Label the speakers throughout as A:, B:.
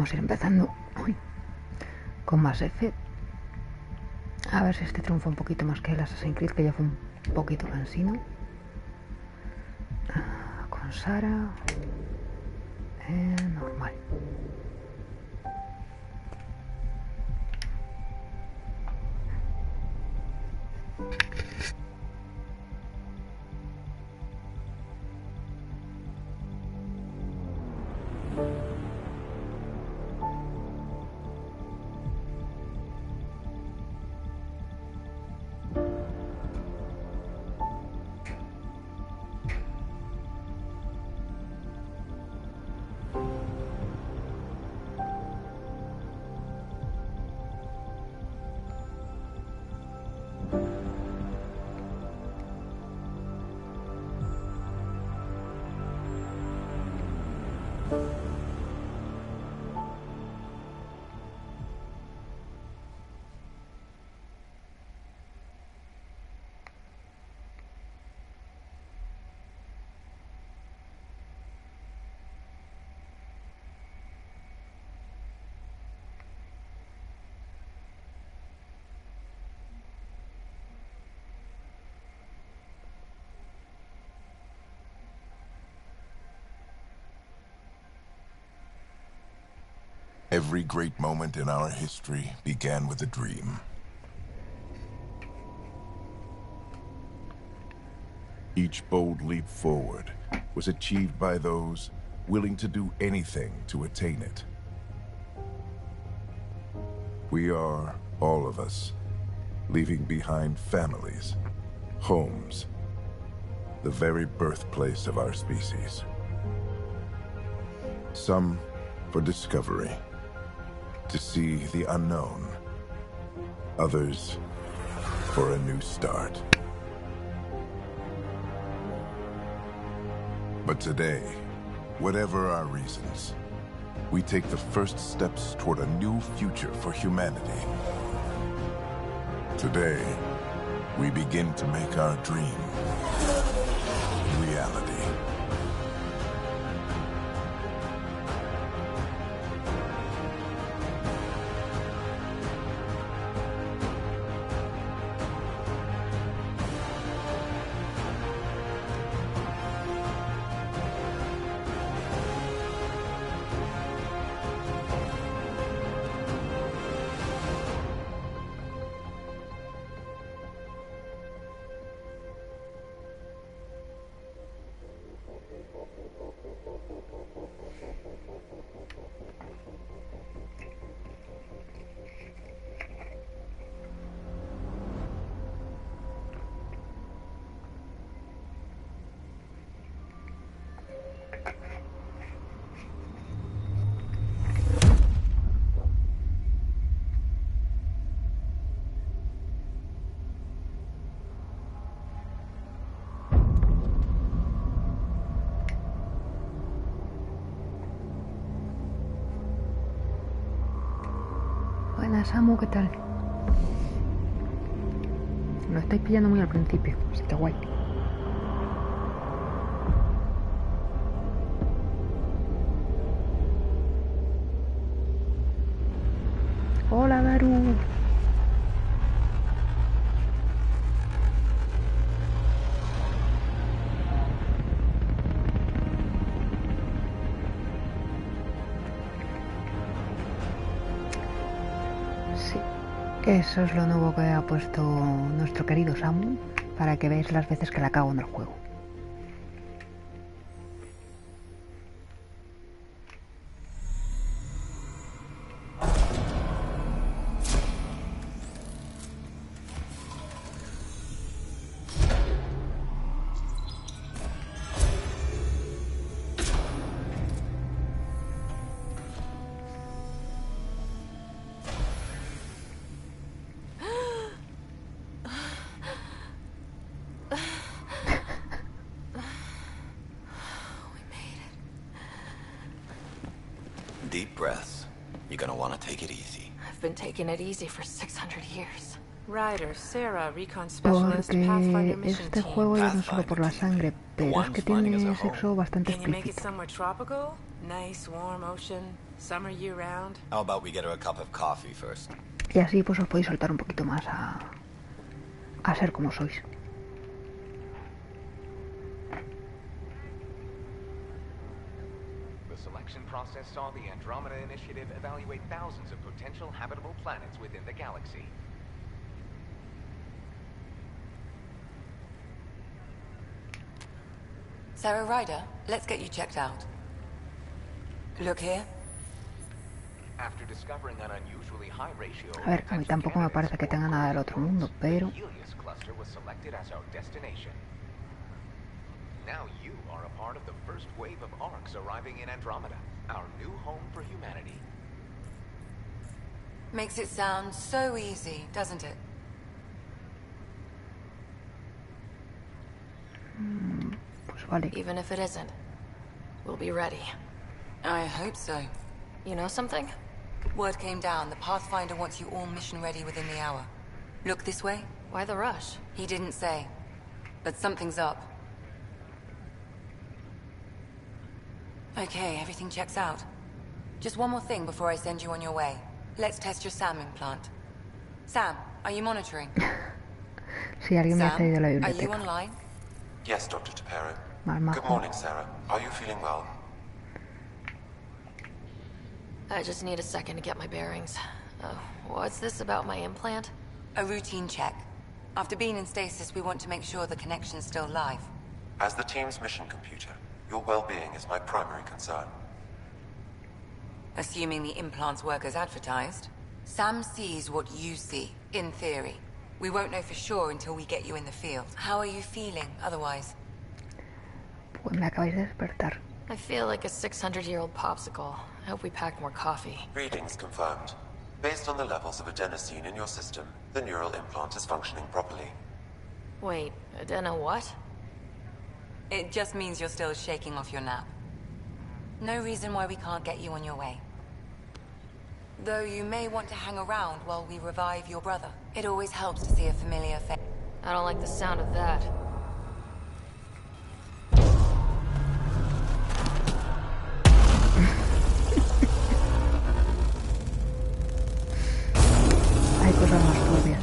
A: vamos a ir empezando con Mass Effect. A ver si este triunfa un poquito más que el Assassin's Creed, que ya fue un poquito cansino. Con Sara. Normal.
B: Every great moment in our history began with a dream. Each bold leap forward was achieved by those willing to do anything to attain it. We are, all of us, leaving behind families, homes, the very birthplace of our species. Some for discovery, to see the unknown. Others for a new start. But today, whatever our reasons, we take the first steps toward a new future for humanity. Today, we begin to make our dream reality.
A: Buenas, Samu, ¿qué tal? Lo estáis pillando muy al principio, así que guay. Hola, Daru. Eso es lo nuevo que ha puesto nuestro querido Samu, para que veáis las veces que la cago en el juego.
C: Deep breaths. You're gonna want to take it easy.
D: I've been taking it easy for 600 years.
E: Ryder, Sarah, recon specialist, Pathfinder
A: Porque
E: mission
A: este
E: team.
A: juego ya no solo por la sangre, pero es que tiene sexo bastante
E: Can you make it
A: explícito.
E: somewhere tropical? Nice, warm ocean, Summer year round.
C: How about we get her a cup of coffee first?
A: Y así pues os podéis soltar un poquito más a ser como sois.
F: The selection process saw the Andromeda Initiative evaluate thousands of potential habitable planets within the galaxy.
D: Sarah Ryder, let's get you checked out. Look here.
F: After discovering an unusually high ratio
A: A ver, a mí tampoco me parece que tenga nada del otro mundo, pero...
F: Helios cluster was selected as our destination. Now you are a part of the first wave of ARCs arriving in Andromeda, our new home for humanity.
D: Makes it sound so easy, doesn't it?
A: Pues vale.
D: Even if it isn't, we'll be ready. I hope so. You know something? Word came down. The Pathfinder wants you all mission ready within the hour. Look this way. Why the rush? He didn't say. But something's up. Okay, everything checks out. Just one more thing before I send you on your way. Let's test your SAM implant. Sam, are you monitoring?
A: Si alguien me ha cedido la
D: Are you
A: biblioteca.
D: online?
G: Yes, Dr. Tapero.
A: Mal majo.
G: Good morning, Sarah. Are you feeling well?
D: I just need a second to get my bearings. What's this about my implant? A routine check. After being in stasis, we want to make sure the connection's still live.
G: As the team's mission computer, your well-being is my primary concern.
D: Assuming the implants work as advertised. Sam sees what you see, in theory. We won't know for sure until we get you in the field. How are you feeling, otherwise?
A: Pues me acabáis de despertar.
D: I feel like a 600-year-old popsicle. I hope we packed more coffee.
G: Readings confirmed. Based on the levels of adenosine in your system, the neural implant is functioning properly.
D: Wait, adeno what? It just means you're still shaking off your nap. No reason why we can't get you on your way. Though you may want to hang around while we revive your brother. It always helps to see a familiar face. I don't like the sound of that.
A: Hay cosas más turbias.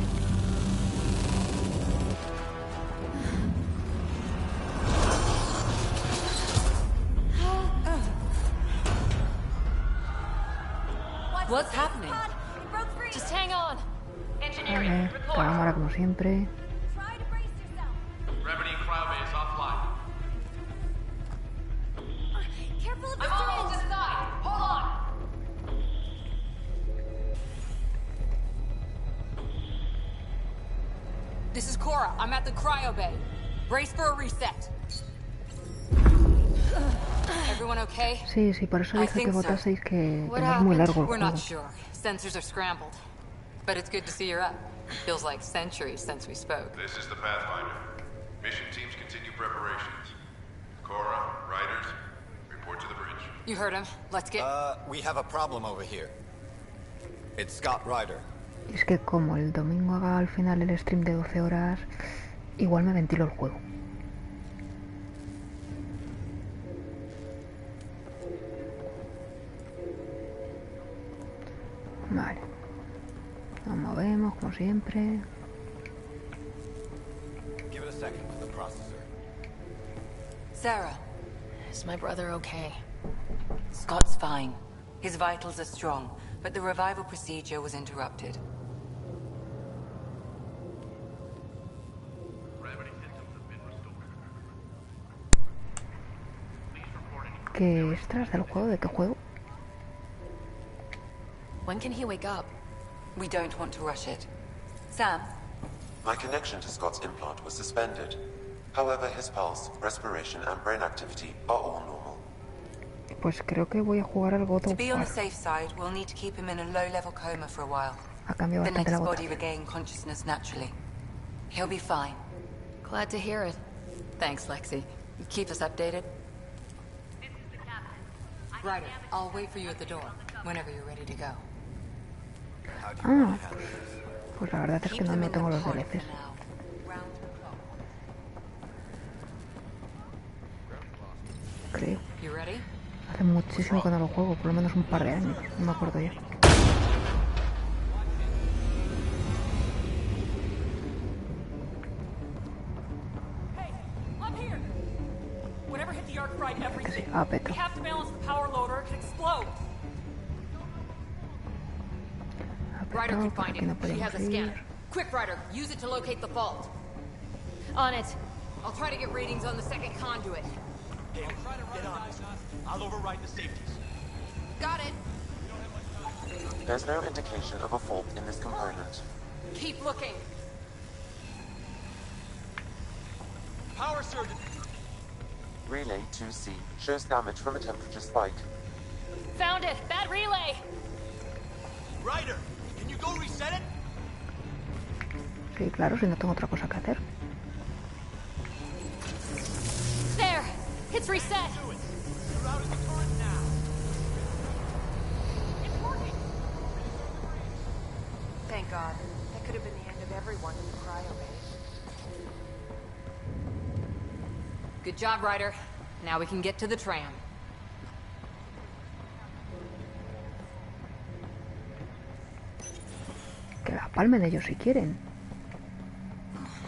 D: What's happening? Just hang on.
A: Vale, cámara como siempre.
H: Gravity and cryobase offline.
I: Careful of the
D: I'm almost inside. Hold on.
J: This is Cora. I'm at the cryo bay. Brace for a reset. Everyone okay?
A: Sí, sí, por eso dije que votaseis que es muy largo el
J: We're
A: juego.
J: not sure. Sensors are scrambled. But it's good to see you're up. Feels like centuries since we spoke.
H: This is the Pathfinder. Mission teams continue preparations. Cora, Riders, report to the bridge.
J: You heard him. Let's get...
C: We have a problem over here. It's Scott Ryder.
A: Es que como el domingo haga al final el stream de 12 horas, igual me ventilo el juego. Vale. Nos movemos como siempre.
C: Give it a second for the processor.
D: Sarah, is my brother okay? Scott's fine. His vitals are strong, but the revival procedure was interrupted.
H: Gravity systems have been restored. Please report any...
A: ¿Qué extras del juego? ¿De qué juego?
D: When can he wake up? We don't want to rush it. Sam?
G: My connection to Scott's implant was suspended. However, his pulse, respiration, and brain activity are all normal.
A: Pues creo que voy a jugar al God
D: To
A: of
D: be on
A: War.
D: the safe side, we'll need to keep him in a low-level coma for a while.
A: Ha cambiado
D: Then let
A: bastante la
D: his body
A: votación.
D: regain consciousness naturally. He'll be fine. Glad to hear it. Thanks, Lexi. Keep us updated.
J: Ryder, I'll wait for you at the door, whenever you're ready to go.
C: How do you
A: Ah,
C: want to handle this?
A: pues la verdad es que
D: Keep
A: no,
D: them
A: no
D: in
A: tengo
D: the
A: los
D: pod
A: DLCs.
D: for now. Round the clock.
A: Creo.
J: You ready?
A: Hace muchísimo que no lo juego, por lo menos un par de años, no me acuerdo ya. Ah, peto.
J: Ryder can find it. She has a scanner. Quick, Ryder, use it to locate the fault. On it. I'll try to get readings on the second conduit.
I: Hey, get on. I'll override the safeties.
J: Got it.
G: There's no indication of a fault in this component.
J: Keep looking.
I: Power surge.
G: Relay 2C shows damage from a temperature spike.
J: Found it. Bad relay.
I: Ryder, can you go reset it?
A: Sí, claro, si no tengo otra cosa que hacer.
J: There. It's reset.
I: Do it. You're out of the current now.
J: It's working.
E: Thank God. That could have been the end of everyone in the cryo bay.
J: Good job, Ryder. Now we can get to the tram.
A: Que la palmen ellos si quieren.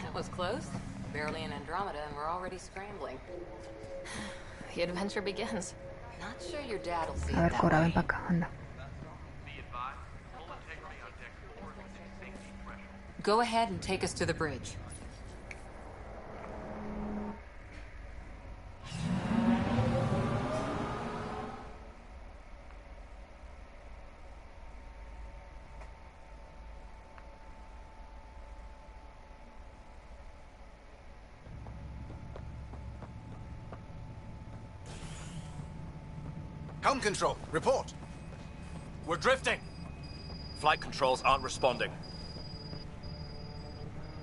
J: That was close. Barely in Andromeda and we're already scrambling. The adventure begins. Not sure your dad will see
A: A ver,
J: it that
A: Cora, ven
J: way.
A: para acá, anda.
J: Go ahead and take us to the bridge.
K: Helm control, report.
I: We're drifting. Flight controls aren't responding.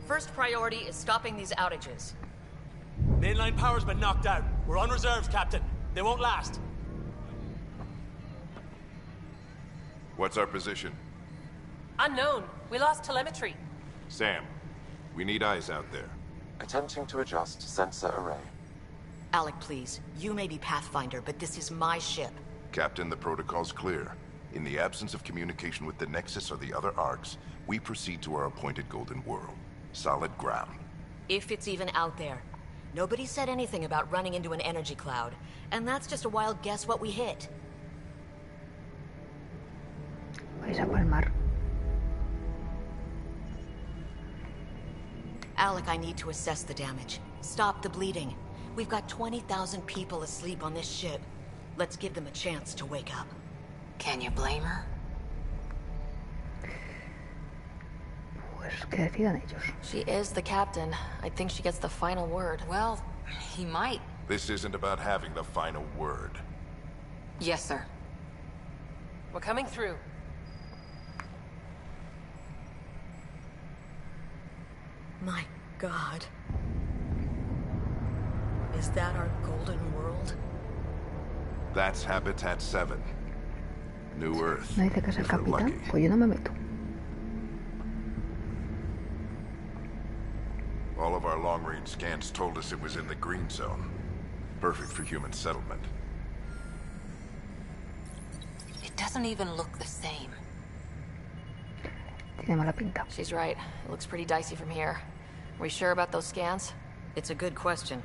L: First priority is stopping these outages.
I: Mainline power's been knocked out. We're on reserves, Captain. They won't last.
H: What's our position?
E: Unknown. We lost telemetry.
H: Sam, we need eyes out there.
G: Attempting to adjust sensor array.
L: Alec, please. You may be Pathfinder, but this is my ship.
B: Captain, the protocol's clear. In the absence of communication with the Nexus or the other Arcs, we proceed to our appointed Golden World. Solid ground.
L: If it's even out there. Nobody said anything about running into an energy cloud, and that's just a wild guess what we hit.
A: Vais a palmar.
L: Alec, I need to assess the damage. Stop the bleeding. We've got 20,000 people asleep on this ship. Let's give them a chance to wake up.
J: Can you blame her?
A: Pues que decidan ellos.
J: She is the captain. I think she gets the final word. Well, he might.
B: This isn't about having the final word.
J: Yes, sir.
E: We're coming through.
L: My God. Is that our golden world?
B: That's Habitat 7. New Earth.
A: ¿No dice que es el
B: if we're
A: capitán?
B: lucky.
A: Pues yo no me meto.
B: All of our long-range scans told us it was in the green zone. Perfect for human settlement.
J: It doesn't even look the same.
A: Tiene mala pinta.
J: She's right. It looks pretty dicey from here. Are we sure about those scans?
L: It's a good question.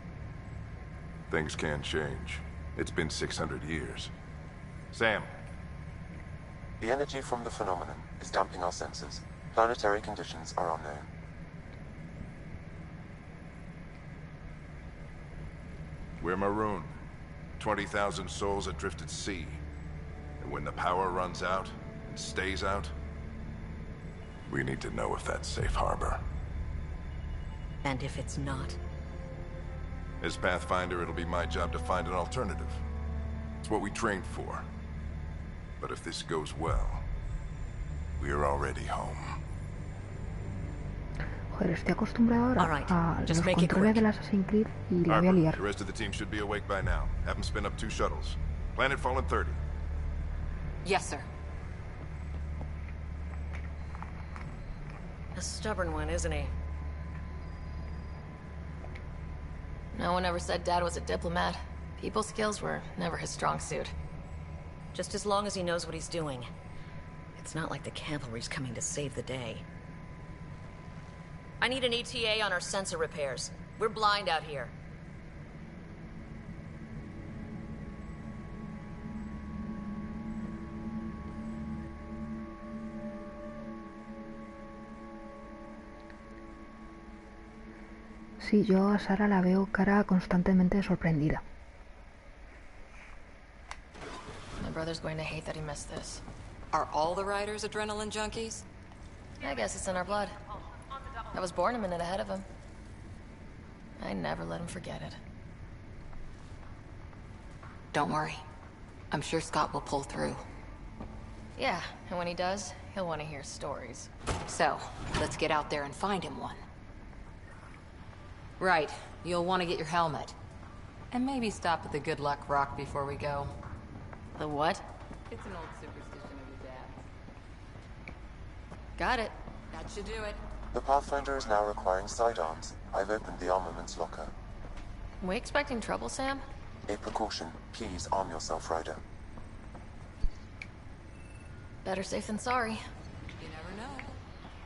B: Things can change. It's been 600 years. Sam.
G: The energy from the phenomenon is damping our senses. Planetary conditions are unknown.
B: We're marooned. 20,000 souls adrift at sea. And when the power runs out, and stays out, we need to know if that's safe harbor.
L: And if it's not?
B: As Pathfinder, it'll be my job to find an alternative. It's what we trained for. But if this goes well, we're already home.
A: Joder, estoy acostumbrado ahora
L: Alright,
A: a los
L: just make it
A: controles
L: quick.
A: del Assassin's Creed y la voy a
B: Harper,
A: liar.
B: the rest of the team should be awake by now. Have them spin up 2 shuttles. Planet Fallen 30.
J: Yes, sir.
L: A stubborn one, isn't he?
J: No one ever said Dad was a diplomat. People skills were never his strong suit.
L: just as long as he knows what he's doing. It's not like the cavalry's coming to save the day. I need an ETA on our sensor repairs. We're blind out here.
A: Sí, yo a Sara la veo cara constantemente sorprendida.
J: My brother's going to hate that he missed this.
D: Are all the riders adrenaline junkies?
J: I guess it's in our blood. I was born a minute ahead of him. I never let him forget it.
D: Don't worry. I'm sure Scott will pull through.
J: Yeah, and when he does, he'll want to hear stories.
D: So, let's get out there and find him one. Right, you'll want to get your helmet. And maybe stop at the Good Luck Rock before we go.
J: The what?
D: It's an old superstition of your dad's.
J: Got it.
D: That should do it.
G: The Pathfinder is now requiring sidearms. I've opened the armaments locker.
J: We expecting trouble, Sam?
G: A precaution. Please arm yourself, Ryder.
J: Better safe than sorry.
D: You never know.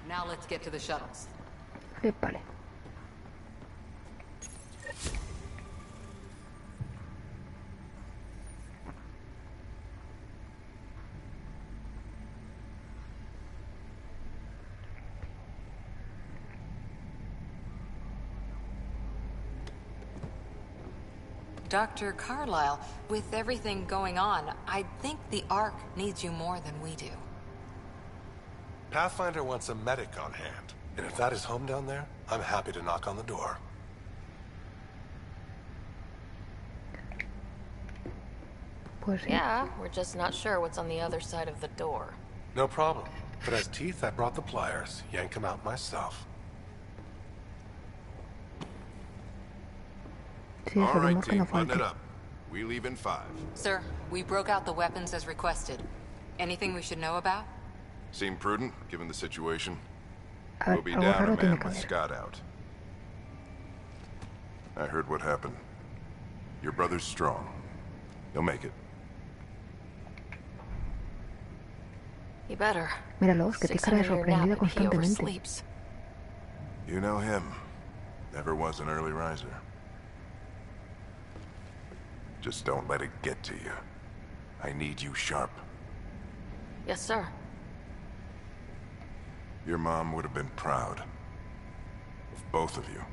D: Now let's get to the shuttles.
A: Vale.
D: Dr. Carlyle, with everything going on, I think the Ark needs you more than we do.
K: Pathfinder wants a medic on hand. And if that is home down there, I'm happy to knock on the door.
A: Pues sí.
J: Yeah, we're just not sure what's on the other side of the door.
K: No problem. If it has teeth, I brought the pliers. Yank them out myself.
A: Sí,
B: All right,
A: esperemos que
B: team,
A: no
B: button it
A: falte.
B: up. We leave in 5.
D: Sir, we broke out the weapons as requested. Anything we should know about?
B: Seem prudent, given the situation?
A: A
B: We'll
A: ver,
B: be
A: algo
B: down
A: raro
B: a
A: tiene
B: man
A: que
B: with
A: haber.
B: Scott out. I heard what happened. Your brother's strong. He'll make it.
J: You better.
A: Míralos, que tiene cara de
J: 600 year nap
A: sorprendida
J: and he
A: constantemente.
J: oversleeps.
B: You know him. Never was an early riser. Just don't let it get to you. I need you sharp.
J: Yes, sir.
B: Your mom would have been proud. Of both of you.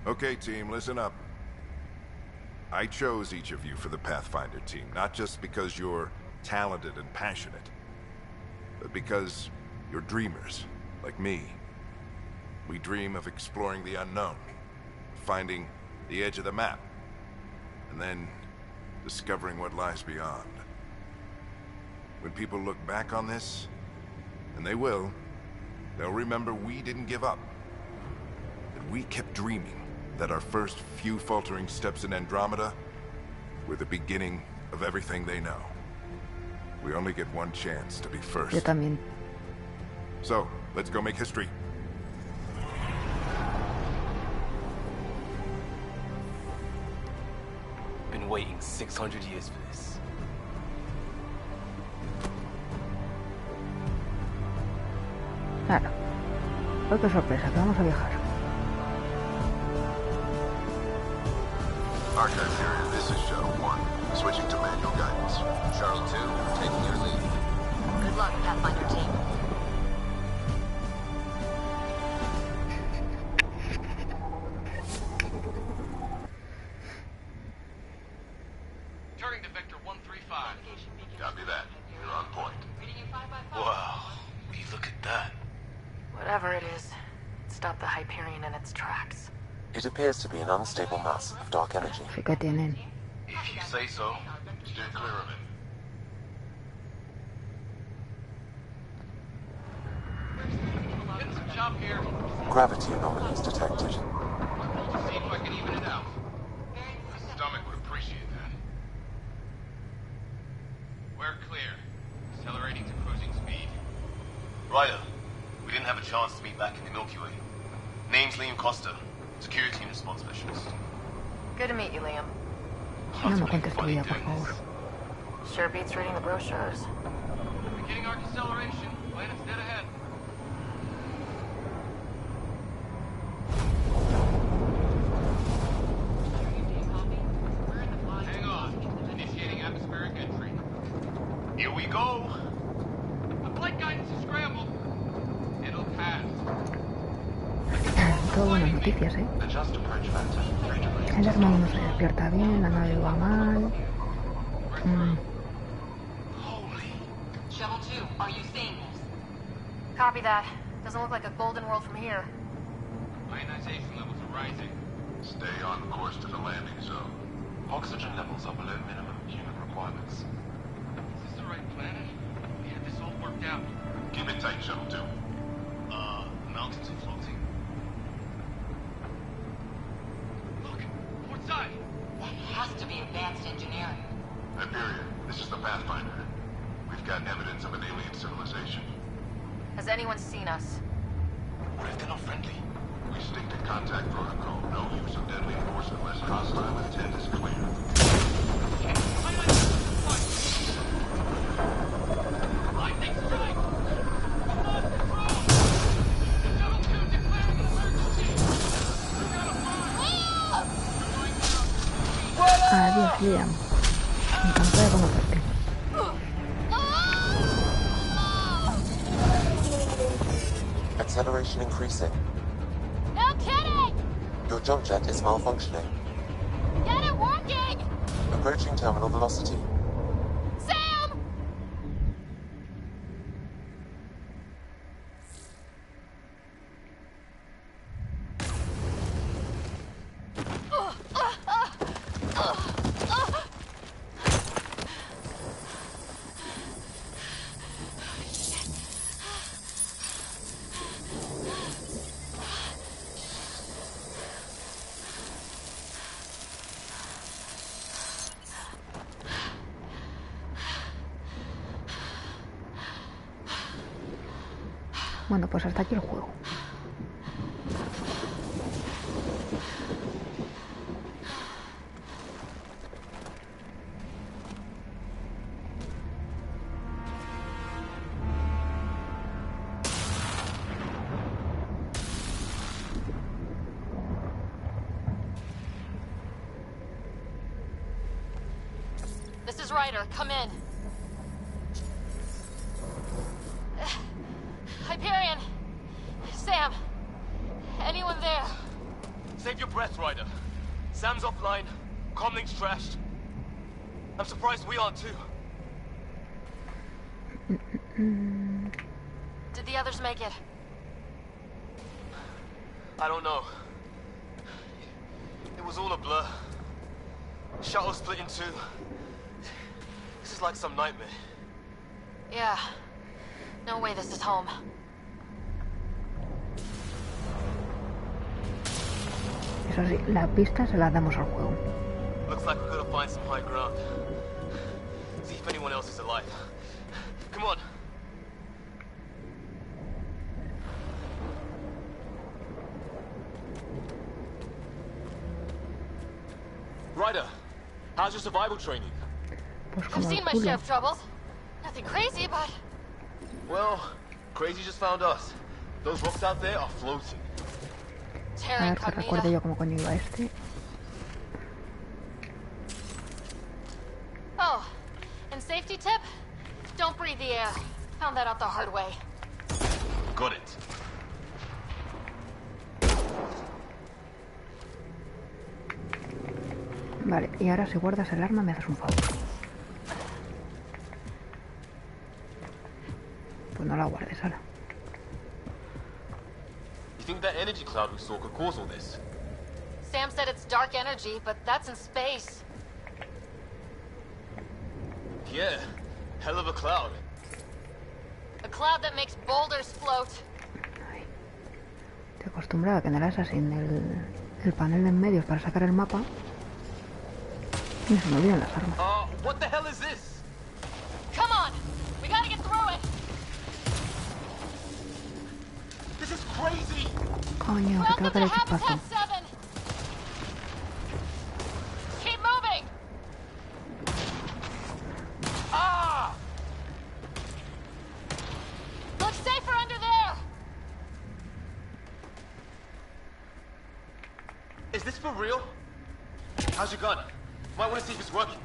B: Okay, team, listen up. I chose each of you for the Pathfinder team, not just because you're talented and passionate, but because you're dreamers, like me. We dream of exploring the unknown, finding the edge of the map, and then discovering what lies beyond. When people look back on this, and they will, they'll remember we didn't give up. That we kept dreaming, that our first few faltering steps in Andromeda were the beginning of everything they know. We only get one chance to be first.
A: Yo también.
B: So, let's go make history.
I: Been waiting 600 years for this.
A: Claro. Oh, qué sorpresa, que vamos a viajar.
H: Archive area, this is Shuttle 1. Switching to manual guidance. Shuttle 2, taking your lead.
L: Good luck, Pathfinder team.
I: Turning to Vector 135.
H: Copy that. You're on point.
I: Wow. Will you look at that?
J: Whatever it is, stop the Hyperion in its tracks.
G: It appears to be an unstable mass of dark energy.
A: Sí que tienen.
I: If you say so.
H: Steer clear of it.
I: Getting some chop here.
G: Gravity anomalies detected.
I: See if I can even it out. The stomach would appreciate that. We're clear. Accelerating to cruising speed.
M: Ryder, we didn't have a chance to meet back in the Milky Way. Name's Liam Costa, security and response specialist.
J: Good to meet you, Liam.
A: No me cuentes tu vida, por favor.
J: Sure beats reading the brochures.
M: Beginning our deceleration. Planet's dead ahead. Hang on. Initiating atmospheric entry. Here we go. The flight guidance is scrambled. It'll pass.
A: Todo buenas noticias, ¿eh? El hermano no se despierta bien, la nave va mal.
J: Shovel 2, are you seeing this? Copy that. Doesn't look like a golden world from here.
H: Ionization levels are rising. Stay on course to the landing zone.
G: Oxygen levels are below minimum human requirements.
H: Is this the right planet? We had this all worked out. Keep it tight, Shuttle 2.
M: The mountains are floating. Look, port side.
J: That has to be advanced engineering.
H: Hyperion, this is the Pathfinder. We've got evidence of an alien civilization.
J: Has anyone seen us?
M: What if they're not friendly?
H: We stick to contact protocol. No use of deadly force unless hostile intent is clear.
M: Lightning strike! Shuttle 2 declaring emergency!
A: Adiós, Liam. Encantado de conocerte.
G: Acceleration increasing.
N: No kidding!
G: Your jump jet is malfunctioning.
N: Get it working!
G: Approaching terminal velocity.
N: Sam!
A: Bueno, pues hasta aquí el juego.
J: This is Ryder. Come in. Hyperion! Sam! Anyone there?
I: Save your breath, Ryder. Sam's offline. Comlink's trashed. I'm surprised we aren't too.
J: Did the others make it?
I: I don't know. It was all a blur. Shuttle split in two. This is like some nightmare.
J: Yeah. No way this is home.
A: Eso sí, la pista se la damos al juego.
I: Looks like we're gonna find some high ground. See if anyone else is alive. Come on. Ryder, how's your survival training?
A: Pues
J: I've
A: como
J: seen
A: el
J: my
A: culo.
J: share of troubles. Nothing crazy, but...
I: Well, Crazy just found us. Those rocks out there are floating.
A: A ver, que recuerde yo cómo coño iba este.
J: Oh, and safety tip? Don't breathe the air. Found that out the hard way.
M: Got it.
A: Vale, y ahora si guardas el arma me haces un favor. Pues no la guardes ahora.
I: You think that energy cloud we saw could cause all this?
J: Sam said it's dark energy, but that's in space.
I: Yeah, hell of a cloud.
J: A cloud that makes boulders float.
A: Estoy acostumbrada a que en el Assassin el panel de en medio es para sacar el mapa. Y se me olvidan las armas.
I: What the hell is this?
J: Come on! We gotta get through it!
I: This is crazy!
A: Coño, que tengo que haber hecho paso.
I: for real? How's your gun? Might want to see if it's working.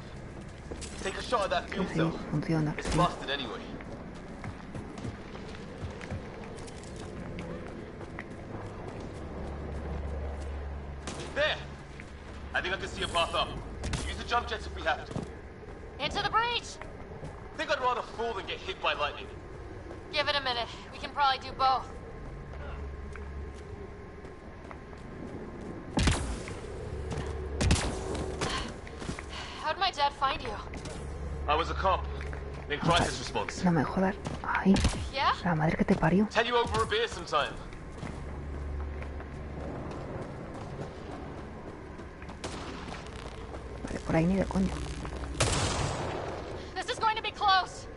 I: Take a shot at that fuel cell.
A: Funciona.
I: It's busted anyway. There! I think I can see a path up. Use the jump jets if we have to.
N: Into the breach!
I: Think I'd rather fall than get hit by lightning.
N: Give it a minute. We can probably do both. How'd my dad find you?
I: I was a cop. In crisis response.
A: No me jodas. Ay,
N: Yeah?
A: la madre que te parió.
I: Tell you over a beer sometime.
A: Vale, por ahí ni de coño.
N: This is going to be close.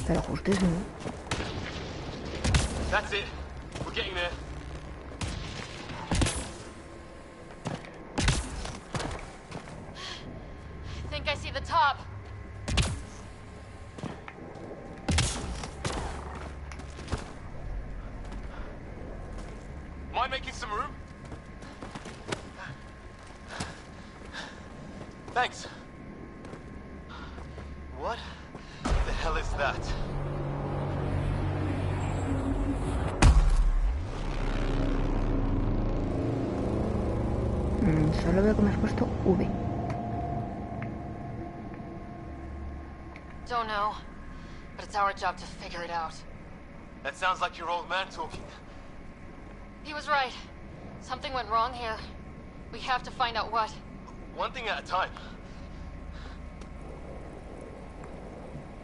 A: Pero justísimo.
I: That's it. We're getting there.
N: I think I see the top.
I: Mind making some room? Thanks. What the hell is that?
A: Solo veo que me has puesto V.
N: Don't know, but it's our job to figure it out.
I: That sounds like your old man talking.
N: He was right. Something went wrong here. We have to find out what.
I: One thing at a time.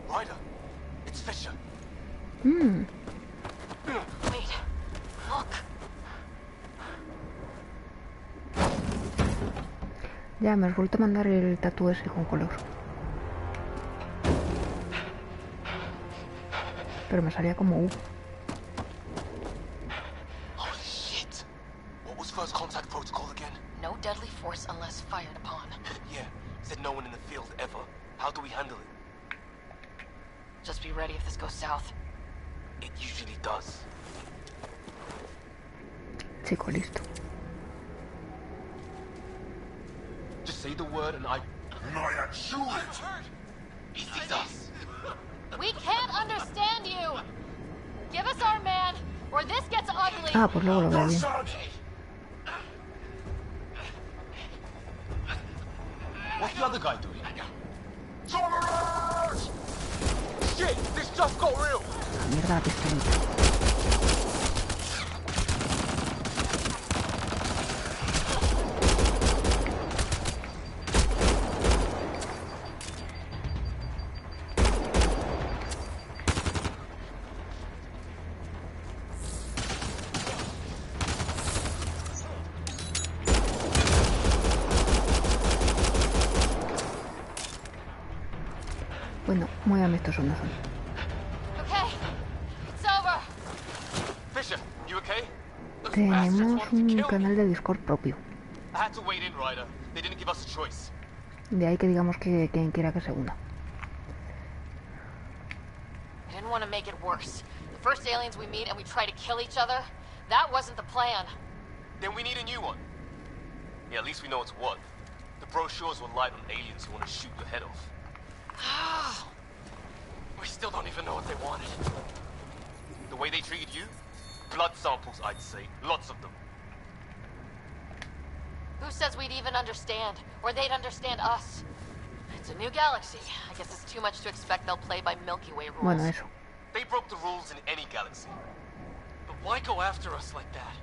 I: Ryder, it's Fisher.
N: Wait. Look.
A: Ya, me has vuelto a mandar el tatu ese con color. Pero me salía como U.
I: Holy shit. What was first contact protocol again?
J: No deadly force unless fired upon.
I: Yeah, said no one in the field ever. How do we handle it?
J: Just be ready if this goes south.
I: It usually does.
A: Chico, listo.
I: Just say the word and I...
B: Maya, shoot it!
I: He sees us.
N: We can't understand you. Give us our man, or this gets ugly.
A: Ah, pues luego lo veo bien.
I: What's the other guy doing? Shit! This just got real!
A: Mierda, la pistolita. Bueno, muy amistosos no son.
N: Okay, it's over.
I: Fisher, you okay?
A: Tenemos un canal de Discord propio.
I: I had to wait in, Ryder. They didn't give us a choice.
A: De ahí que digamos que quien quiera que se una.
N: I didn't want to make it worse. The first aliens we meet and we try to kill each other, that wasn't the plan.
I: Then we need a new one. Yeah, at least we know it's what. The brochures were light on aliens who want to shoot your head off. We still don't even know what they wanted. The way they treated you? Blood samples, I'd say. Lots of them.
N: Who says we'd even understand? Or they'd understand us? It's a new galaxy. I guess it's too much to expect they'll play by Milky Way rules.
A: Bueno, eso.
I: They broke the rules in any galaxy. But why go after us like that?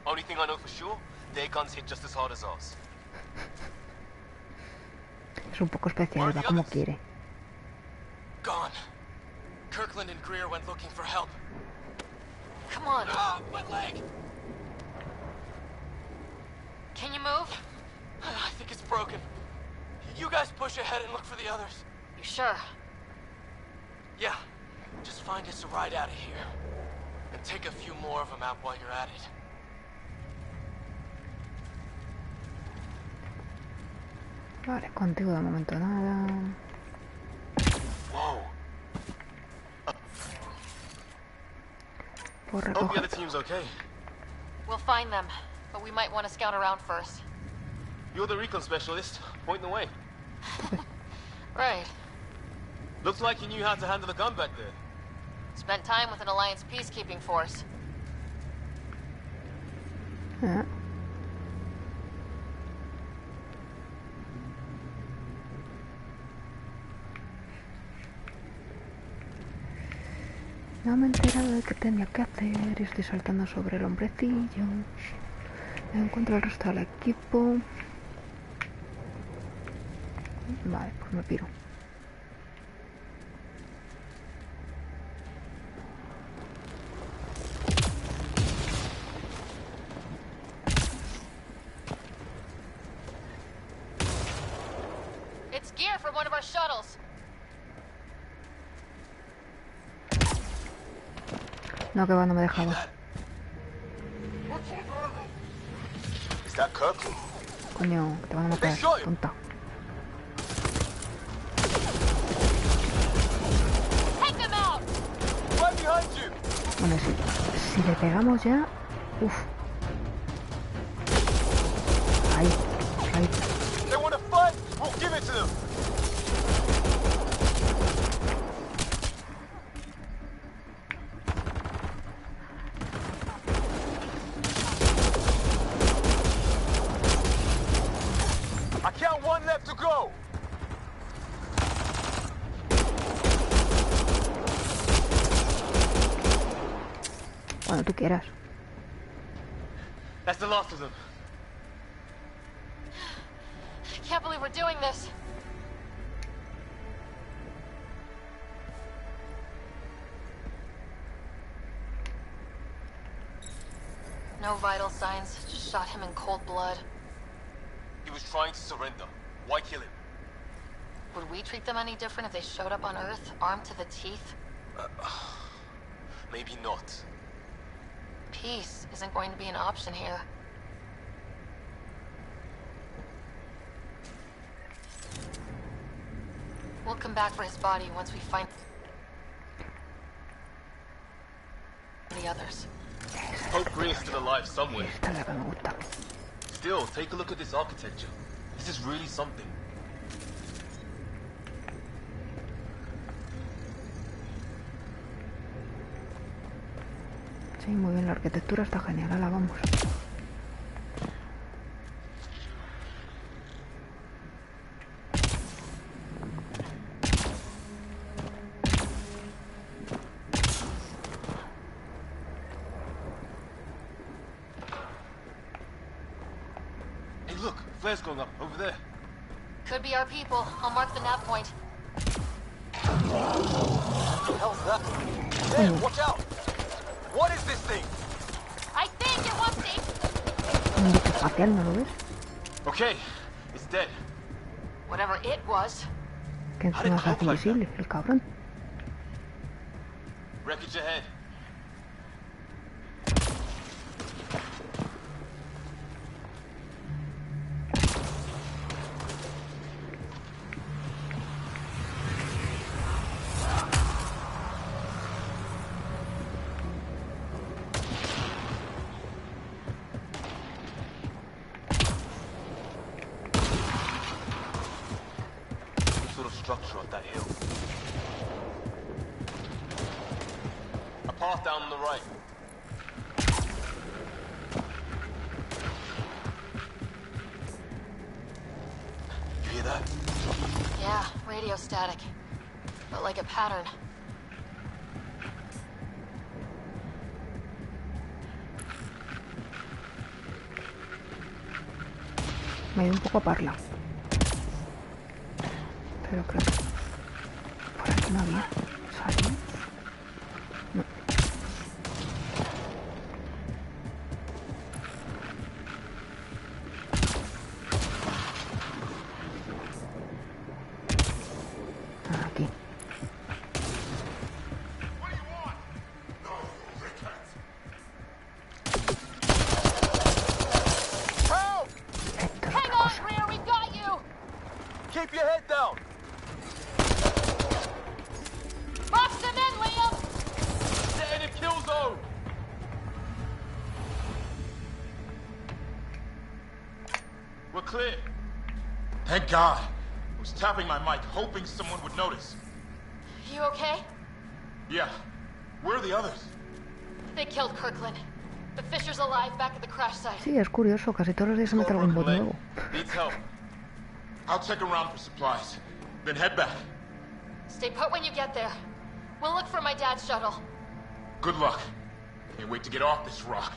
I: Only thing I know for sure, their guns hit just as hard as ours.
A: Es un poco especial, va como quiere.
I: Gone. Kirkland and Greer went looking for help.
N: Come on.
I: My leg!
N: Can you move?
I: I think it's broken. You guys push ahead and look for the others.
N: You sure?
I: Yeah. Just find us a ride out of here. And take a few more of them out while you're at it.
A: Vale, contigo de momento nada.
I: Whoa.
A: Por
I: Hope the
A: recoger.
I: other team's okay.
N: We'll find them, but we might want to scout around first.
I: You're the recon specialist. Point the way.
N: Right.
I: Looks like you knew how to handle the gun back there.
N: Spent time with an Alliance peacekeeping force.
A: Ah. No me he enterado de qué tenía que hacer y estoy saltando sobre el hombrecillo. Encuentro el resto del equipo. Vale, pues me piro.
N: It's gear from one of our shuttles.
A: No, que va, no me dejaba.
I: Is that Kirkland?
A: Coño, que te van a matar, tonta. Bueno, si le pegamos ya... Uf. Ahí, ahí.
I: They want to fight. We'll give it to them. I count one left to go.
A: Cuando tú quieras.
I: That's the last of them.
N: I can't believe we're doing this. No vital signs, just shot him in cold blood.
I: He was trying to surrender. Why kill him?
N: Would we treat them any different if they showed up on Earth, armed to the teeth?
I: Maybe not.
N: Peace isn't going to be an option here. We'll come back for his body once we find the others.
I: Hope Green's still alive somewhere. Still, take a look at this architecture. This is really something.
A: Sí, muy bien, la arquitectura está genial, ahora vamos.
I: Hey, look, flares going up over there.
N: Could be our people. I'll mark the nav point.
I: What the hell's that? There, watch out! What is this thing?
N: I think it wants to...
A: Un bicho espacial, ¿no lo ves?
I: Okay, it's dead.
N: Whatever it was.
A: Que encima se hace invisible, el cabrón.
I: Wreckage ahead. Structure on that hill. A path down on the right. You hear that?
N: Yeah, radio static. But like a pattern.
A: Me dio un poco a parla. Pero creo que por aquí no había. ¿Salimos? No. Aquí. Esto es otra cosa.
I: Keep your head down.
N: Box them in, Liam!
I: Set in a kill zone.
O: We're clear. Thank God. I was tapping my mic, hoping someone would notice.
N: You okay?
O: Yeah. Where are the others?
N: They killed Kirkland. The Fisher's alive back at the crash site.
A: Sí, es curioso, casi todos los días se mete algún bot nuevo.
O: Needs help. I'll check around for supplies, then head back.
N: Stay put when you get there. We'll look for my dad's shuttle.
O: Good luck. Can't wait to get off this rock.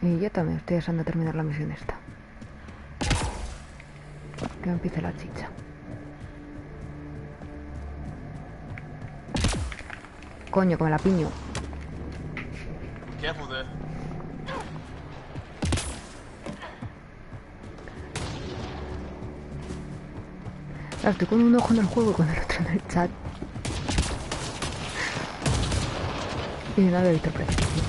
A: Y yo también estoy deseando terminar la misión esta. Que empiece la chicha. Coño, que me la piño.
I: Careful there.
A: Claro, estoy con un ojo en el juego y con el otro en el chat. Y no había visto el precipicio.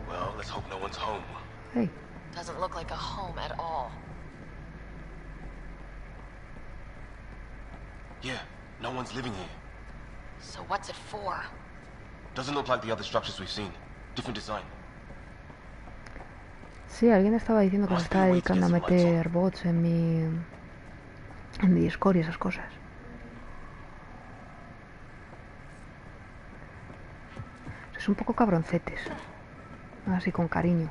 I: Well, let's hope no one's home.
A: Hey.
J: Doesn't look like a home at all.
I: Yeah, no one's living here.
J: So what's it for?
I: Doesn't look like the other structures we've seen. Different design.
A: Sí, alguien estaba diciendo que se estaba dedicando a meter bots en mi Discord y esas cosas. Es un poco cabroncetes. Así con cariño.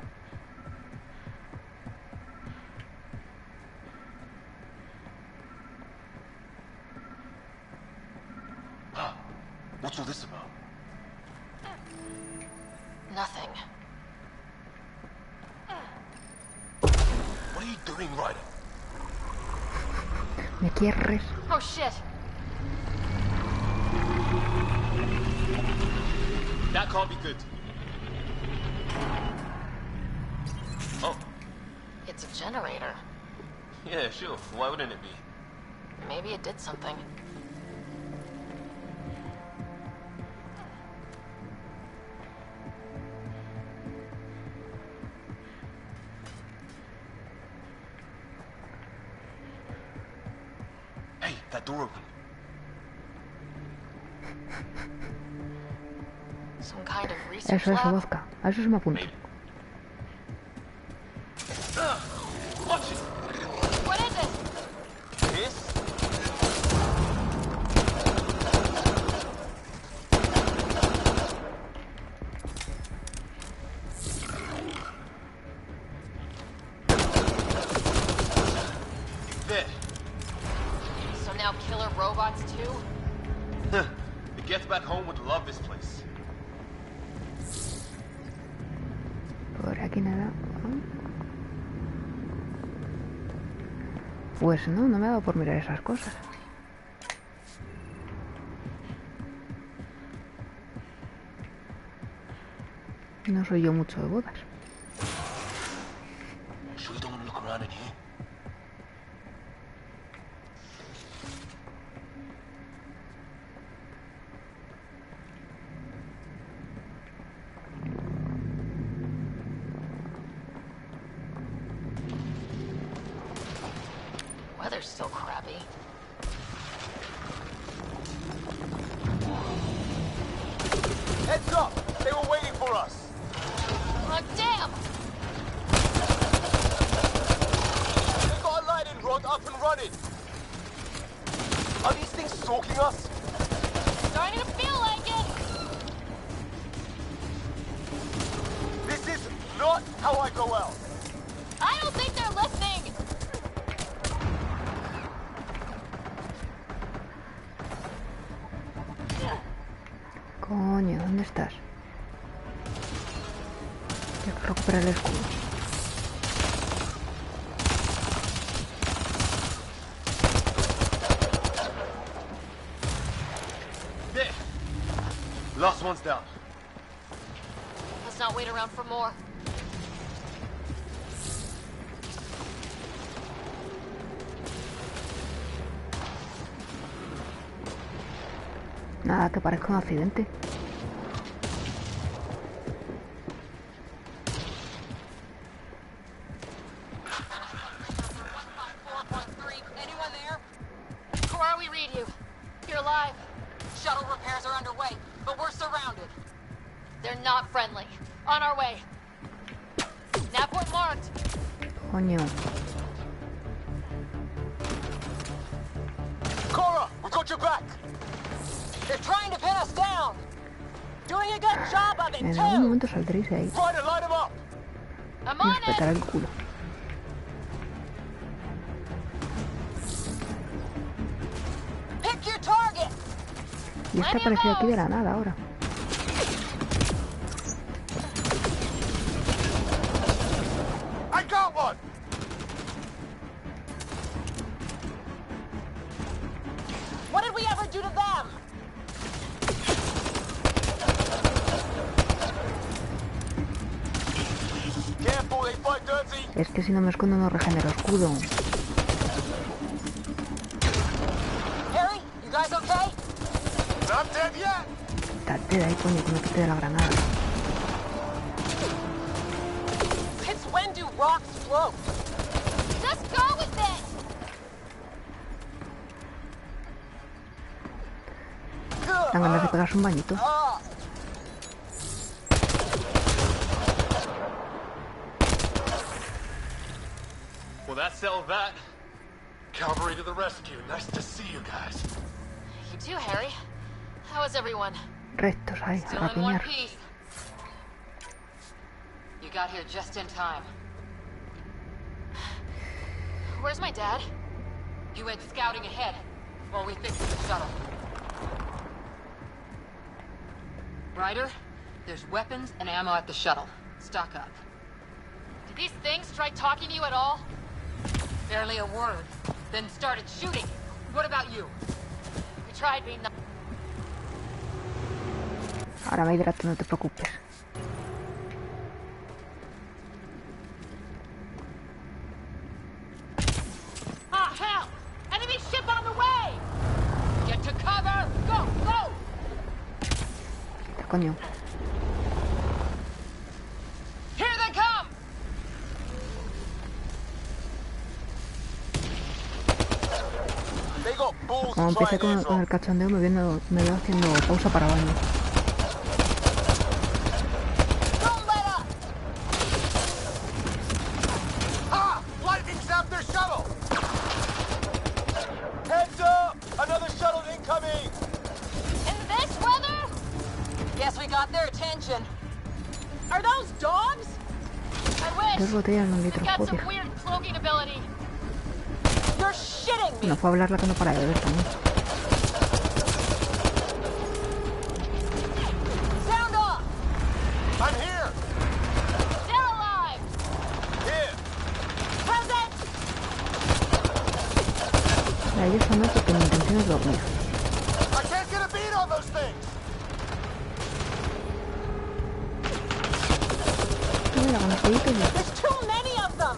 I: What's all this about?
J: Nothing.
I: What are you doing, Ryder?
A: ¿Me quieres?
N: Oh shit.
I: That can't be good. Oh.
J: It's a generator.
I: Yeah, sure. Why wouldn't it be?
J: Maybe it did something.
I: Hey, that door opened.
J: Some kind of research
A: Eso es
J: lab?
A: vodka. A eso se me apunta.
I: Watch it.
N: What is it?
I: This? There.
N: So now killer robots too?
I: The Gets Back Home would love this place.
A: Por aquí nada. Pues no me ha dado por mirar esas cosas. No soy yo mucho de bodas.
I: Sure you don't want to look around in here?
J: Weather's still crappy.
I: Heads up! They were waiting for us!
N: Oh damn!
I: They got a lighting rod up and running! Are these things stalking us?
N: Starting to feel like it!
I: This is not how I go out!
N: I don't think they're listening!
A: Coño, ¿dónde estás? Tengo que recuperar el escudo.
I: There! Last one's down.
N: Let's not wait around for more.
A: Nada, que parezca un accidente.
N: Anyone there? Cora, we read you. You're alive. Shuttle repairs are underway, but we're surrounded. They're not friendly. On our way. Nav point marked.
A: Coño.
I: Cora, we got your back. They're trying to pin us down. Doing a good job of it
A: En algún
I: too.
A: momento saldréis de ahí.
I: Ryder, light him up.
N: I'm
A: Y os
N: on
A: petará
N: it.
A: el culo.
N: Pick your target.
A: Y este ha aparecido aquí de la nada ahora.
O: I got one!
N: What did we ever do to them?
I: Careful, they fight dirty.
A: Es que si no me escondo no regenero escudo.
N: Harry, you guys okay?
O: Not dead yet!
A: Quítate de ahí, coño, que me quite de la granada.
N: It's when do rocks float? Just go with it.
A: Dan ganas de pegarse un bañito.
O: Well, that settled that. Cavalry to the rescue. Nice to see you guys.
N: You too, Harry. How is everyone?
A: Restos ahí, a
J: Still in one
A: rapiñar.
J: piece. You got here just in time.
N: Where's my dad?
J: You went scouting ahead while we fixed the shuttle. Ryder, there's weapons and ammo at the shuttle. Stock up.
N: Did these things try talking to you at all?
J: Barely a word. Then started shooting. What about you?
N: We tried being nice.
A: Ahora me hidrato, no te preocupes.
N: Ah, hell! Enemy ship on the way!
J: Get to cover! Go, go!
A: Coño.
J: Here they come!
I: They got balls
A: Como
I: to try
A: empecé
I: and
A: con el cachondeo, me veo haciendo pausa para baño.
N: Don't let up!
I: Ah! Lightning zapped their shuttle! Heads up! Another shuttle incoming!
N: In this weather?
J: Guess we got their attention.
N: Are those dogs? I
A: Dos
N: wish.
A: botellas de un
N: We've
A: litro,
N: got some
A: joder.
N: weird cloaking ability. You're shitting me!
A: No fue a hablar la que no para de beber también.
N: Sound off!
O: I'm here!
N: Still alive!
O: Here!
N: Present!
A: A ellos son no porque mi intención es dormir.
O: I can't get a beat on those things!
A: Mira, con los deditos ya.
N: There's too many of them!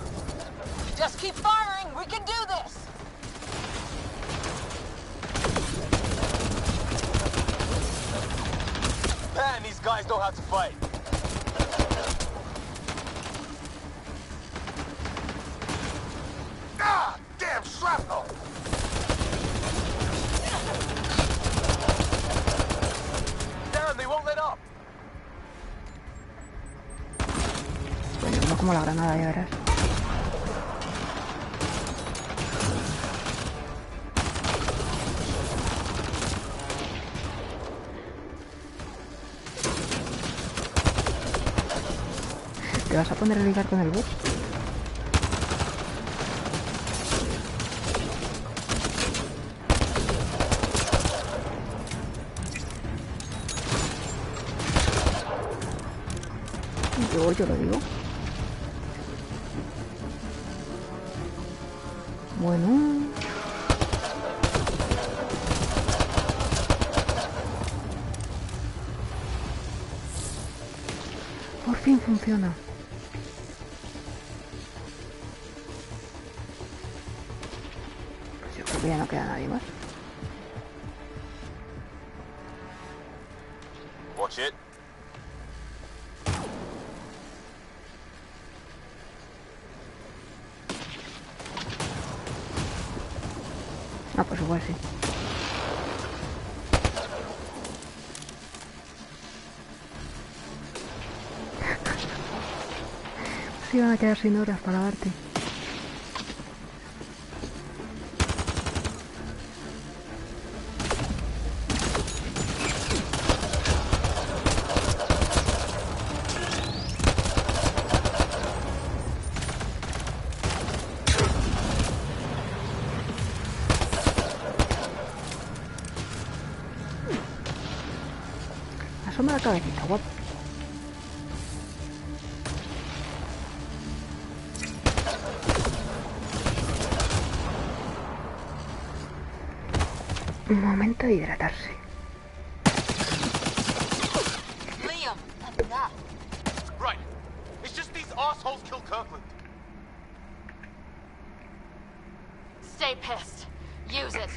N: Just keep firing! We can do this!
I: Man, these guys know how to fight.
O: Ah! Damn shrapnel!
I: Damn, they won't let up.
A: Bueno, no como la granada, ya verás. ¿Te vas a poner a ligar con el bus? Yo lo digo. Bueno. Por fin funciona. Pues yo creo que ya no queda nadie más.
I: Watch it.
A: Ah, pues igual sí. Se iban a quedar sin horas para darte. Asoma la cabecita, guapo. Un momento de hidratarse.
I: Liam, enough. Right. It's just these assholes killed Kirkland.
N: Stay pissed. Use it.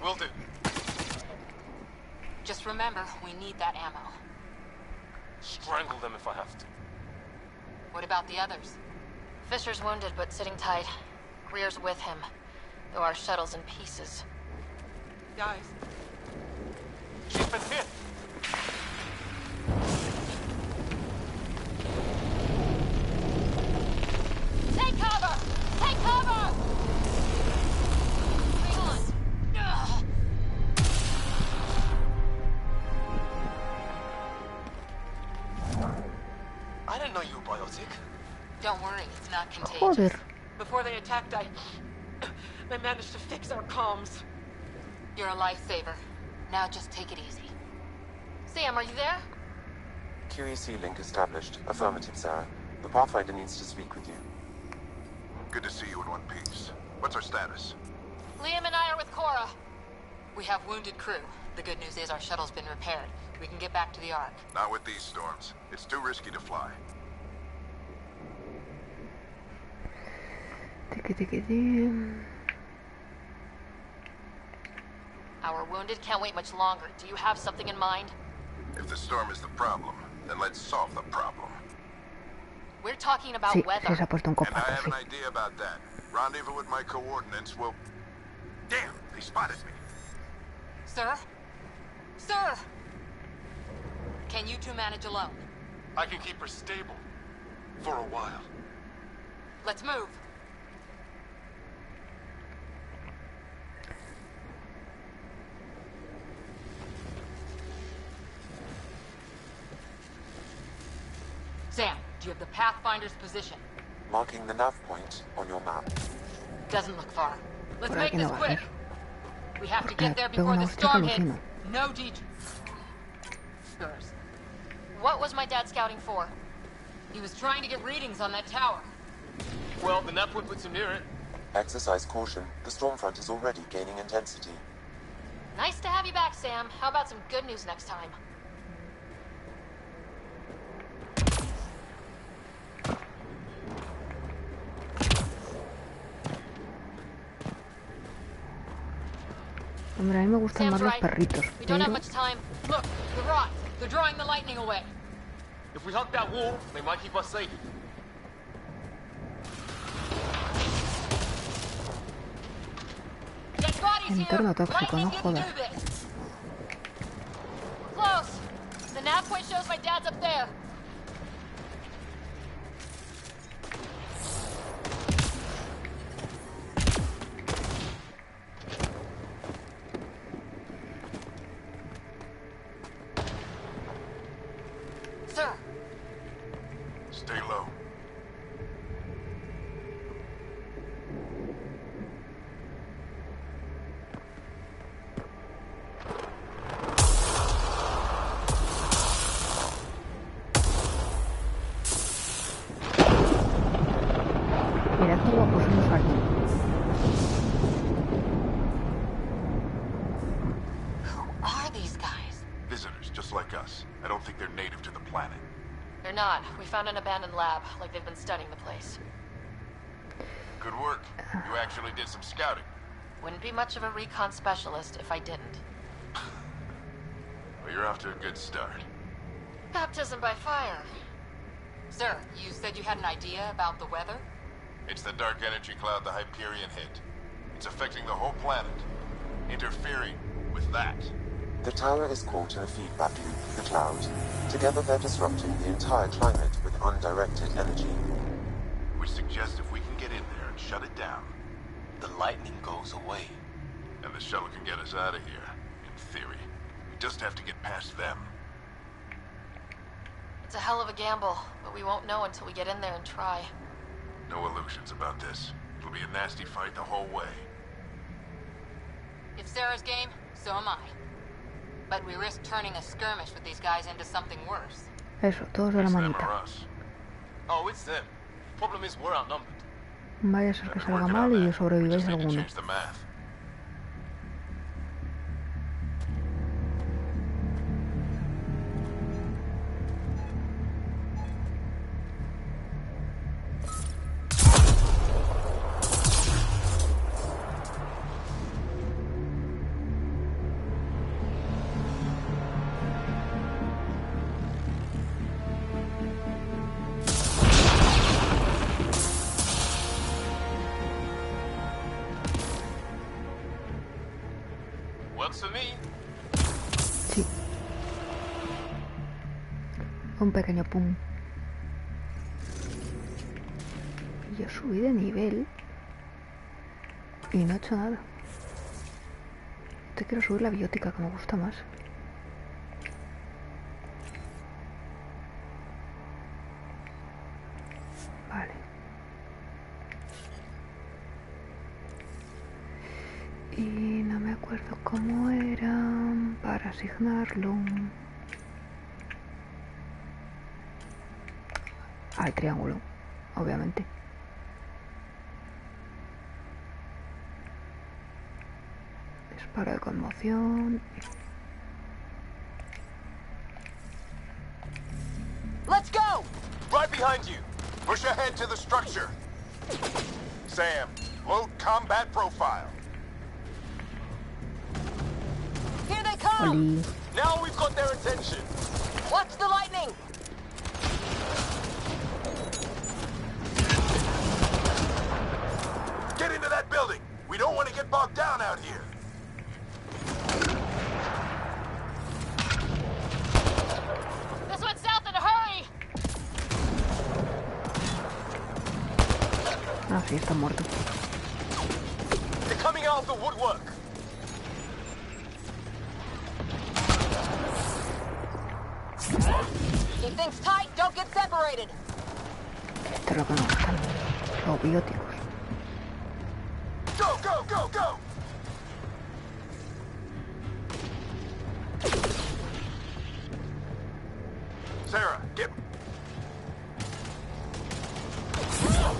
I: Will do.
J: Just remember, we need that ammo.
I: Strangle them if I have to.
J: What about the others?
N: Fisher's wounded, but sitting tight. Greer's with him, though our shuttle's in pieces.
I: Guys. She's been hit.
N: Take cover! Take cover! Hang on. Ugh.
I: I didn't know you were biotic.
J: Don't worry, it's not contagious.
A: Joder.
E: Before they attacked, I managed to fix our comms.
J: You're a lifesaver. Now just take it easy.
N: Sam, are you there?
G: QEC link established. Affirmative, Sarah. The Pathfinder needs to speak with you.
B: Good to see you in one piece. What's our status?
N: Liam and I are with Cora.
J: We have wounded crew. The good news is our shuttle's been repaired. We can get back to the Ark.
B: Not with these storms. It's too risky to fly.
N: Our wounded can't wait much longer. Do you have something in mind?
B: If the storm is the problem, then let's solve the problem.
N: We're talking about
A: Sí,
N: weather.
A: sí, se ha puesto un
B: And I
A: copazo,
B: have
A: sí.
B: an idea about that. Rendezvous with my coordinates will... Damn, they spotted me.
J: Sir? Sir! Can you two manage alone?
O: I can keep her stable. For a while.
J: Let's move. Sam, do you have the Pathfinder's position?
G: Marking the nav point on your map.
J: Doesn't look far. Let's
A: Por
J: make
A: aquí
J: this
A: no va a
J: quick.
A: ser.
J: We have to
A: Porque
J: get there
A: pego
J: before
A: una
J: the
A: hostia que
J: storm hits.
A: alucino.
J: No detours. Scars.
N: What was my dad scouting for?
J: He was trying to get readings on that tower.
I: Well, the nav point puts him near it.
G: Exercise caution. The storm front is already gaining intensity.
N: Nice to have you back, Sam. How about some good news next time?
A: Hombre, a mí me gustan más
N: Sam's
A: los
N: right.
A: perritos,
N: We don't have
A: pero...
N: much time.
J: Look, the rods. They're drawing the lightning away.
I: If we hug that wall, they might keep us safe.
N: Dead bodies here.
A: Entorno tóxico, no
N: Lightning
A: jodas.
N: didn't do this. We're close. The nav point shows my dad's up there.
J: Sir,
B: Stay low.
A: Mirad qué guapos somos aquí.
J: who are these guys?
B: Visitors, just like us. I don't think they're native to the planet.
N: They're not. We found an abandoned lab, like they've been studying the place.
B: Good work. You actually did some scouting.
N: Wouldn't be much of a recon specialist if I didn't.
B: Well, you're off to a good start.
N: Baptism by fire.
J: Sir, you said you had an idea about the weather?
B: It's the dark energy cloud the Hyperion hit. It's affecting the whole planet. Interfering with that.
G: The tower is caught in a feedback loop, the cloud. Together they're disrupting the entire climate with undirected energy.
H: would suggest if we can get in there and shut it down,
I: the lightning goes away.
H: and the shuttle can get us out of here, in theory. We just have to get past them.
N: It's a hell of a gamble, but we won't know until we get in there and try.
H: No illusions about this. It'll be a nasty fight the whole way.
J: If Sarah's game, so am I. But we risk turning a skirmish with these guys into something worse.
A: Eso, todos de la manita.
I: Oh, it's them. Problem is we're outnumbered.
A: Vaya a ser que salga mal y sobreviváis alguno. Sí. Un pequeño pum. Yo subí de nivel y no he hecho nada. Te quiero subir la biótica, que me gusta más. Vale. Y no me acuerdo cómo era para asignarlo. Al triángulo, obviamente. Disparo de conmoción.
O: Let's go! Right behind you. Push ahead to the structure. Sam, load combat profile.
N: Here they come!
O: Now we've got their attention.
N: Watch the lightning!
O: Get into that building. We don't want to get bogged down out here.
N: This went south in a hurry!
A: Ah, sí, está muerto.
O: They're coming out of the woodwork.
N: Keep things tight, don't get separated!
A: Esto es lo que me gustan. Los bióticos.
O: Go, go, go, go! Sarah, get...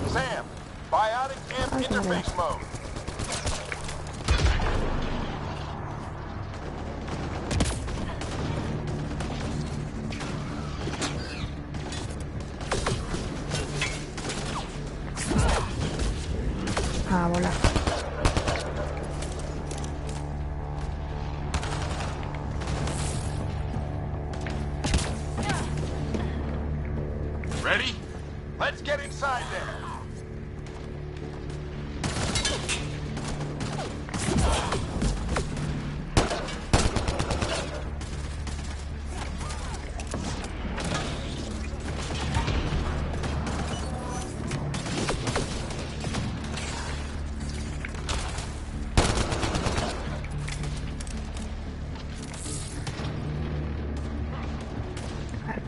O: Sam, biotic amp interface mode.
A: Ah, bola.
O: Ready? Let's get inside there.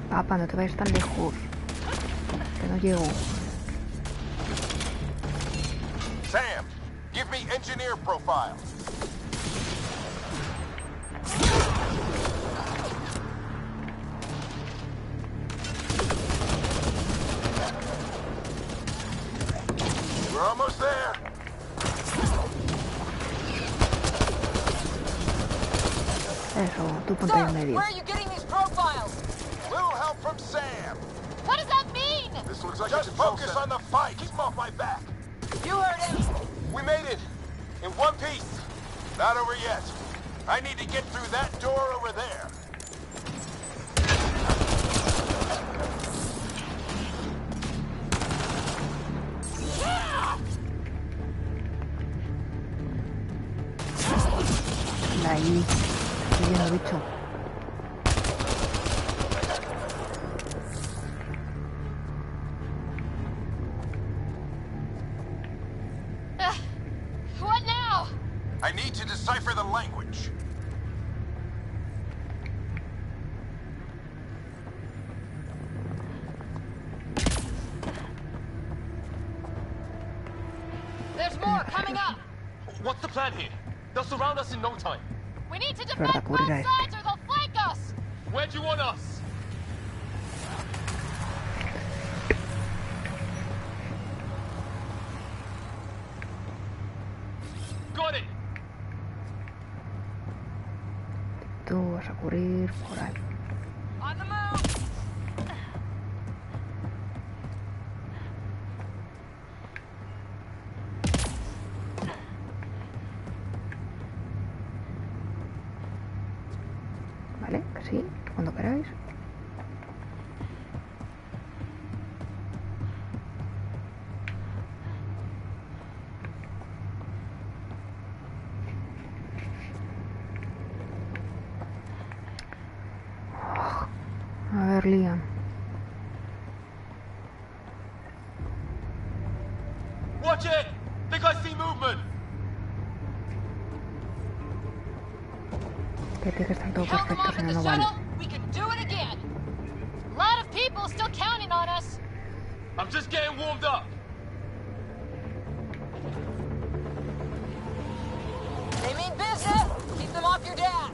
A: Papá, no te vayas tan lejos. Que no llego.
O: Sam, give me engineer profile. We're almost there.
A: Eso, tú ponte en medio.
N: Where are you getting these profiles?
O: Little help from Sam.
N: What does that mean?
O: This looks like just focus on the fight. Keep him off my back.
N: You heard him.
O: We made it. In one piece. Not over yet. I need to get through that door over there.
A: Ahí. Estoy lleno de bicho.
O: decipher the language.
N: There's more coming up.
I: What's the plan here? They'll surround us in no time.
N: We need to defend both sides or they'll flank us.
I: Where do you want us? Got it.
A: Tú vas a cubrir por ahí.
N: On the move.
A: Vale, sí, cuando queráis. A ver, Liam.
I: Watch it! Think I see movement!
A: Que tiene que estar todo
N: Held them
A: perfecto,
N: off
A: si
N: at
A: no,
N: the
A: no vale.
N: shuttle. We can do it again. A lot of people still counting on us.
I: I'm just getting warmed up.
N: They mean business. Keep them off your dad.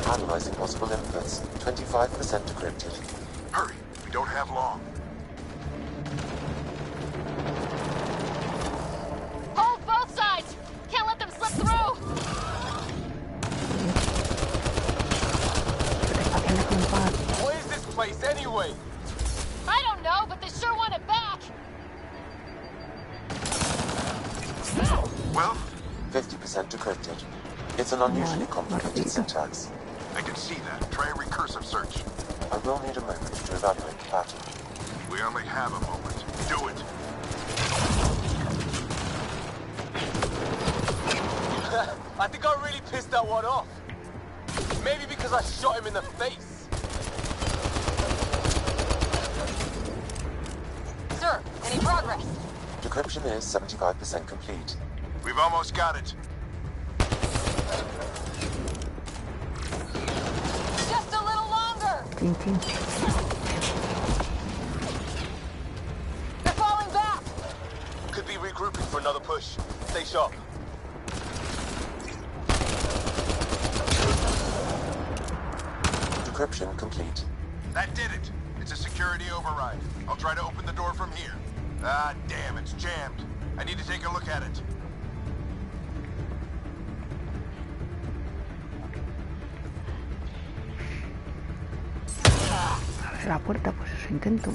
G: Analyzing possible inputs. 25% decrypted.
B: Hurry, we don't have long.
N: Hold both sides. Can't let them slip through.
I: What is this place anyway?
N: I don't know, but they sure want it back.
B: Well?
G: 50% decrypted. It's an unusually complicated syntax.
B: I can see that. Try a recursive search.
G: I will need a moment to evaluate the pattern.
B: We only have a moment. Do it.
I: I think I really pissed that one off. Maybe because I shot him in the face.
N: Sir, any progress?
G: Decryption is 75% complete.
B: We've almost got it.
N: Just a little longer. They're falling back.
I: Could be regrouping for another push. Stay sharp.
G: Decryption complete.
B: That did it. It's a security override. I'll try to open the door from here. Ah, damn, it's jammed. I need to take a look at it.
A: Abre la puerta, pues eso intento.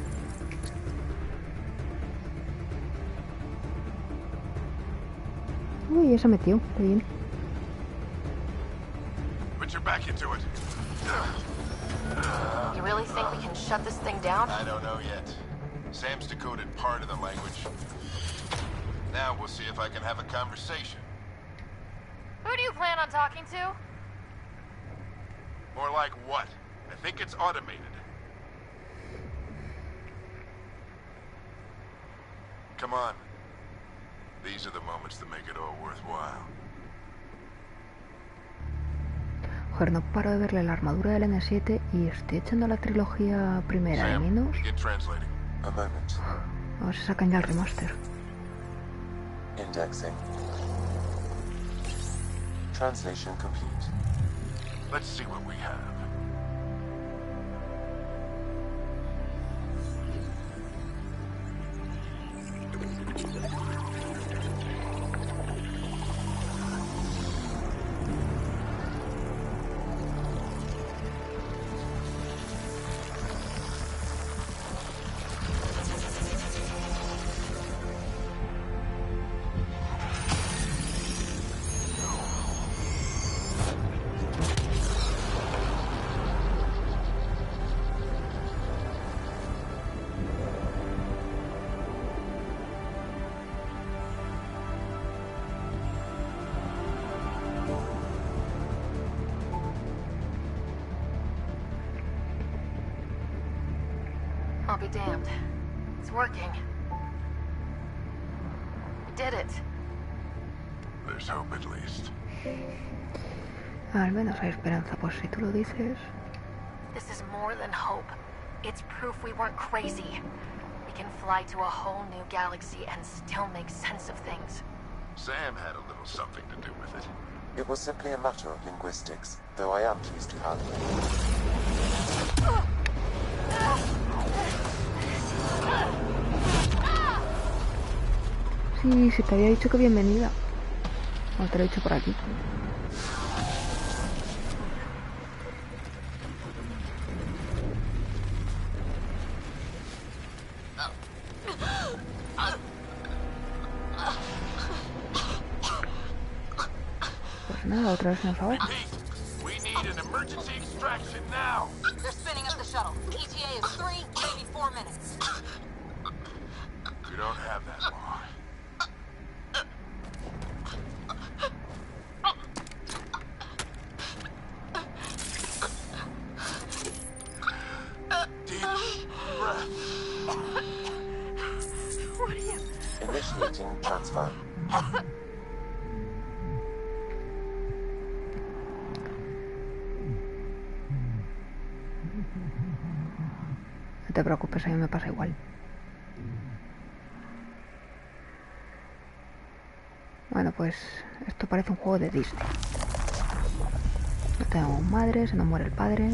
A: Uy, ya se metió. Qué bien.
B: Put your back into it.
N: You really think we can shut this thing down?
B: I don't know yet. Sam's decoded part of the language. Now we'll see if I can have a conversation.
N: Who do you plan on talking to?
B: More like what? I think it's automated. Come on. These are the moments that make it all worthwhile.
A: Joder, no paro de verle la armadura del N7 y estoy echando la trilogía primera de Windows.
B: Get translating.
G: A moment.
A: A ver si sacan ya el remaster.
G: Indexing. Translation complete.
B: Let's see what we have.
N: I'll be damned. It's working. We did it.
B: There's hope at least.
A: Al menos hay esperanza, pues si tú lo dices.
N: This is more than hope. It's proof we weren't crazy. We can fly to a whole new galaxy and still make sense of things.
B: Sam had a little something to do with it.
G: It was simply a matter of linguistics, though I am pleased to have it.
A: Sí, sí te había dicho que bienvenida. O te lo he dicho por aquí. Pues nada, otra vez nos ahoga.
O: We need an emergency extraction now.
D: They're spinning up the shuttle. ETA is 3, maybe 4 minutes.
B: We don't have that long.
O: Deep breath.
N: What are you?
G: Initiating transfer.
A: No te preocupes, a mí me pasa igual. Bueno, pues esto parece un juego de Disney. No tengo madre, se nos muere el padre.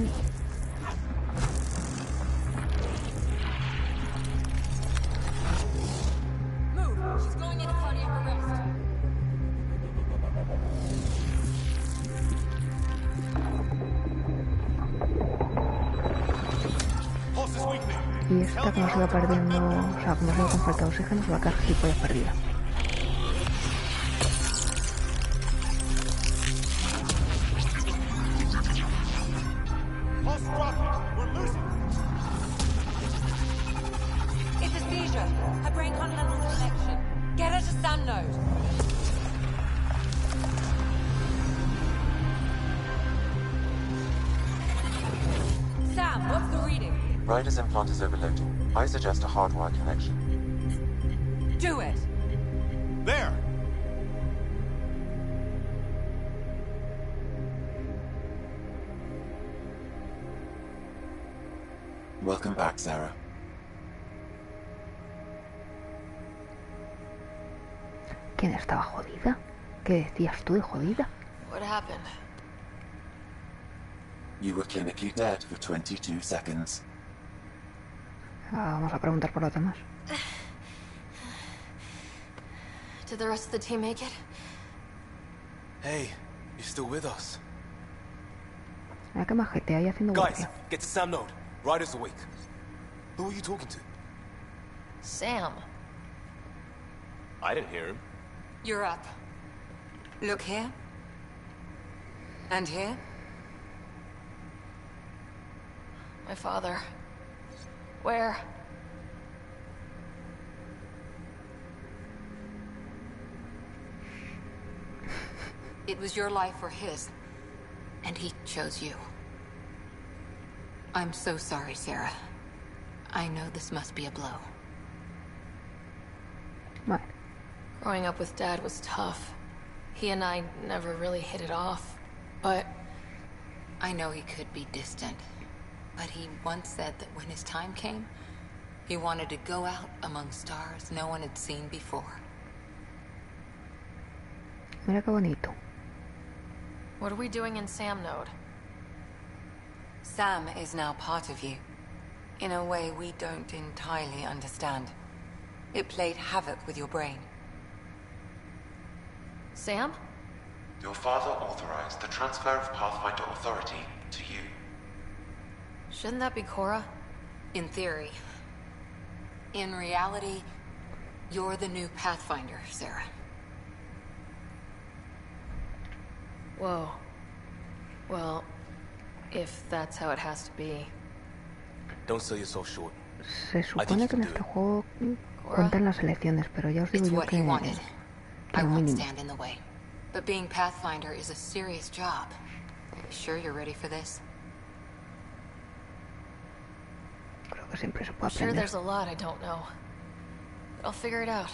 A: Y esta, como se va perdiendo, o sea, como se va con falta de oxígeno, se va a quedar gilipollas perdida.
D: It's a seizure. Her brain can't handle the connection. Get her to Sam node. Sam, what's the reading?
G: Ryder's implant is overloading. I suggest a hardwire connection.
D: Do it.
O: There.
G: Welcome back, Sarah.
A: ¿Quién estaba jodida? ¿Qué decías tú de jodida?
N: What happened?
G: You were clinically dead for 22 seconds.
A: Vamos a preguntar por los demás.
N: Did the rest of the team make it?
I: Hey, you're still with us.
A: Mira que majete ahí haciendo
I: Guys,
A: guardia.
I: get to Sam node. Ryder's awake. Who are you talking to?
N: Sam.
I: I didn't hear him.
D: You're up. Look here. And here.
N: My father. Where?
D: It was your life or his. And he chose you. I'm so sorry, Sarah. I know this must be a blow.
A: Vale.
N: Growing up with Dad was tough. He and I never really hit it off, but...
D: I know he could be distant, but he once said that when his time came, he wanted to go out among stars no one had seen before.
A: Mira qué bonito.
N: What are we doing in Sam node?
D: Sam is now part of you, in a way we don't entirely understand. It played havoc with your brain.
N: Sam?
G: Your father authorized the transfer of Pathfinder authority to you.
N: Shouldn't that be Cora?
D: In theory. In reality, you're the new Pathfinder, Sarah.
N: Whoa. Well, if that's how it has to be.
I: Don't sell yourself short.
A: Se supone que en este juego cuentan las elecciones, pero ya os digo yo que
D: I
A: lo
D: won't
A: mínimo.
D: stand in the way. But being Pathfinder is a serious job. You sure you're ready for this?
A: Creo que siempre se
N: I'm
A: puede
N: sure
A: aprender.
N: there's a lot I don't know. But I'll figure it out.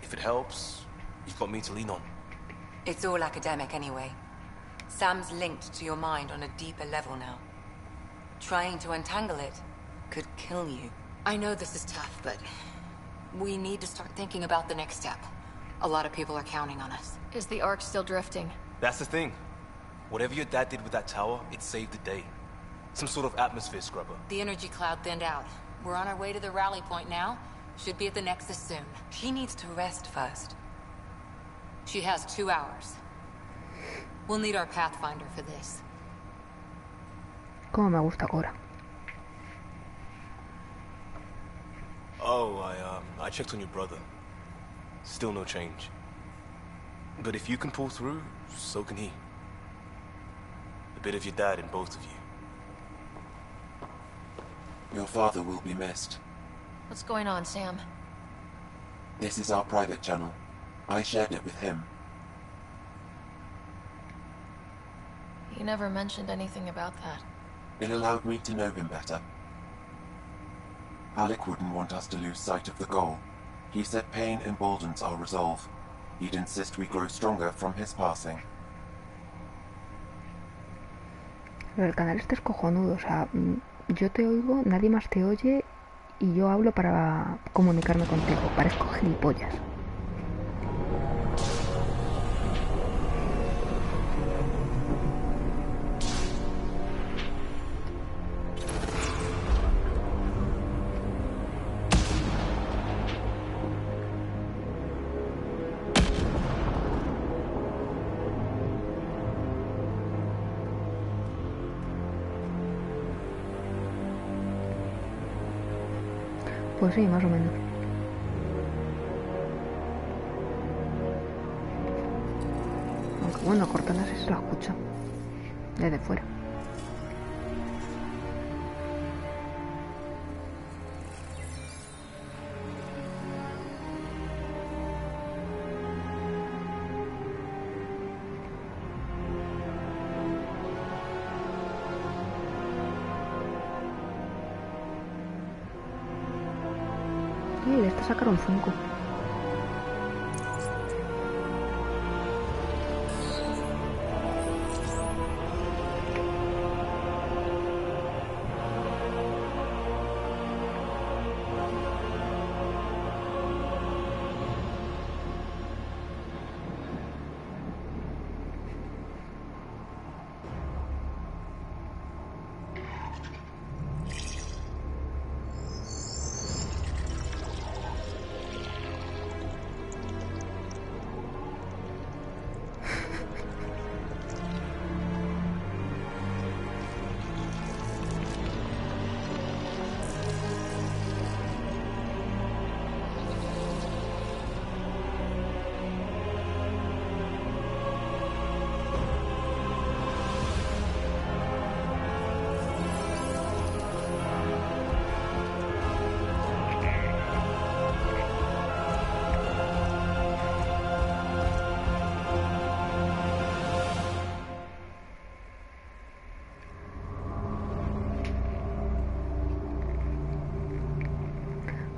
I: If it helps, you've got me to lean on.
D: It's all academic anyway. Sam's linked to your mind on a deeper level now. Trying to untangle it could kill you.
J: I know this is tough, but we need to start thinking about the next step. A lot of people are counting on us.
N: Is the Ark still drifting?
I: That's the thing. Whatever your dad did with that tower, it saved the day. Some sort of atmosphere scrubber.
J: The energy cloud thinned out. We're on our way to the rally point now. Should be at the Nexus soon.
D: She needs to rest first.
J: She has 2 hours. We'll need our Pathfinder for this.
A: Como me gusta Cora.
I: Oh, I checked on your brother. Still no change. But if you can pull through, so can he. A bit of your dad in both of you.
G: Your father will be missed.
N: What's going on, Sam?
G: This is our private channel. I shared it with him.
N: He never mentioned anything about that.
G: It allowed me to know him better. Alec wouldn't want us to lose sight of the goal. He said pain emboldens our resolve. He'd insist we grow stronger from his passing.
A: El canal este es cojonudo, o sea, yo te oigo, nadie más te oye y yo hablo para comunicarme contigo. Parezco gilipollas. Pues sí, más o menos. Aunque bueno, Cortana sí se la escucha. Desde fuera. Y de este sacaron 5.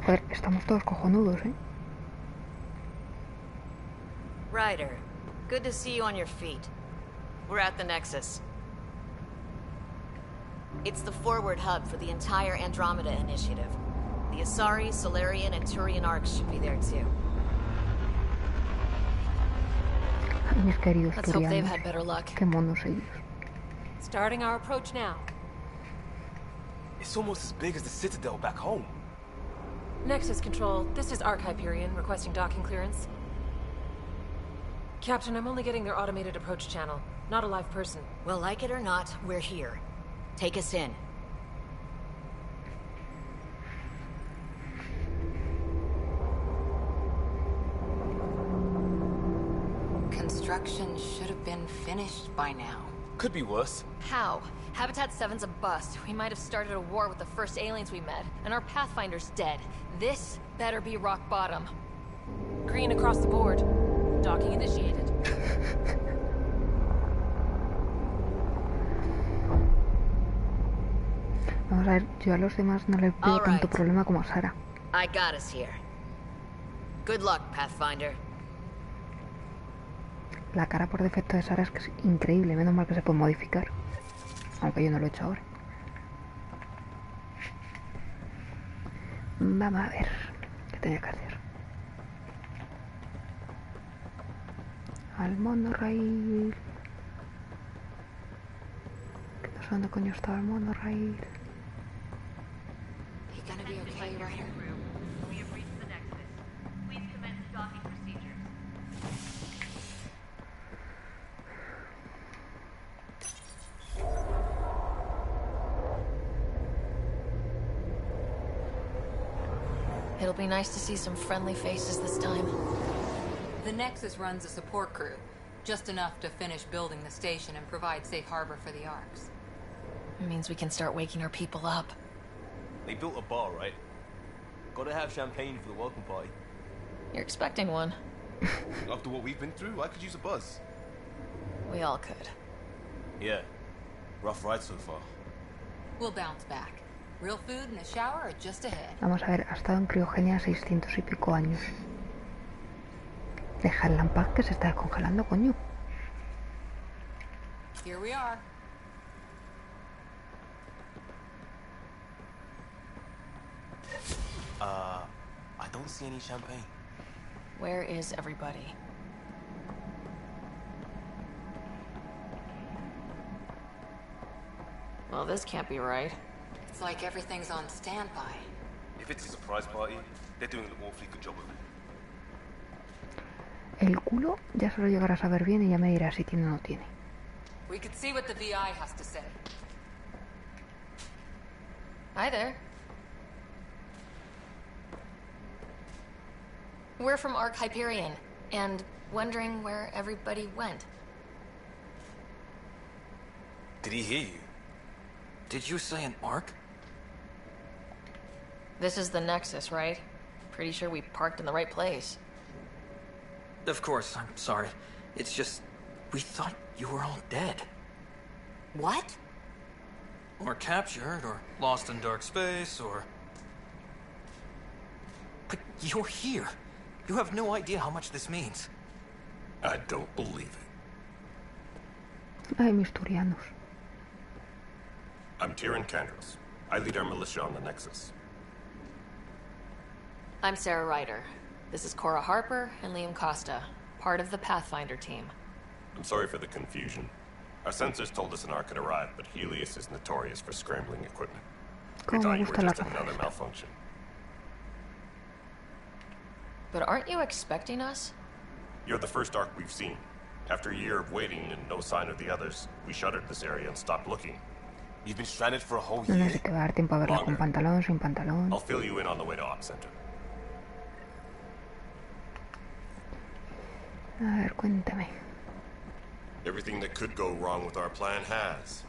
A: Joder, estamos todos cojonudos, ¿eh?
L: Ryder, good to see you on your feet. We're at the Nexus. It's the forward hub for the entire Andromeda initiative. The Asari, Solarian, and Turian arcs should be there too.
A: Ay, mis queridos
N: Let's hope they've
A: turianos.
N: had better luck.
A: Qué monos ellos.
E: Starting our approach now.
I: It's almost as big as the Citadel back home.
E: Nexus Control, this is Arc Hyperion requesting docking clearance. Captain, I'm only getting their automated approach channel, not a live person.
L: Well, like it or not, we're here. Take us in.
J: Construction should have been finished by now.
I: Could be worse.
N: How? Habitat 7's a bust. We might have started a war with the first aliens we met, and our Pathfinder's dead. This better be rock bottom.
E: Green across the board. Docking initiated.
A: Vamos a ver, yo a los demás no les veo tanto problema como a Sara.
L: I got us here. Good luck, Pathfinder.
A: La cara por defecto de Sara es que es increíble, menos mal que se puede modificar. Aunque yo no lo he hecho ahora. Vamos a ver qué tenía que hacer. Al monorail. Que no sé dónde coño estaba el monorail.
J: It'll be nice to see some friendly faces this time.
D: The Nexus runs a support crew, just enough to finish building the station and provide safe harbor for the Arks.
J: It means we can start waking our people up.
I: They built a bar, right? Gotta have champagne for the welcome party.
J: You're expecting one.
I: After what we've been through, I could use a buzz.
J: We all could.
I: Yeah. Rough ride so far.
D: We'll bounce back. Real food and a shower are just ahead.
A: Vamos a ver, ha estado en criogenia 600 y pico años. Dejadla en paz que se está descongelando, coño.
D: Here we are.
I: I don't see any champagne.
J: Where is everybody? Well, this can't be right.
D: It's like everything's on standby.
I: If it's a surprise party, they're doing an awfully good job of it.
A: El culo ya se lo llegará a saber bien y ya me dirá si tiene o no tiene.
D: We could see what the VI has to say.
J: Hi there. We're from Ark Hyperion, and wondering where everybody went.
I: Did he hear you?
C: Did you say an Ark?
J: This is the Nexus, right? Pretty sure we parked in the right place.
C: Of course, I'm sorry. It's just, we thought you were all dead.
D: What?
C: Or captured, or lost in dark space, or... But you're here. You have no idea how much this means.
K: I don't believe it.
A: Ay, mis turianos.
K: I'm Tyrion Kandros. I lead our militia on the Nexus.
J: I'm Sarah Ryder. This is Cora Harper and Liam Costa, part of the Pathfinder team.
K: I'm sorry for the confusion. Our sensors told us an Ark had arrived, but Helios is notorious for scrambling equipment. We thought you were just another malfunction.
J: But aren't you expecting us?
K: You're the first Ark we've seen. After a year of waiting and no sign of the others, we shuttered this area and stopped looking.
I: You've been stranded for a whole
A: No
I: year.
A: sé si te va a dar tiempo a verla con pantalón, sin pantalón.
K: I'll fill you in on the way to Op Center.
A: A ver, cuéntame.
K: Everything that could go wrong with our plan has.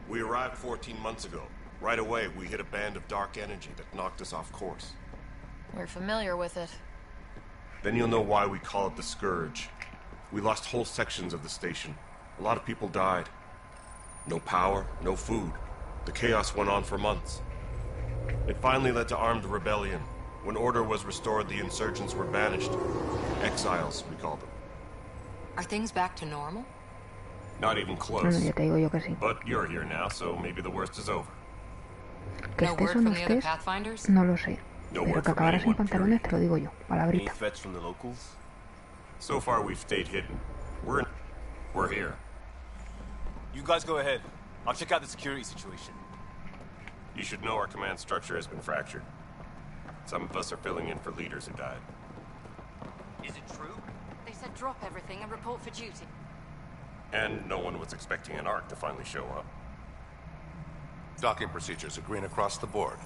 K: We arrived 14 months ago. Right away, we hit a band of dark energy that knocked us off course.
J: We're familiar with it.
K: Then you'll know why we call it the Scourge. We lost whole sections of the station. A lot of people died. No power, no food. The chaos went on for months. It finally led to armed rebellion. When order was restored, the insurgents were banished. Exiles, we call them.
D: Are things back to normal?
K: Not even
A: No,
K: close.
A: ya te digo yo que sí.
K: But you're here now, so maybe the worst is over.
A: Que
D: No
A: estés
D: word
A: o
D: from
A: no
D: the other
A: estés,
D: Pathfinders?
A: no lo sé.
K: No
A: Pero
K: word
A: que
K: from
A: acabaras sin
K: anyone,
A: pantalones te lo digo yo,
I: Any
A: palabrita.
I: threats from the locals?
K: So far, we've stayed hidden. We're here.
I: You guys go ahead. I'll check out the security situation.
K: You should know our command structure has been fractured. Some of us are filling in for leaders who died.
I: Is it true?
N: They said drop everything and report for duty.
K: And no one was expecting an Ark to finally show up.
H: Docking procedures are green across the board.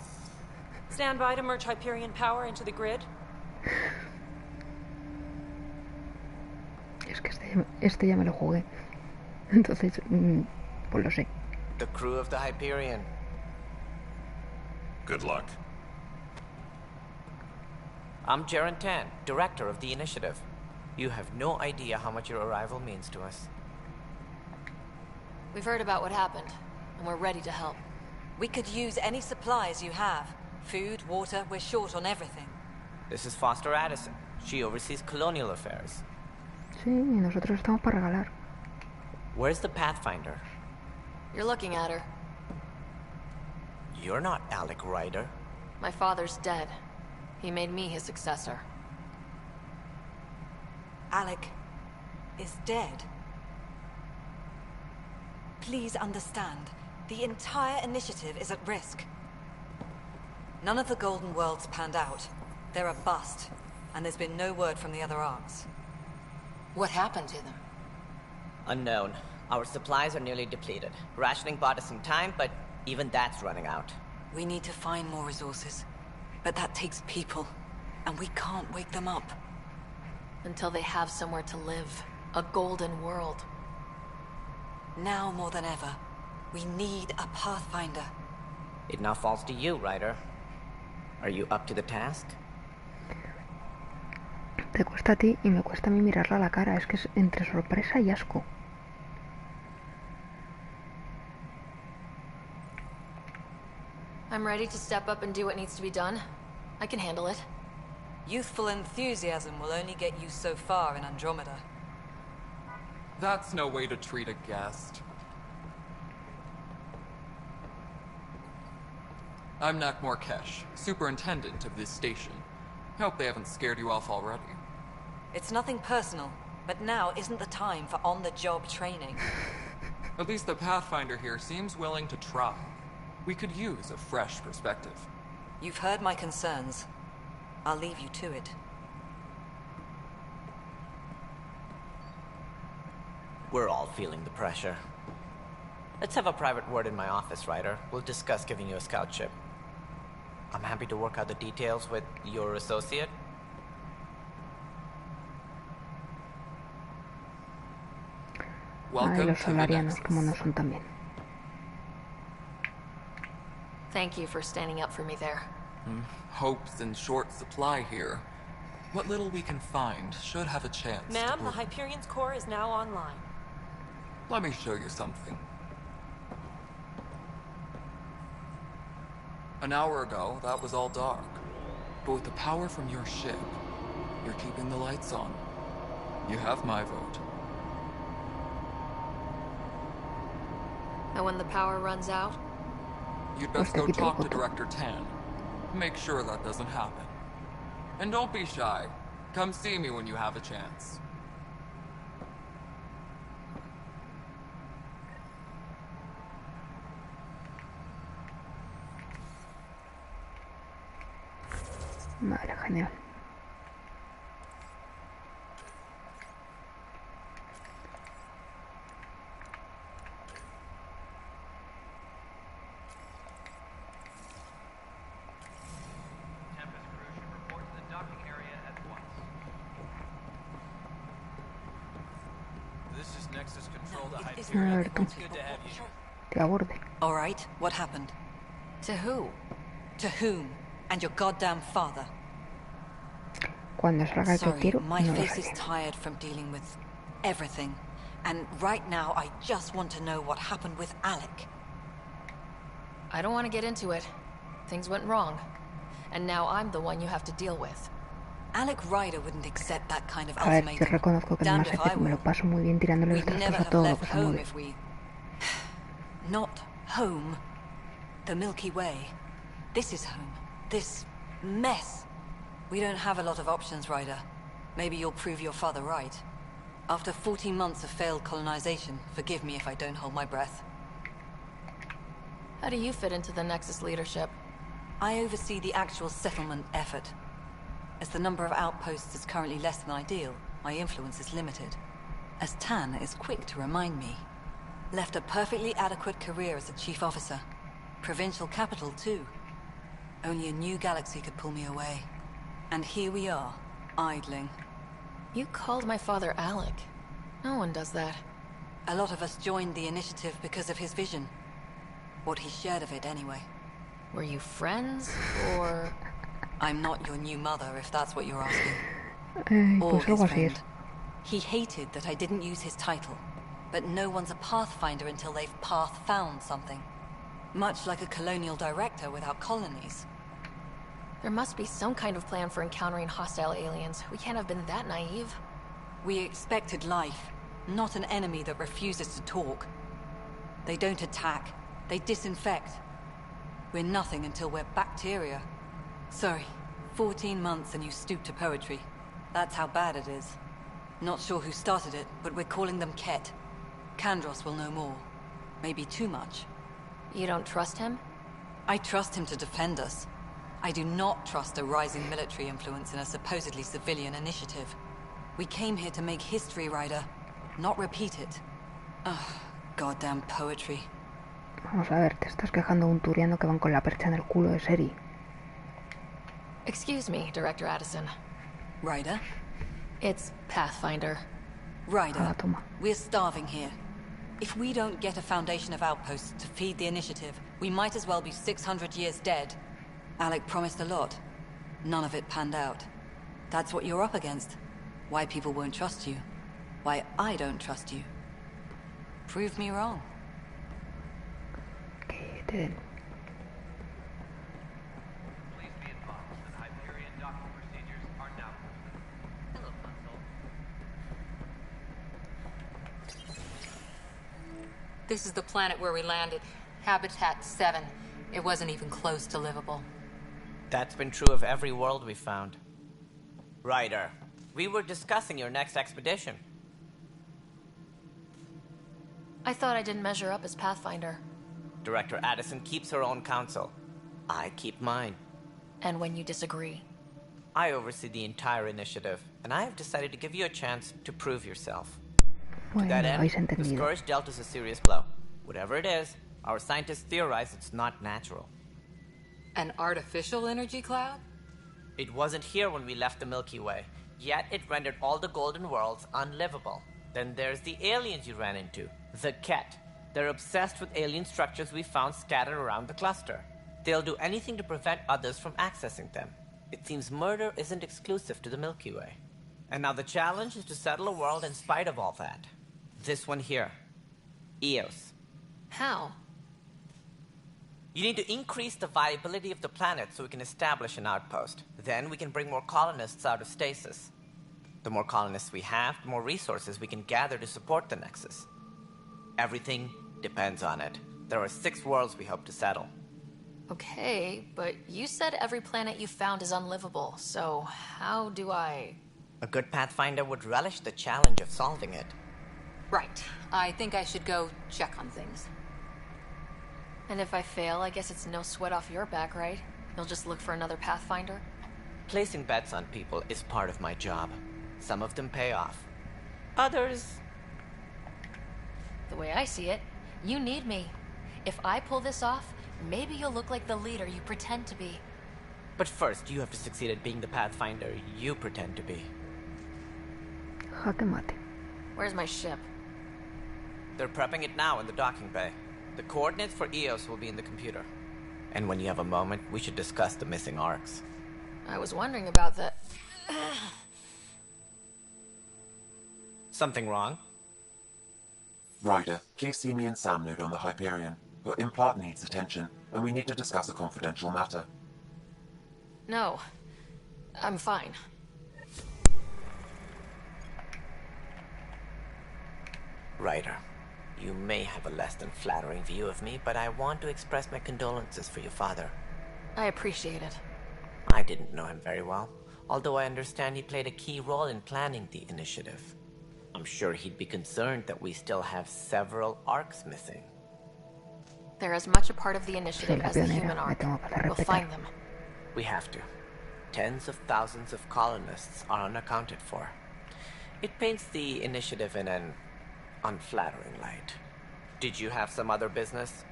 E: Stand by to merge Hyperion power into the grid.
A: Es que este ya me lo jugué. Entonces, pues lo sé.
C: The crew of the Hyperion.
K: Good luck.
P: I'm Jaren Tan, director of the initiative. You have no idea how much your arrival means to us.
J: We've heard about what happened, and we're ready to help.
Q: We could use any supplies you have. Food, water, we're short on everything.
P: This is Foster Addison. She oversees colonial affairs.
A: Sí, y nosotros estamos para regalar.
P: Where's the Pathfinder?
J: You're looking at her.
P: You're not Alec Ryder.
J: My father's dead. He made me his successor.
L: Alec is dead. Please understand, the entire initiative is at risk. None of the Golden Worlds panned out. They're a bust, and there's been no word from the other arcs.
J: What happened to them?
P: Unknown. Our supplies are nearly depleted. Rationing bought us some time, but even that's running out.
L: We need to find more resources. But that takes people, and we can't wake them up.
J: Until they have somewhere to live. A golden world.
L: Now more than ever, we need a Pathfinder.
P: It now falls to you, Ryder. Are you up to the task?
A: Te cuesta a ti y me cuesta a mí mirarla a la cara. Es que es entre sorpresa y asco.
J: I'm ready to step up and do what needs to be done. I can handle it.
L: Youthful enthusiasm will only get you so far in Andromeda.
R: That's no way to treat a guest. I'm Nak Morkesh, superintendent of this station. Hope they haven't scared you off already.
L: It's nothing personal, but now isn't the time for on-the-job training.
R: At least the Pathfinder here seems willing to try. We could use a fresh perspective.
L: You've heard my concerns. I'll leave you to it.
P: We're all feeling the pressure. Let's have a private word in my office, Ryder. We'll discuss giving you a scout ship. I'm happy to work out the details with your associate.
A: Ay, los solarianos, como no son también.
J: Thank you for standing up for me there.
R: Hope's in short supply here. What little we can find should have a chance.
E: Ma'am, the Hyperion's core is now online.
R: Let me show you something. An hour ago, that was all dark. But with the power from your ship, you're keeping the lights on. You have my vote.
J: And when the power runs out?
R: You'd best go talk to Director Tan. Make sure that doesn't happen. And don't be shy. Come see me when you have a chance.
A: Vale, genial. A ver tú. Te aborde.
L: All right, what happened?
J: To who?
L: To whom? And your goddamn father.
A: Cuando salga el que quiero,
L: my
A: no lo
L: face is
A: saqué.
L: tired from dealing with everything. And right now, I just want to know what happened with Alec.
J: I don't want to get into it. Things went wrong. And now I'm the one you have to deal with.
L: Alec Ryder wouldn't accept that kind of
A: A ver, yo
L: ultimatum.
A: reconozco que en
L: Damned
A: Mass
L: if
A: Effect
L: I
A: me lo
L: will.
A: paso muy bien tirándole los
L: We'd never
A: trastos a
L: have
A: todo lo
L: left
A: que se
L: home
A: mueve.
L: if we... Not home. The Milky Way. This is home. This mess. We don't have a lot of options, Ryder. Maybe you'll prove your father right. After 14 months of failed colonization, forgive me if I don't hold my breath.
J: How do you fit into the Nexus leadership?
L: I oversee the actual settlement effort. As the number of outposts is currently less than ideal, my influence is limited. As Tan is quick to remind me. Left a perfectly adequate career as a chief officer. Provincial capital, too. Only a new galaxy could pull me away. And here we are, idling.
J: You called my father Alec. No one does that.
L: A lot of us joined the initiative because of his vision. What he shared of it, anyway.
J: Were you friends, or...?
L: I'm not your new mother, if that's what you're asking.
A: Pues
L: Or his
A: algo así es.
L: friend. He hated that I didn't use his title. But no one's a Pathfinder until they've path-found something. Much like a colonial director without colonies.
J: There must be some kind of plan for encountering hostile aliens. We can't have been that naive.
L: We expected life, not an enemy that refuses to talk. They don't attack, they disinfect. We're nothing until we're bacteria. Sorry, 14 months and you stoop to poetry. That's how bad it is. Not sure who started it, but we're calling them Ket. Kandros will know more. Maybe too much.
N: You don't trust him?
L: I trust him to defend us. I do not trust a rising military influence in a supposedly civilian initiative. We came here to make history, Ryder, not repeat it. Ugh, goddamn poetry.
A: Vamos a ver, te estás quejando de un turiano que van con la percha en el culo de Seri.
N: Excuse me, Director Addison.
L: Ryder?
N: It's Pathfinder.
L: Ryder, we're starving here. If we don't get a foundation of outposts to feed the initiative, we might as well be 600 years dead. Alec promised a lot. None of it panned out. That's what you're up against. Why people won't trust you. Why I don't trust you. Prove me wrong.
A: Que te den.
J: This is the planet where we landed. Habitat 7. It wasn't even close to livable.
P: That's been true of every world we found. Ryder, we were discussing your next expedition.
N: I thought I didn't measure up as Pathfinder.
P: Director Addison keeps her own counsel. I keep mine.
N: And when you disagree?
P: I oversee the entire initiative, and I have decided to give you a chance to prove yourself.
A: Bueno,
P: to that end, the Scourge dealt us a serious blow. Whatever it is, our scientists theorize it's not natural.
J: An artificial energy cloud?
P: It wasn't here when we left the Milky Way, yet it rendered all the golden worlds unlivable. Then there's the aliens you ran into, the Ket. They're obsessed with alien structures we found scattered around the cluster. They'll do anything to prevent others from accessing them. It seems murder isn't exclusive to the Milky Way. And now the challenge is to settle a world in spite of all that. This one here. Eos.
N: How?
P: You need to increase the viability of the planet so we can establish an outpost. Then we can bring more colonists out of stasis. The more colonists we have, the more resources we can gather to support the Nexus. Everything depends on it. There are 6 worlds we hope to settle.
N: Okay, but you said every planet you found is unlivable, so how do I...
P: A good Pathfinder would relish the challenge of solving it.
J: Right. I think I should go check on things.
N: And if I fail, I guess it's no sweat off your back, right? You'll just look for another Pathfinder?
P: Placing bets on people is part of my job. Some of them pay off. Others...
N: The way I see it, you need me. If I pull this off, maybe you'll look like the leader you pretend to be.
P: But first, you have to succeed at being the Pathfinder you pretend to be.
A: Jaque mate.
N: Where's my ship?
P: They're prepping it now in the docking bay. The coordinates for Eos will be in the computer. And when you have a moment, we should discuss the missing arcs.
N: I was wondering about that.
P: Something wrong?
G: Ryder, please see me and Sam load on the Hyperion. Your implant needs attention, and we need to discuss a confidential matter.
N: No. I'm fine.
P: Ryder, you may have a less than flattering view of me, but I want to express my condolences for your father.
N: I appreciate it.
P: I didn't know him very well, although I understand he played a key role in planning the initiative. I'm sure he'd be concerned that we still have several arcs missing.
N: They're as much a part of the initiative as the human arc. We'll find them.
P: We have to. Tens of thousands of colonists are unaccounted for. It paints the initiative in an unflattering light. Did you have some other business?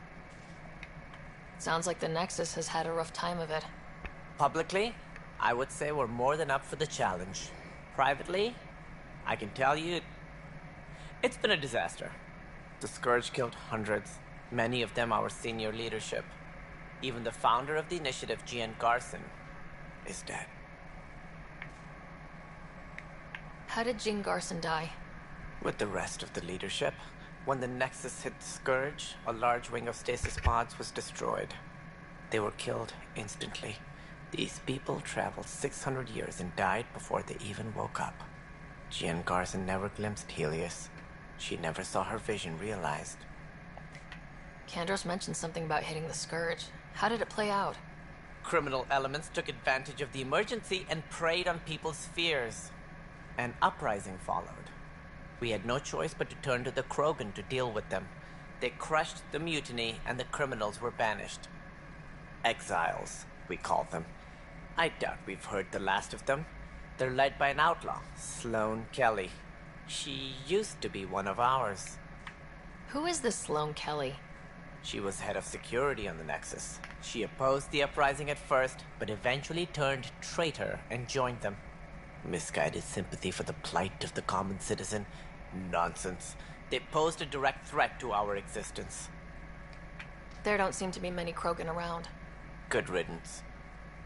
N: Sounds like the Nexus has had a rough time of it.
P: Publicly, I would say we're more than up for the challenge. Privately, I can tell you, it's been a disaster. The Scourge killed hundreds, many of them our senior leadership. Even the founder of the initiative, Gian Garson, is dead.
N: How did Jean Garson die?
P: With the rest of the leadership. When the Nexus hit the Scourge, a large wing of stasis pods was destroyed. They were killed instantly. These people traveled 600 years and died before they even woke up. Jean Garson never glimpsed Helios. She never saw her vision realized.
J: Kandros mentioned something about hitting the Scourge. How did it play out?
P: Criminal elements took advantage of the emergency and preyed on people's fears. An uprising followed. We had no choice but to turn to the Krogan to deal with them. They crushed the mutiny and the criminals were banished. Exiles, we called them. I doubt we've heard the last of them. They're led by an outlaw, Sloane Kelly. She used to be one of ours.
J: Who is this Sloane Kelly?
P: She was head of security on the Nexus. She opposed the uprising at first, but eventually turned traitor and joined them. Misguided sympathy for the plight of the common citizen? Nonsense. They posed a direct threat to our existence.
J: There don't seem to be many Krogan around.
P: Good riddance.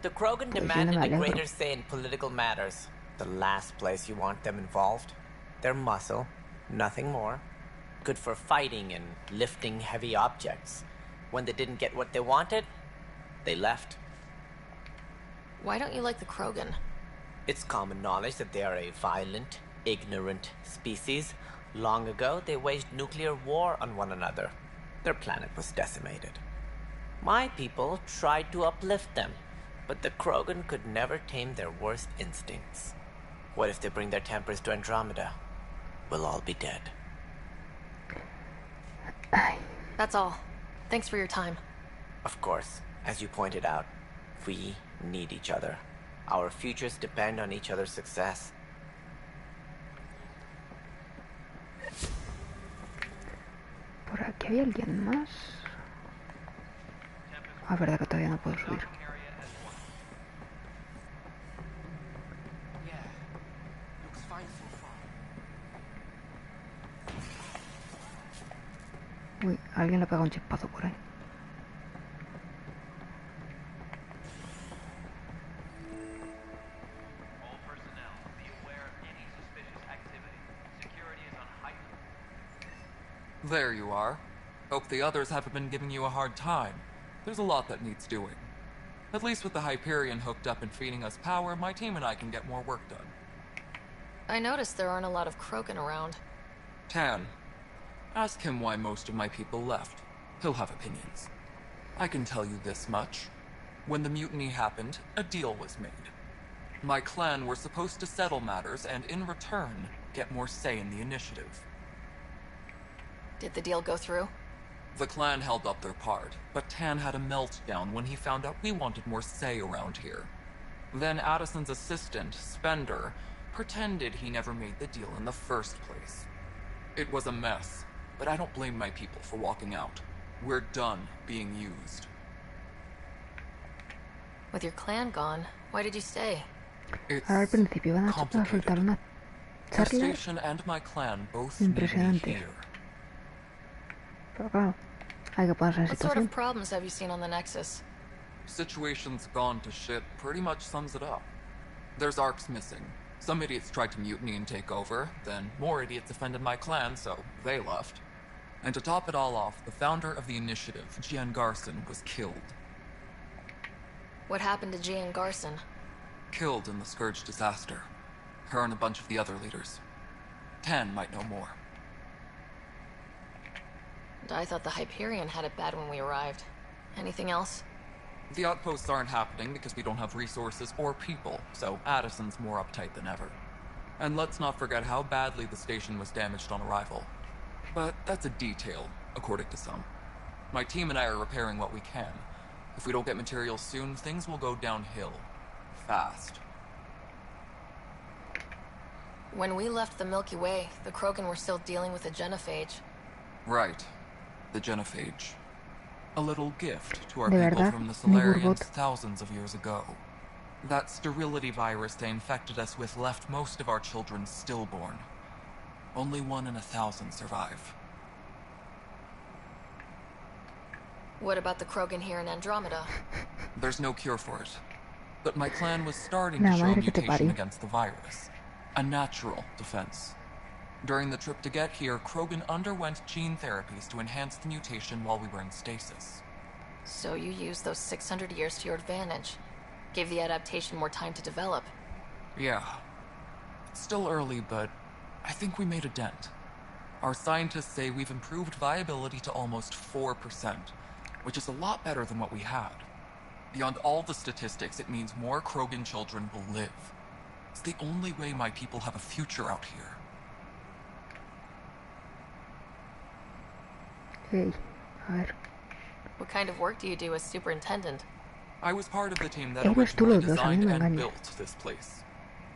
P: The Krogan demanded a greater say in political matters. The last place you want them involved. They're muscle, nothing more. Good for fighting and lifting heavy objects. When they didn't get what they wanted, they left.
J: Why don't you like the Krogan?
P: It's common knowledge that they are a violent, ignorant species. Long ago, they waged nuclear war on one another. Their planet was decimated. My people tried to uplift them, but the Krogan could never tame their worst instincts. What if they bring their tempers to Andromeda? We'll all be dead.
J: That's all. Thanks for your time.
P: Of course, as you pointed out, we need each other. Our futures depend on each other's success.
A: Por aquí hay alguien más. Ah, verdad que todavía no puedo subir. Uy, alguien le pega un chispazo por ahí.
R: There you are. Hope the others haven't been giving you a hard time. There's a lot that needs doing. At least with the Hyperion hooked up and feeding us power, my team and I can get more work done.
J: I noticed there aren't a lot of Krogan around.
R: Tan, ask him why most of my people left. He'll have opinions. I can tell you this much. When the mutiny happened, a deal was made. My clan were supposed to settle matters and, in return, get more say in the initiative.
J: Did the deal go through?
R: The clan held up their part, but Tan had a meltdown when he found out we wanted more say around here. Then Addison's assistant, Spender, pretended he never made the deal in the first place. It was a mess, but I don't blame my people for walking out. We're done being used.
J: With your clan gone, why did you stay?
R: It's
A: Ahora al principio van a soltar una
R: the
A: charla
R: station and my clan both need me
A: impresionante.
R: here.
A: Pero claro, hay que ponerse en
J: What sort
A: situación.
J: of problems have you seen on the Nexus?
R: Situation's gone to shit pretty much sums it up. There's ARCs missing. Some idiots tried to mutiny and take over, then more idiots offended my clan, so they left. And to top it all off, the founder of the initiative, Jean Garson, was killed.
J: What happened to Jean Garson?
R: Killed in the Scourge disaster. Her and a bunch of the other leaders. Tan might know more.
J: I thought the Hyperion had it bad when we arrived. Anything else?
R: The outposts aren't happening because we don't have resources or people, so Addison's more uptight than ever. And let's not forget how badly the station was damaged on arrival. But that's a detail, according to some. My team and I are repairing what we can. If we don't get materials soon, things will go downhill. Fast.
J: When we left the Milky Way, the Krogan were still dealing with the genophage.
R: Right. The genophage. A little gift to our
A: De
R: people
A: verdad,
R: from the
A: mi
R: Solarians
A: Burbot.
R: thousands of years ago. That sterility virus they infected us with left most of our children stillborn. Only 1 in 1,000 survive.
J: What about the Krogan here in Andromeda?
R: There's no cure for it. But my clan was starting
A: La
R: to show a
A: madre que te
R: mutation
A: parió.
R: against the virus. A natural defense. During the trip to get here, Krogan underwent gene therapies to enhance the mutation while we were in stasis.
J: So you used those 600 years to your advantage. Gave the adaptation more time to develop.
R: Yeah. Still early, but I think we made a dent. Our scientists say we've improved viability to almost 4%, which is a lot better than what we had. Beyond all the statistics, it means more Krogan children will live. It's the only way my people have a future out here.
A: Hey, a ver.
J: What kind of work do you do as superintendent?
R: I was part of the team that
A: Eres tú
R: originally
A: los dos, a mí
R: designed
A: me
R: and
A: engañas.
R: built this place.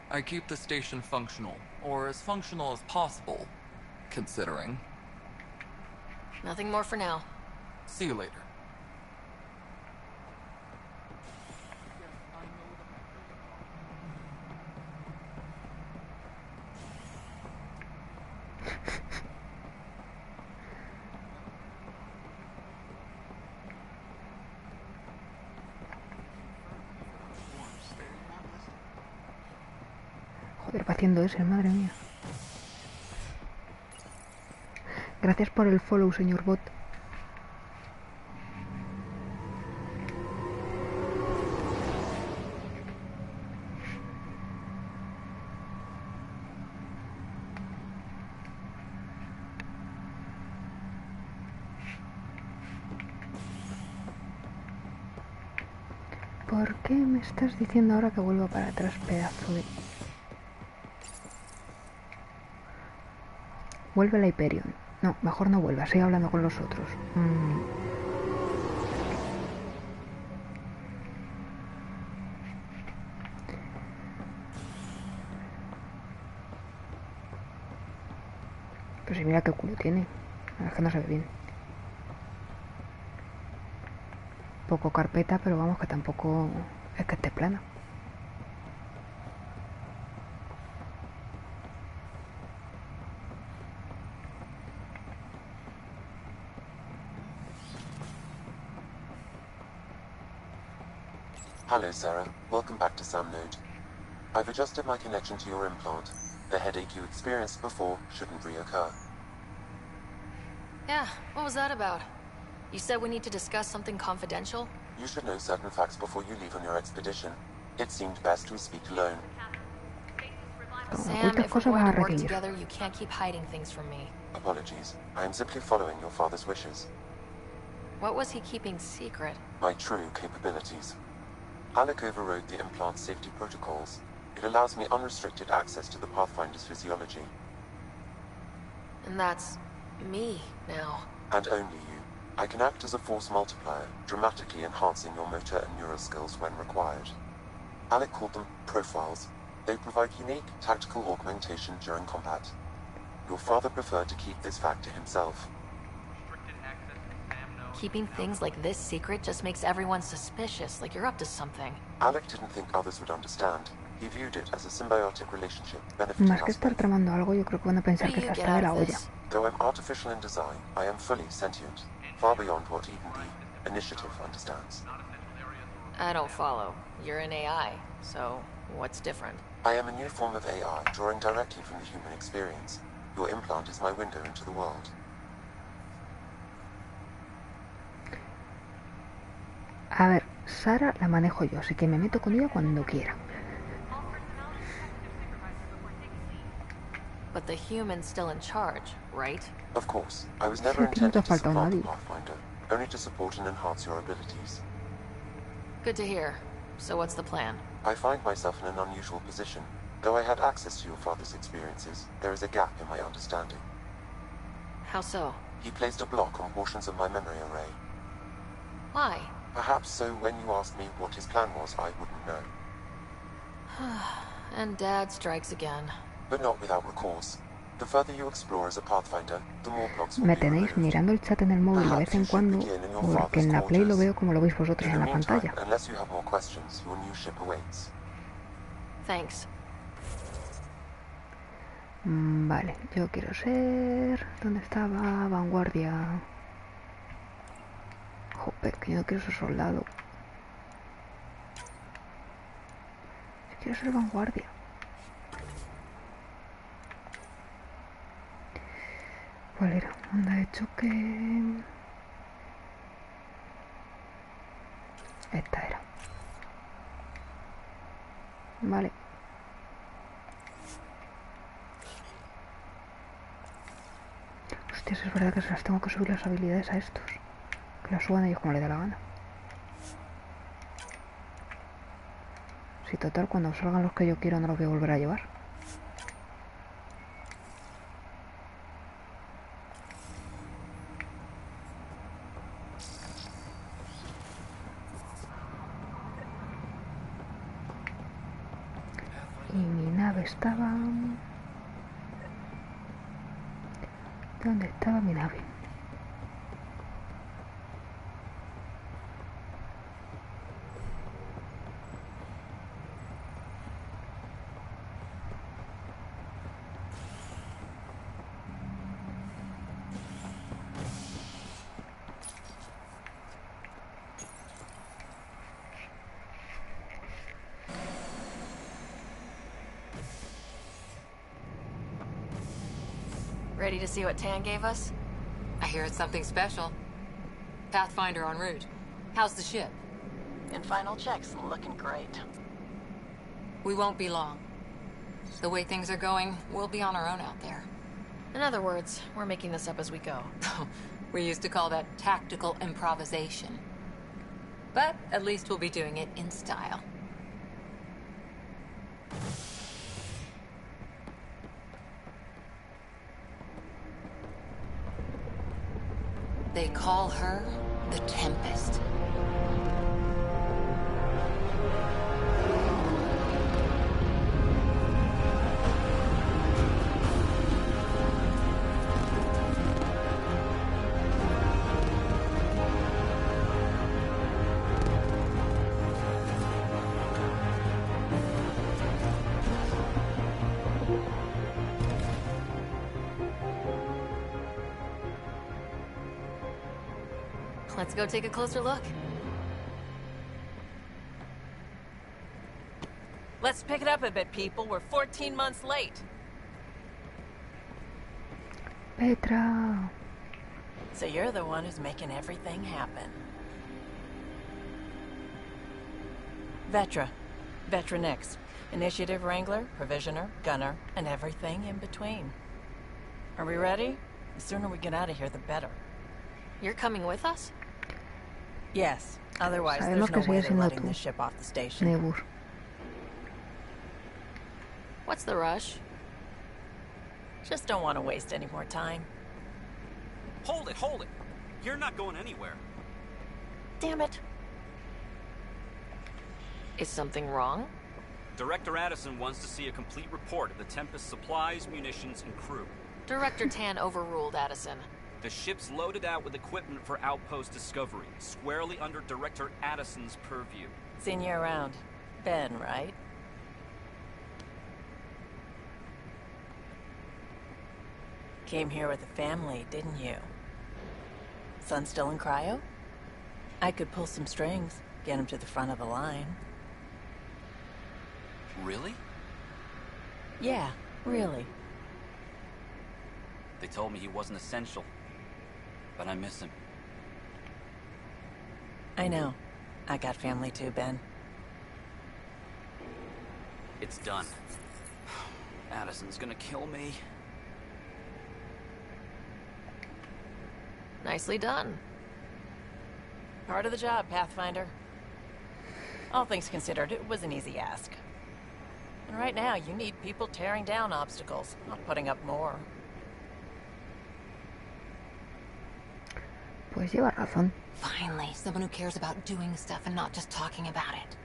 R: I keep the station functional, or as functional as possible, considering.
J: Nothing more for now.
R: See you later.
A: Joder, va haciendo ese, madre mía. Gracias por el follow, señor bot. ¿Por qué me estás diciendo ahora que vuelva para atrás, pedazo de...? Vuelve la Hyperion. No, mejor no vuelva, sigue hablando con los otros. Pues si mira qué culo tiene. Es que no se ve bien. Poco carpeta, pero vamos que tampoco es que esté plana.
G: Hello, Sarah. Welcome back to Sam Node. I've adjusted my connection to your implant. The headache you experienced before shouldn't reoccur.
J: Yeah, what was that about? You said we need to discuss something confidential?
G: You should know certain facts before you leave on your expedition. It seemed best we speak alone.
J: Sam, if we're going to work together, you can't keep hiding things from me.
G: Apologies. I am simply following your father's wishes.
J: What was he keeping secret?
G: My true capabilities. Alec overrode the implant safety protocols. It allows me unrestricted access to the Pathfinder's physiology.
J: And that's me now.
G: And only you. I can act as a force multiplier, dramatically enhancing your motor and neural skills when required. Alec called them profiles. They provide unique tactical augmentation during combat. Your father preferred to keep this fact to himself.
J: Keeping things like this secret just makes everyone suspicious, like you're up to something.
G: Alec didn't think others would understand. He viewed it as a symbiotic relationship, benefiting
A: Más que
G: us
A: estar
G: both.
A: tramando algo, yo creo que van a pensar que está de la olla.
G: Though I'm artificial in design, I am fully sentient, far beyond what even the Initiative understands.
J: I don't follow. You're an AI, so what's different?
G: I am a new form of AI, drawing directly from the human experience. Your implant is my window into the world.
A: A ver, Sara la manejo yo, así que me meto con ella cuando quiera.
J: But the human's still in charge, right?
G: Of course. I was never intended to supplant the Pathfinder, only to support and enhance your abilities.
J: Good to hear. So what's the plan?
G: I find myself in an unusual position. Though I had access to your father's experiences, there is a gap in my understanding.
J: How so?
G: He placed a block on portions of my memory array.
J: Why?
G: Perhaps so when you asked me what his plan was, I wouldn't know.
J: And Dad strikes again.
G: But not without recourse. The further you explore as a Pathfinder, the more blocks will
A: Me
G: be
A: tenéis
G: removed.
A: mirando el chat en el móvil de vez en cuando, porque en la Play lo veo como lo veis vosotros en la pantalla.
G: Unless you have more questions, your new ship awaits.
J: Thanks.
A: Vale, yo quiero ser... ¿Dónde estaba? Vanguardia. Joder, que yo no quiero ser soldado. Yo quiero ser vanguardia. ¿Cuál era? Onda de choque... Esta era. Hostias, es verdad que se las tengo que subir las habilidades a estos. Que las suban ellos como les da la gana. Si total, cuando salgan los que yo quiero no los voy a volver a llevar. Y mi nave estaba... ¿Dónde estaba mi nave?
N: Ready to see what Tan gave us?
J: I hear it's something special. Pathfinder en route. How's the ship?
N: In final checks, looking great.
J: We won't be long. The way things are going, we'll be on our own out there.
N: In other words, we're making this up as we go.
J: We used to call that tactical improvisation. But at least we'll be doing it in style. They call her the Tempest.
N: Let's go take a closer look.
E: Let's pick it up a bit, people. We're 14 months late.
A: Petra.
E: So you're the one who's making everything happen. Vetra. Vetra Nix. Initiative Wrangler, Provisioner, Gunner, and everything in between. Are we ready? The sooner we get out of here, the better.
N: You're coming with us?
E: Yes. Otherwise,
A: Sabemos
E: there's
A: que
E: no way
A: sigues
E: they're
A: siendo
E: letting
A: tú,
E: this ship off the station.
A: Nebur.
N: What's the rush?
E: Just don't want to waste any more time.
S: Hold it! You're not going anywhere.
N: Damn it. Is something wrong?
S: Director Addison wants to see a complete report of the Tempest's supplies, munitions, and crew.
N: Director Tan overruled Addison.
S: The ship's loaded out with equipment for outpost discovery, squarely under Director Addison's purview.
E: Seen you around. Ben, right? Came here with a family, didn't you? Son still in cryo? I could pull some strings, get him to the front of the line.
S: Really?
E: Yeah, really.
S: They told me he wasn't essential, but I miss him.
E: I know. I got family too, Ben.
S: It's done. Addison's gonna kill me.
N: Nicely done.
E: Part of the job, Pathfinder. All things considered, it was an easy ask. And right now, you need people tearing down obstacles, not putting up more.
A: Pues lleva razón.
J: Finally, someone who cares about doing stuff and not just talking about it.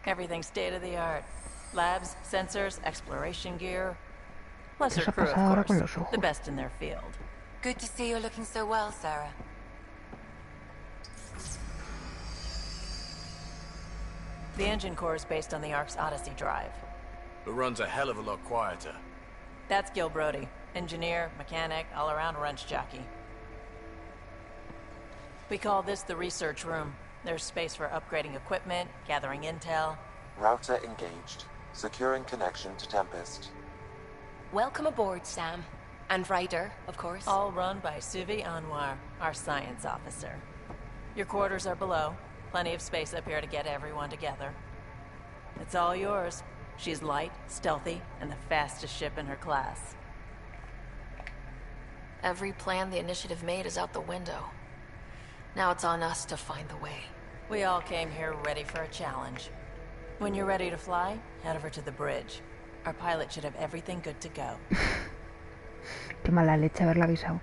E: Everything's state-of-the-art. Labs, sensors, exploration gear. Lesser
A: Eso
E: crew,
A: pasa ahora
E: of
A: con
E: course.
A: los ojos.
E: The best in their field.
D: Good to see you're looking so well, Sarah.
E: The engine core is based on the Ark's Odyssey drive.
T: but runs a hell of a lot quieter.
E: That's Gil Brody. Engineer, mechanic, all-around wrench jockey. We call this the research room. There's space for upgrading equipment, gathering intel.
G: Router engaged. Securing connection to Tempest.
N: Welcome aboard, Sam. And Ryder, of course.
E: All run by Suvi Anwar, our science officer. Your quarters are below. Plenty of space up here to get everyone together. It's all yours. She's light, stealthy, and the fastest ship in her class.
N: Every plan the Initiative made is out the window. Now it's on us to find the way.
E: We all came here ready for a challenge. When you're ready to fly, head over to the bridge. Our pilot should have everything good to go.
A: Qué mala leche haberla avisado.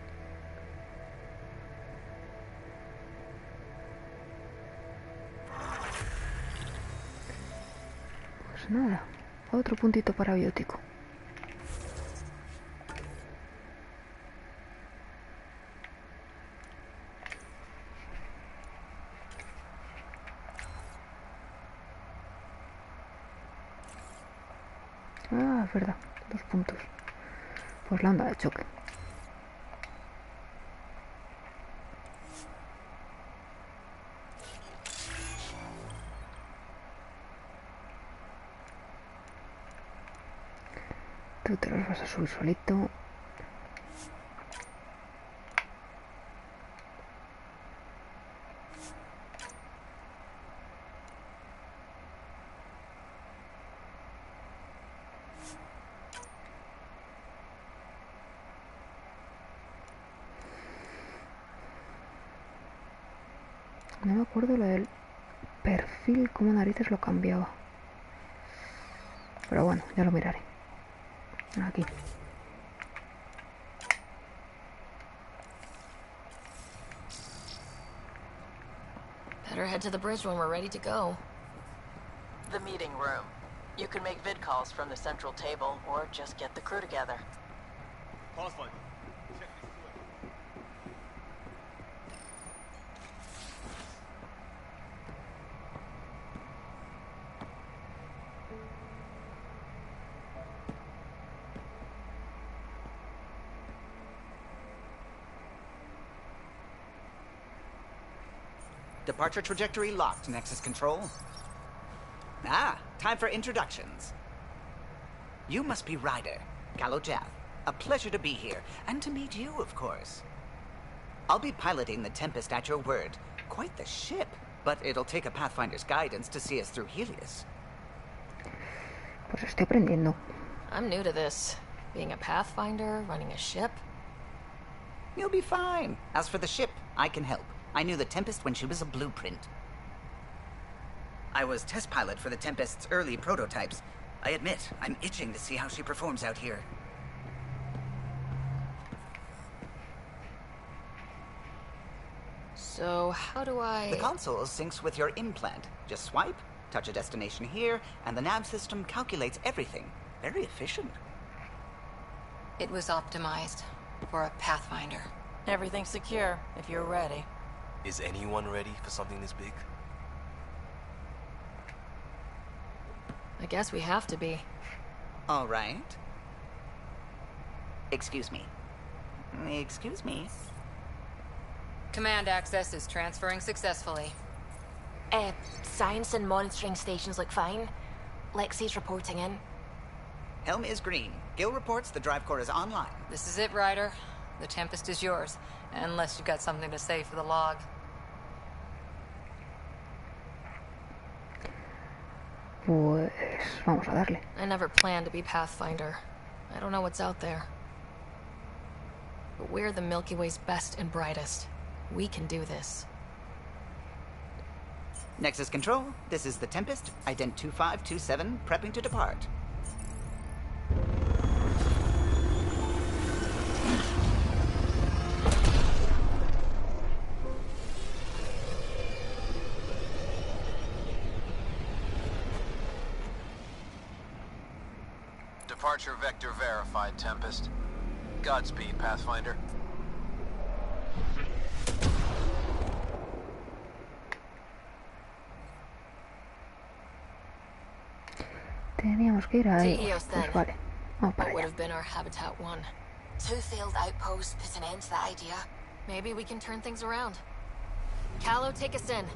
A: Pues nada, otro puntito para biótico. Ah, es verdad, 2 puntos. Pues la onda de choque. Tú te los vas a subir solito. No me acuerdo lo del perfil, cómo narices lo cambiaba. Pero bueno, ya lo miraré. Aquí.
N: Better head to the bridge when we're ready to go.
E: The meeting room. You can make vid calls from the central table, or just get the crew together.
T: Pathfinder.
U: Departure trajectory locked, Nexus Control. Ah, time for introductions. You must be Ryder, Jaal. A pleasure to be here, and to meet you, of course. I'll be piloting the Tempest at your word. Quite the ship, but it'll take a Pathfinder's guidance to see us through Helios.
A: Pues estoy aprendiendo.
N: I'm new to this. Being a Pathfinder, running a ship.
U: You'll be fine. As for the ship, I can help. I knew the Tempest when she was a blueprint. I was test pilot for the Tempest's early prototypes. I admit, I'm itching to see how she performs out here.
N: So, how do I...
U: The console syncs with your implant. Just swipe, touch a destination here, and the nav system calculates everything. Very efficient.
D: It was optimized for a Pathfinder.
E: Everything's secure, if you're ready.
I: Is anyone ready for something this big?
N: I guess we have to be.
U: All right. Excuse me. Excuse me.
D: Command access is transferring successfully.
N: Science and monitoring stations look fine. Lexi's reporting in.
U: Helm is green. Gil reports the drive core is online.
D: This is it, Ryder. The Tempest is yours. Unless you've got something to say for the log.
A: Pues vamos a darle.
N: I never planned to be Pathfinder. I don't know what's out there. But we're the Milky Way's best and brightest. We can do this.
U: Nexus Control, this is the Tempest, ident 2527, prepping to depart.
O: Departure vector verified, Tempest. Godspeed, Pathfinder.
A: Teníamos Tenemos que ir a
N: To
A: ellos.
N: Eos,
A: Pues
N: then.
A: vale. Vamos para
N: What would
A: allá.
N: have been our Habitat 1.
D: 2 failed outposts put an end to that idea.
N: Maybe we can turn things around. Callow, take us in.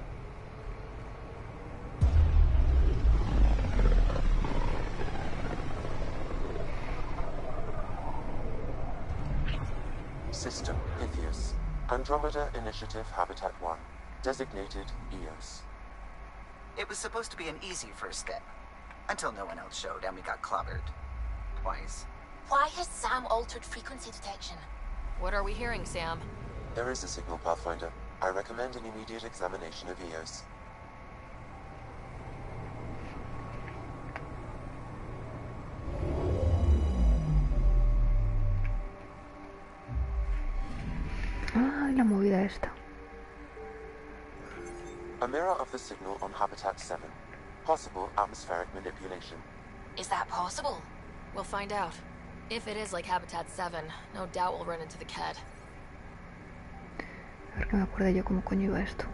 G: System Pythias. Andromeda Initiative Habitat 1. Designated Eos.
U: It was supposed to be an easy first step. Until no one else showed and we got clobbered. Twice.
D: Why has Sam altered frequency detection?
N: What are we hearing, Sam?
G: There is a signal, Pathfinder. I recommend an immediate examination of Eos.
A: Ay, la movida esta.
G: A mirror of the signal on Habitat 7. Possible atmospheric manipulation.
D: Is that possible?
N: We'll find out. If it is like Habitat 7, no doubt we'll run into the Ked.
A: A ver que me acuerde yo cómo coño iba esto.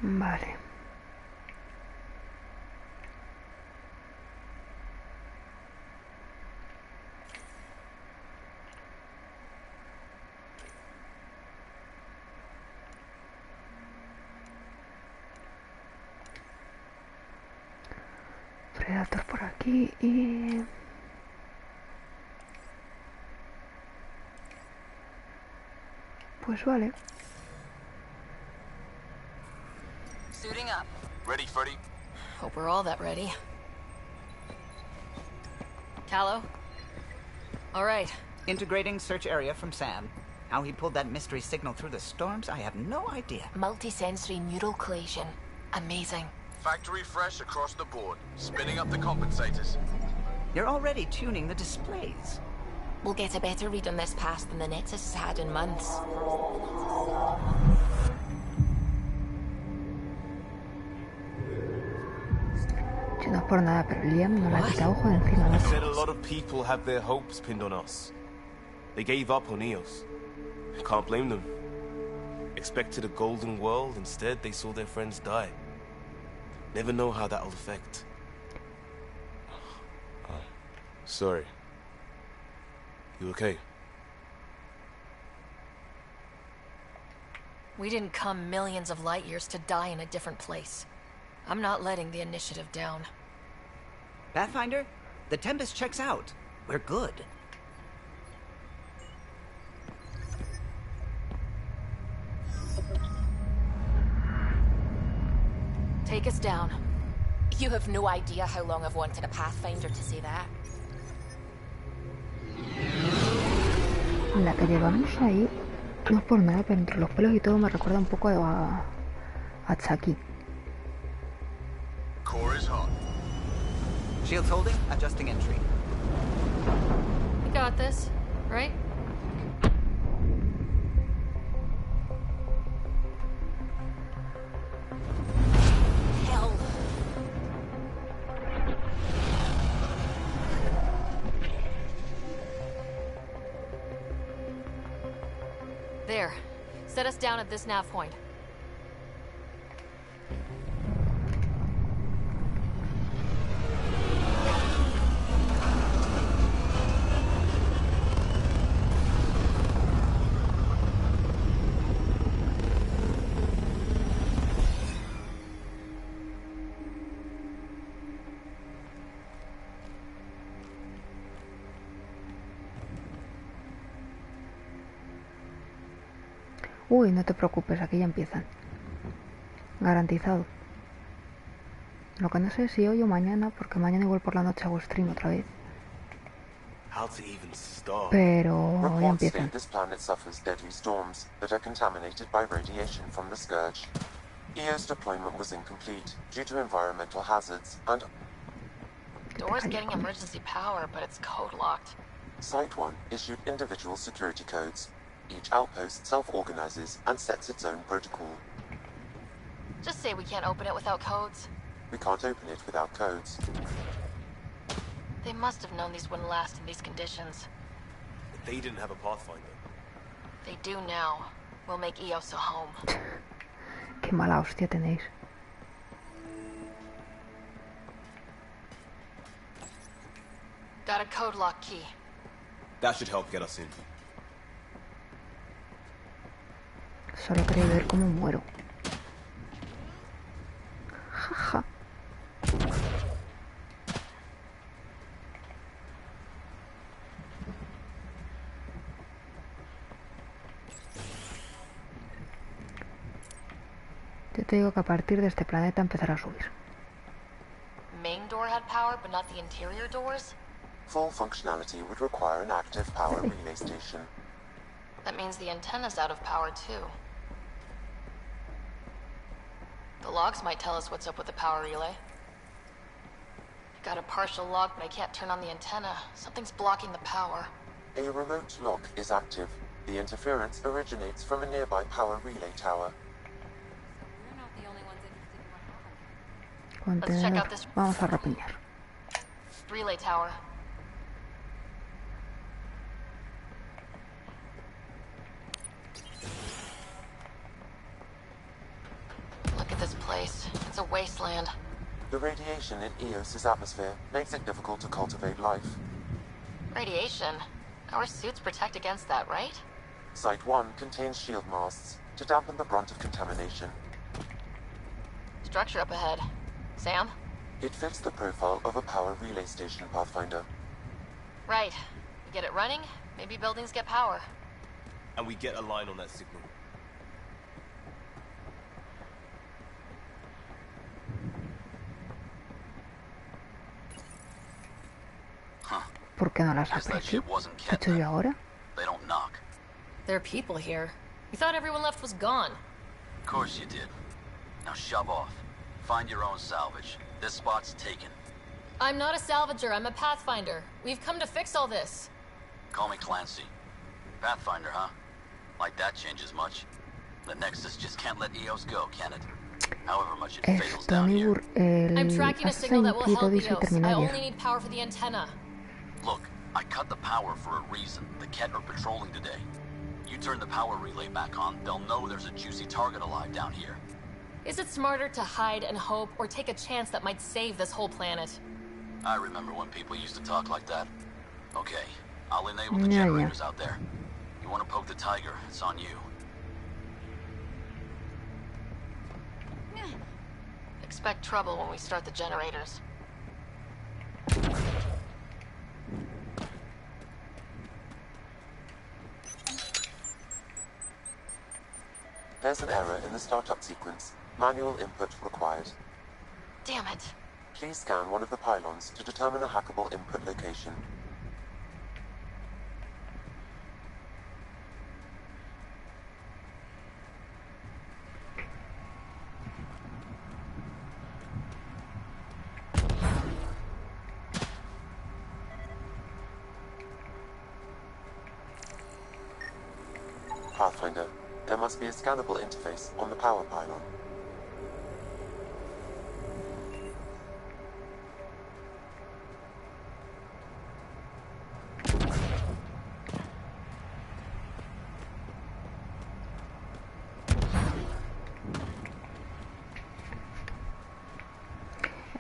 A: Vale. Predator por aquí y... Pues vale.
D: Suiting up.
O: Ready, Freddy?
N: Hope we're all that ready. Callow? All right.
U: Integrating search area from Sam. How he pulled that mystery signal through the storms, I have no idea.
D: Multisensory neural collation. Amazing.
O: Factory fresh across the board. Spinning up the compensators.
U: You're already tuning the displays.
D: We'll get a better read on this pass than the Nexus has had in months.
A: Si no es por nada, pero Liam no la ha quitado ojo de encima,
I: I
A: ¿no?
I: said a lot of people have their hopes pinned on us. They gave up on Eos. Can't blame them. Expected a golden world, instead they saw their friends die. Never know how that'll affect. Sorry. You okay?
N: We didn't come millions of light years to die in a different place. I'm not letting the initiative down.
U: Pathfinder, the Tempest checks out. We're good.
N: Take us down.
D: You have no idea how long I've wanted a Pathfinder to say that.
A: La que llevamos ahí, no es por nada, pero entre los pelos y todo me recuerda un poco a Chucky.
O: Core is hot.
U: Shields holding, adjusting entry.
N: We got this, right?
D: Hell.
N: There. Set us down at this nav point.
A: Uy, no te preocupes, aquí ya empiezan. Garantizado. Lo que no sé es si hoy o mañana, porque mañana igual por la noche hago stream otra vez.
I: How to even start?
A: Pero ya
G: Reports
A: empiezan.
G: state this planet suffers deadly storms that are contaminated by radiation from the Scourge. Eos deployment was incomplete due to environmental hazards and...
N: Door's getting emergency power, but it's code locked.
G: Site 1 issued individual security codes. Each outpost self-organizes and sets its own protocol.
N: Just say we can't open it without codes.
G: We can't open it without codes.
N: They must have known these wouldn't last in these conditions.
I: But they didn't have a Pathfinder.
N: They do now. We'll make Eos a home.
A: Qué mala hostia tenéis.
N: Got a code lock key.
I: That should help get us in.
A: Solo quería ver cómo muero. Jaja. Yo te digo que a partir de este planeta empezará a subir.
N: Main door had power, but not the interior doors?
G: Full functionality would require an active power relay station.
N: That means the antenna's out of power, too. The logs might tell us what's up with the power relay. Got a partial log, but I can't turn on the antenna. Something's blocking the power.
G: A remote lock is active. The interference originates from a nearby power relay tower.
A: Contenedor. Vamos a rapiñar.
N: Relay tower. Look at this place. It's a wasteland.
G: The radiation in Eos's atmosphere makes it difficult to cultivate life.
N: Radiation? Our suits protect against that, right?
G: Site 1 contains shield masts to dampen the brunt of contamination.
N: Structure up ahead. Sam?
G: It fits the profile of a power relay station, Pathfinder.
N: Right. We get it running, maybe buildings get power.
I: And we get a line on that signal.
A: ¿Por qué no las aprecio? ¿Qué he hecho yo ahora?
F: They don't knock.
J: There are people here. We thought everyone left was gone.
F: Of course you did. Now shove off. Find your own salvage. This spot's taken.
J: I'm not a salvager, I'm a pathfinder. We've come to fix all this.
F: Call me Clancy. Pathfinder, huh? Like that changes much. The Nexus just can't let Eos go, can it? However much it fails down here.
J: I'm tracking a signal that will help Eos. I only need power for the antenna.
F: Look, I cut the power for a reason. The Ket are patrolling today. You turn the power relay back on, they'll know there's a juicy target alive down here.
J: Is it smarter to hide and hope, or take a chance that might save this whole planet?
F: I remember when people used to talk like that. Okay, I'll enable the generators out there. You want to poke the tiger, it's on you.
N: Expect trouble when we start the generators.
G: There's an error in the startup sequence. Manual input required.
N: Damn it.
G: Please scan one of the pylons to determine a hackable input location. Pathfinder, there must be a scannable interface on the power pylon.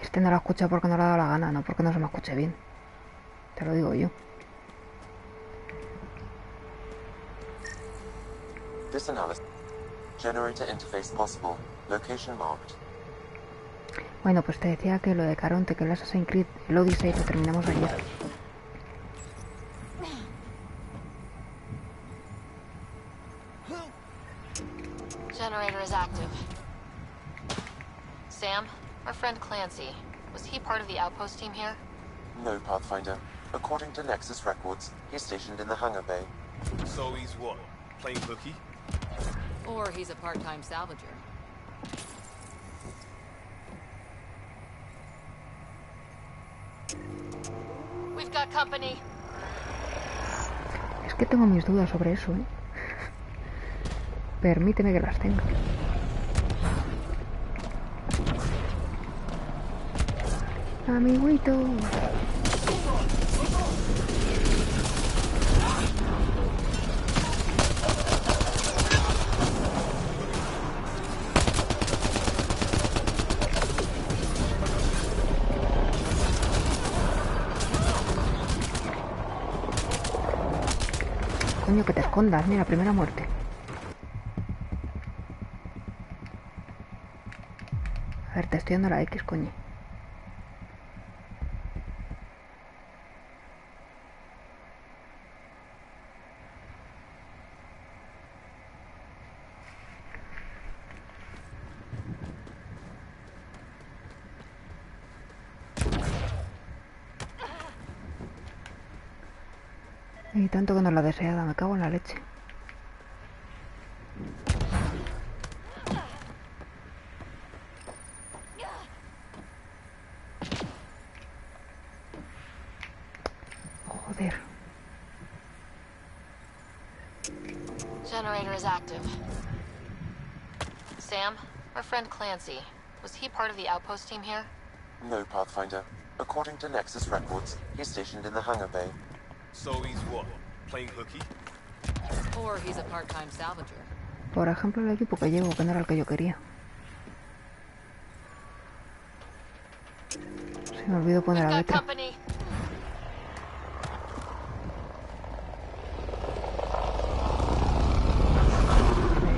A: Este no lo escucha porque no le ha dado la gana, no porque no se me escuche bien. Te lo digo yo.
G: This analysis. Generator interface possible. Location marked.
A: Bueno, pues te decía que lo de Caronte, que el Assassin's Creed, el Odyssey, lo terminamos ayer.
N: Generator is active. Sam, our friend Clancy, was he part of the outpost team here?
G: No, Pathfinder. According to Nexus records, he's stationed in the hangar bay.
I: So he's what? Playing hooky?
J: Or he's a part-time salvager.
N: We've got company.
A: Es que tengo mis dudas sobre eso, ¿eh? Permíteme que las tenga. Amiguito. Coño, que te escondas. Mira, primera muerte. A ver, te estoy dando la X, coño. Y tanto que no la deseada, me cago en la leche. Joder.
N: Generator is active. Sam, our friend Clancy, was he part of the outpost team here?
G: No, Pathfinder. According to Nexus records, he's stationed in the hangar bay.
I: So he's what? Playing hooky?
J: Or he's a part-time salvager.
A: Por ejemplo, el equipo que llevo, que no era el que yo quería. Se me olvidó poner la letra.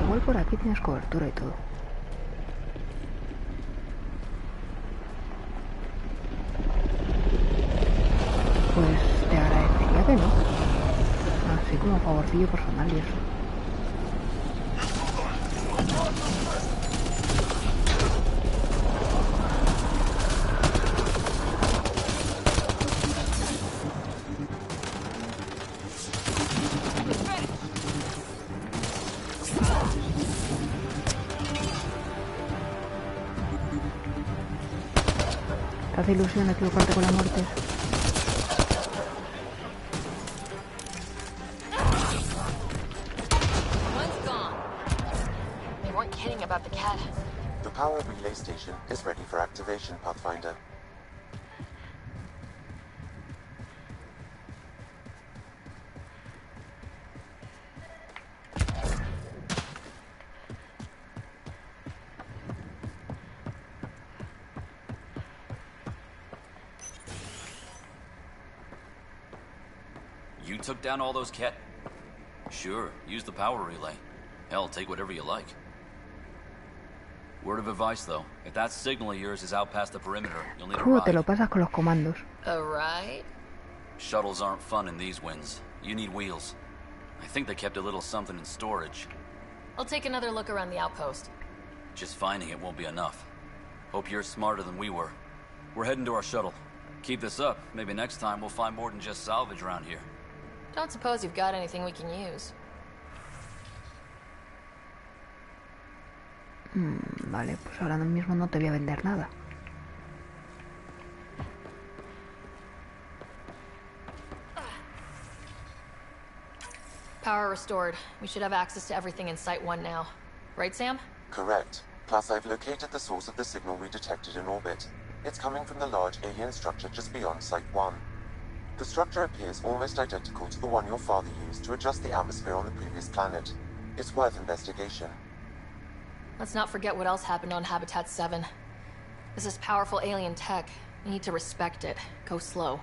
A: Igual por aquí tienes cobertura y todo. Pues te agradecería que no. Así como favorcillo personal y eso. Te hace ilusión equivocarte con la muerte.
G: The power relay station is ready for activation, Pathfinder.
F: You took down all those Ket? Sure, use the power relay. Hell, take whatever you like. Word of advice, though. If that signal of yours is out past the perimeter, you'll need a
A: ¿Cómo te
F: ride.
A: lo pasas con los comandos?
J: A ride?
F: Shuttles aren't fun in these winds. You need wheels. I think they kept a little something in storage.
J: I'll take another look around the outpost.
F: Just finding it won't be enough. Hope you're smarter than we were. We're heading to our shuttle. Keep this up. Maybe next time we'll find more than just salvage around here.
J: Don't suppose you've got anything we can use.
A: Vale, pues ahora mismo no te voy a vender nada.
J: Power restored. We should have access to everything in Site 1 now. Right, Sam?
G: Correct. Plus, I've located the source of the signal we detected in orbit. It's coming from the large alien structure just beyond Site 1. The structure appears almost identical to the one your father used to adjust the atmosphere on the previous planet. It's worth investigation.
J: Let's not forget what else happened on Habitat 7. This is powerful alien tech. We need to respect it. Go slow.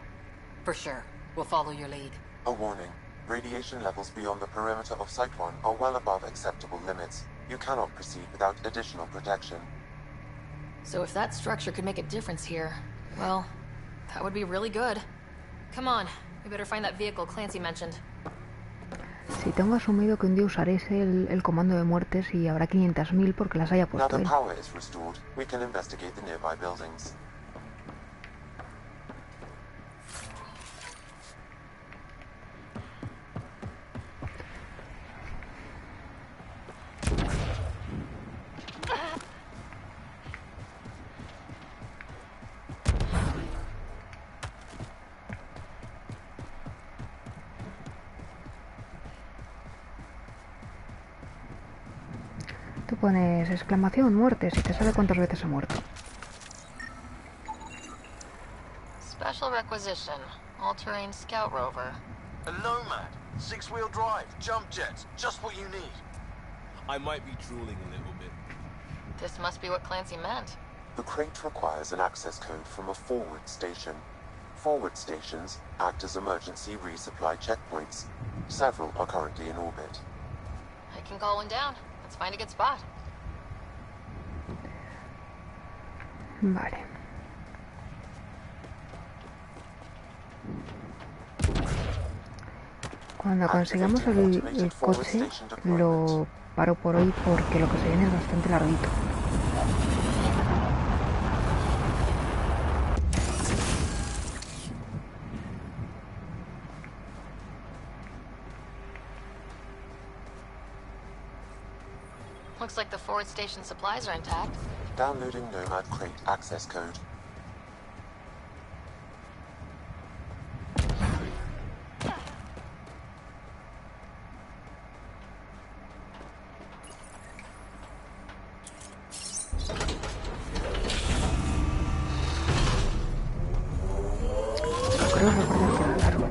D: For sure. We'll follow your lead.
G: A warning. Radiation levels beyond the perimeter of Site 1 are well above acceptable limits. You cannot proceed without additional protection.
J: So if that structure could make a difference here, well, that would be really good. Come on, we better find that vehicle Clancy mentioned.
A: Si tengo asumido que un día usaréis el comando de muertes y habrá 500.000 porque las haya
G: Now
A: puesto
G: the
A: él.
G: power is restored, we can investigate the nearby buildings.
A: Tú pones exclamación muertes y te sale cuántas veces he muerto.
N: Special requisition. All-terrain scout rover.
O: A Nomad. 6-wheel drive. Jump jets. Just what you need.
I: I might be drooling a little bit.
N: This must be what Clancy meant.
G: The crate requires an access code from a forward station. Forward stations act as emergency resupply checkpoints. Several are currently in orbit.
N: I can call one down. Let's find a good spot.
A: Vale. Cuando consigamos el coche, lo paro por hoy porque lo que se viene es bastante larguito.
N: Looks like the forward station supplies are intact.
G: Downloading Nomad Crate access code.
A: Creo recordar que era largo.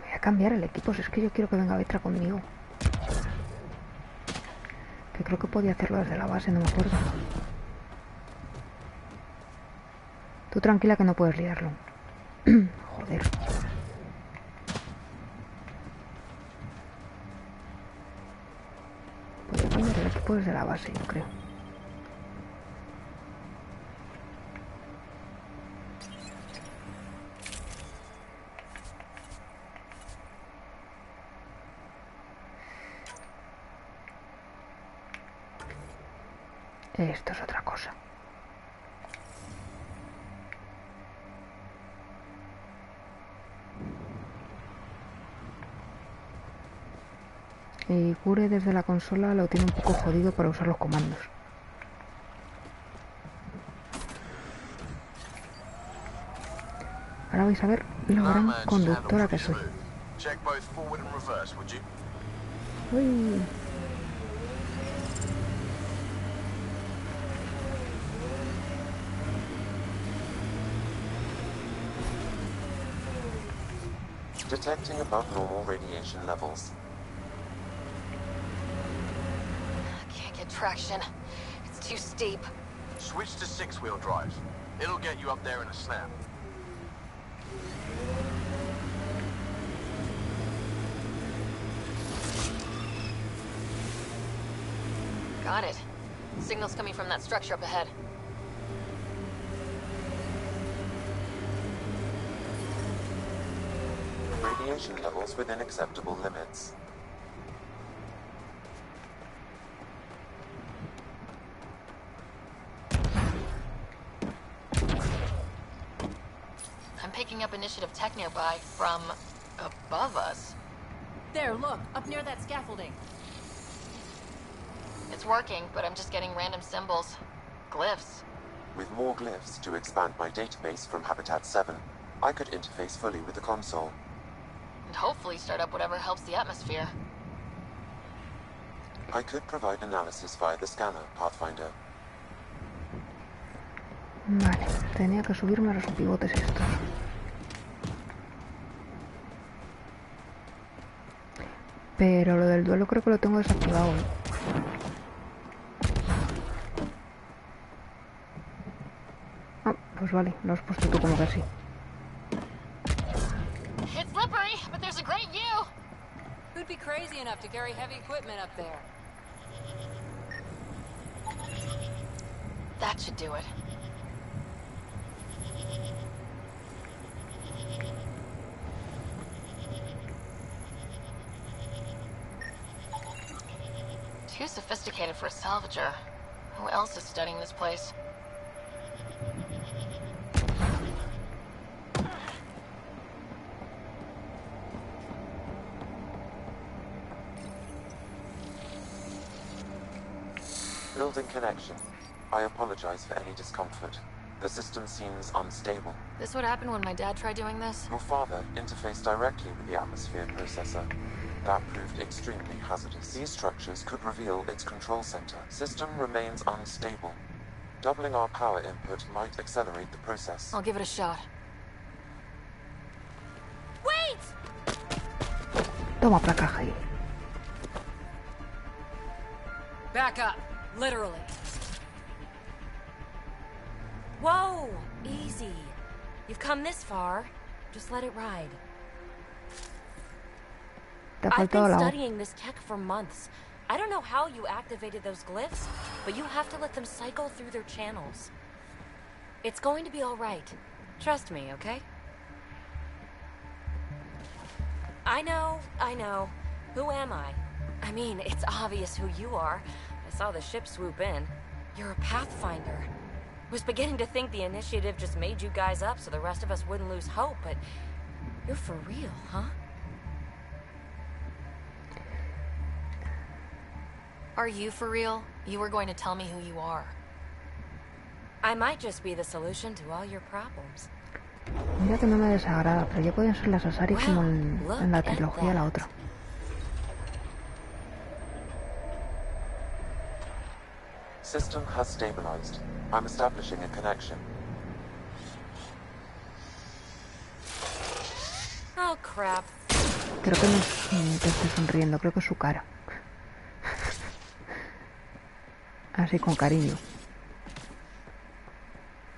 A: Voy a cambiar el equipo, si es que yo quiero que venga Vetra conmigo. Que creo que podía hacerlo desde la base, no me acuerdo. Tú tranquila que no puedes liarlo. Joder. Voy a cambiar el equipo desde la base, yo creo. Esto es otra cosa. Y Cure desde la consola lo tiene un poco jodido para usar los comandos. Ahora vais a ver lo gran conductora que soy. Uy.
G: Detecting above normal radiation levels.
N: Can't get traction. It's too steep.
O: Switch to six-wheel drive. It'll get you up there in a snap.
N: Got it. Signal's coming from that structure up ahead.
G: Radiation levels within acceptable limits.
N: I'm picking up initiative tech nearby from above us.
J: There, look, up near that scaffolding.
N: It's working, but I'm just getting random symbols. Glyphs.
G: With more glyphs to expand my database from Habitat 7, I could interface fully with the console.
N: And hopefully start up whatever helps the atmosphere.
G: I could provide analysis via the scanner, Pathfinder.
A: Vale, tenía que subirme a los pivotes estos. Pero lo del duelo creo que lo tengo desactivado. Ah, pues vale, lo has puesto tú como que sí.
N: It's slippery, but there's a great view.
J: Who'd be crazy enough to carry heavy equipment up there?
N: That should do it. Too sophisticated for a salvager. Who else is studying this place?
G: Building connection. I apologize for any discomfort. The system seems unstable.
N: This would happen when my dad tried doing this?
G: Your father interfaced directly with the atmosphere processor. That proved extremely hazardous. These structures could reveal its control center. System remains unstable. Doubling our power input might accelerate the process.
N: I'll give it a shot.
J: Wait!
A: Toma placa, Jaal.
J: Back up, literally.
M: Whoa! Easy. You've come this far. Just let it ride. I've been studying this tech for months. I don't know how you activated those glyphs, but you have to let them cycle through their channels. It's going to be all right. Trust me, okay? I know. Who am I? I mean, it's obvious who you are. I saw the ship swoop in. You're a Pathfinder. Was beginning to think the initiative just made you guys up so the rest of us wouldn't lose hope, but you're for real, huh?
N: Are you for real? You were going to tell me who you are.
M: I might just be the solution to all your problems.
A: Mira que no me desagrada, pero ya podían ser las Asari como en la trilogía la otra.
G: System has stabilized. I'm establishing a connection.
M: Oh, crap.
A: Creo que no es que esté sonriendo, creo que es su cara. Así con cariño.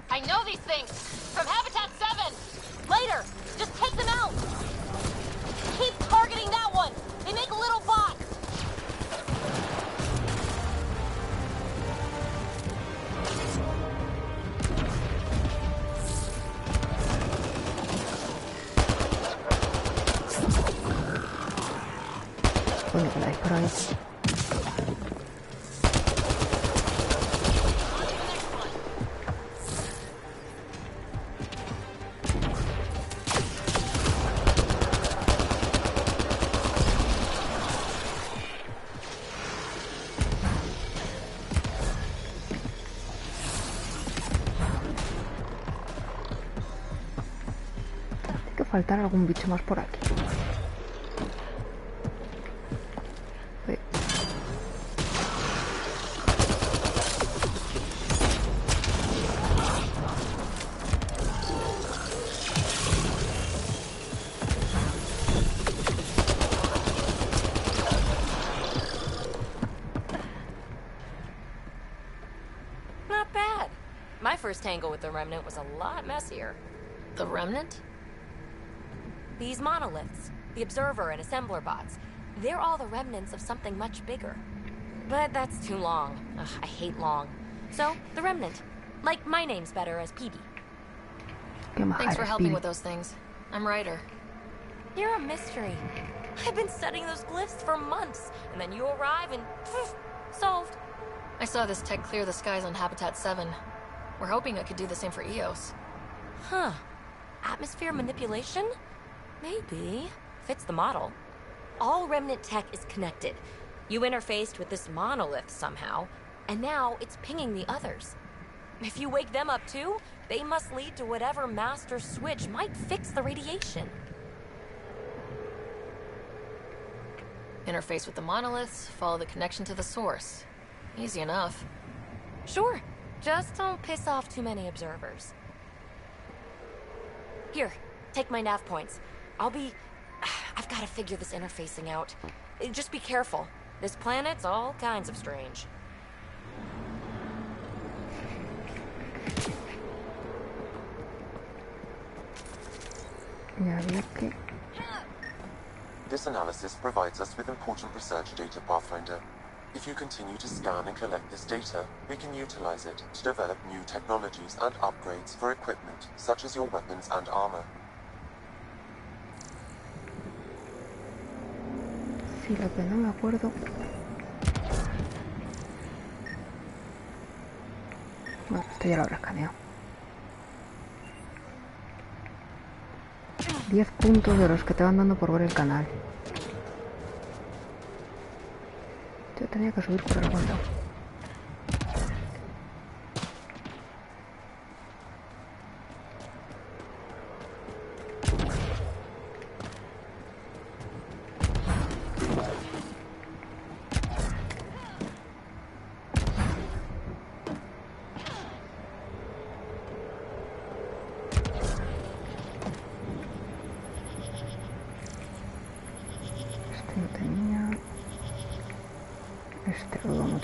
N: I know these things! From Habitat 7! Later! Just take them out! Keep targeting that one! They make little bots!
A: Coño, que la disparo ahí. Faltar algún bicho más por aquí.
M: Not bad. My first tangle with the Remnant was a lot messier.
N: The Remnant?
M: These monoliths, the Observer and Assembler bots, they're all the remnants of something much bigger. But that's too long. Ugh, I hate long. So, the Remnant. Like my name's better as PB.
N: Thanks for helping with those things. I'm Ryder.
M: You're a mystery. I've been studying those glyphs for months, and then you arrive and poof, solved.
N: I saw this tech clear the skies on Habitat 7. We're hoping it could do the same for Eos.
M: Huh. Atmosphere manipulation? Maybe. Fits the model. All Remnant tech is connected. You interfaced with this monolith somehow, and now it's pinging the others. If you wake them up too, they must lead to whatever master switch might fix the radiation.
N: Interface with the monoliths, follow the connection to the source. Easy enough.
M: Sure. Just don't piss off too many observers. Here, take my nav points. I've got to figure this interfacing out. Just be careful. This planet's all kinds of strange.
G: This analysis provides us with important research data, Pathfinder. If you continue to scan and collect this data, we can utilize it to develop new technologies and upgrades for equipment, such as your weapons and armor.
A: Sí, lo que no me acuerdo. Bueno, esto ya lo habré escaneado. 10 puntos de los que te van dando por ver el canal. Yo tenía que subir por algún lado.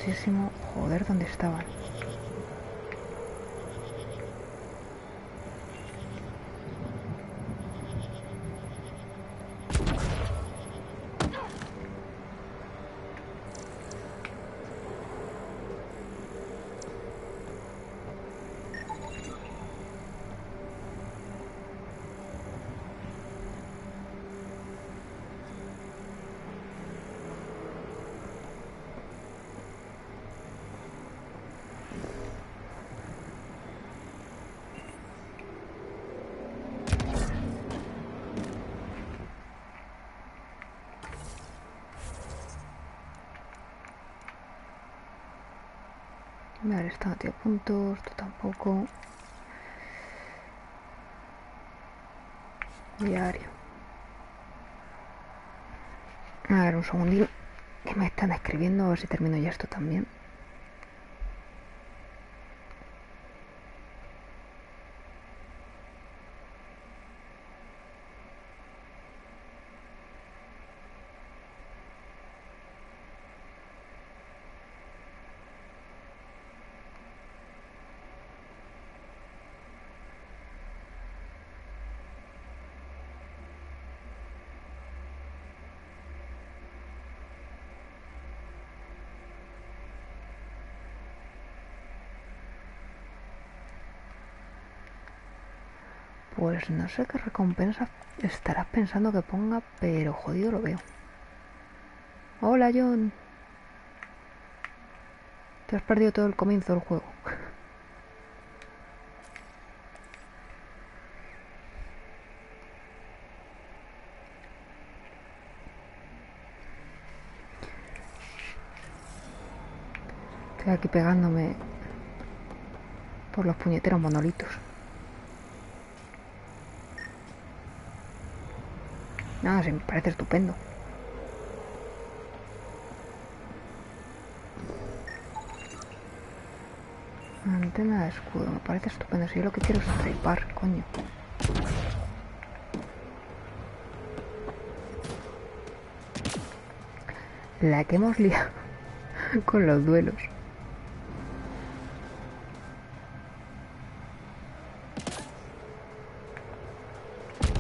A: muchísimo. Joder, ¿dónde estaban? Vale, esto no tiene puntos, esto tampoco. Diario. A ver, un segundín. Que me están escribiendo, a ver si termino ya esto también. Pues no sé qué recompensa estarás pensando que ponga, pero jodido lo veo. Hola, John. Te has perdido todo el comienzo del juego. Estoy aquí pegándome por los puñeteros monolitos. Nada, sí, me parece estupendo. Antena de escudo, me parece estupendo. Si yo lo que quiero es trepar, coño. La que hemos liado con los duelos.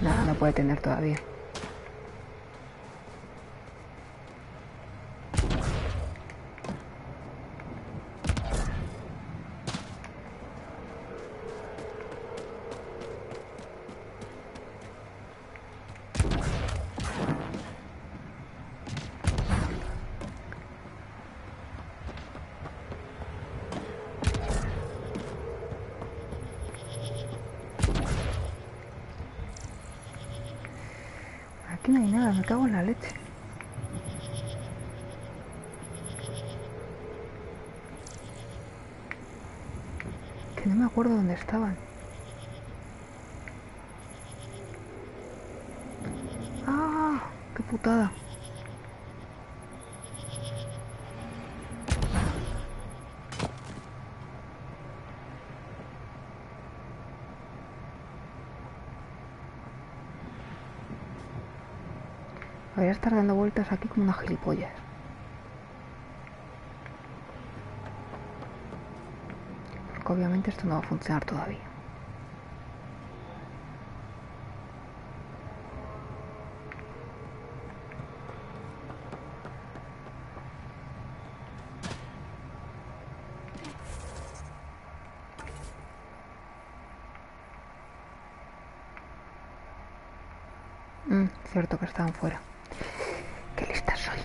A: Nada, no puede tener todavía. Aquí no hay nada, me cago en la leche. Que no me acuerdo dónde estaban. ¡Ah! ¡Qué putada! Voy a estar dando vueltas aquí como una gilipollas. Porque obviamente esto no va a funcionar todavía. Cierto que estaban fuera. Qué lista soy.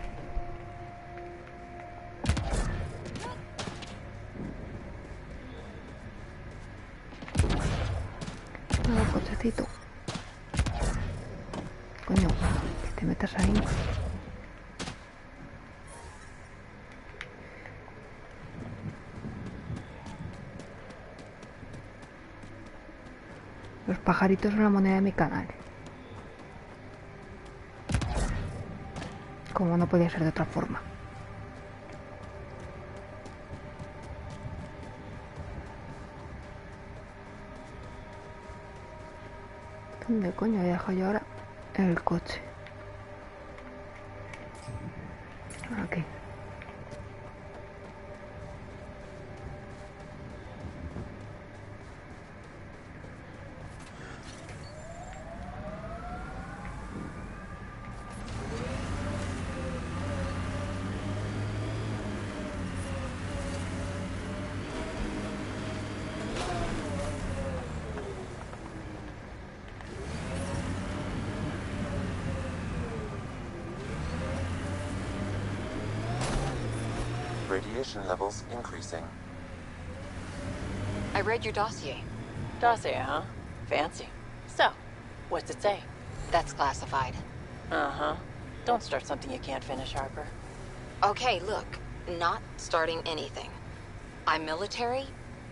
A: Nada, cochecito. Coño, que te metas ahí. Los pajaritos son la moneda de mi canal. Como no podía ser de otra forma. ¿Dónde coño he dejado yo ahora el coche? Aquí.
G: radiation levels increasing.
D: I read your dossier.
E: Dossier, huh? Fancy. So, what's it say?
D: That's classified.
E: Uh-huh. Don't start something you can't finish, Harper.
D: Okay, look. Not starting anything. I'm military,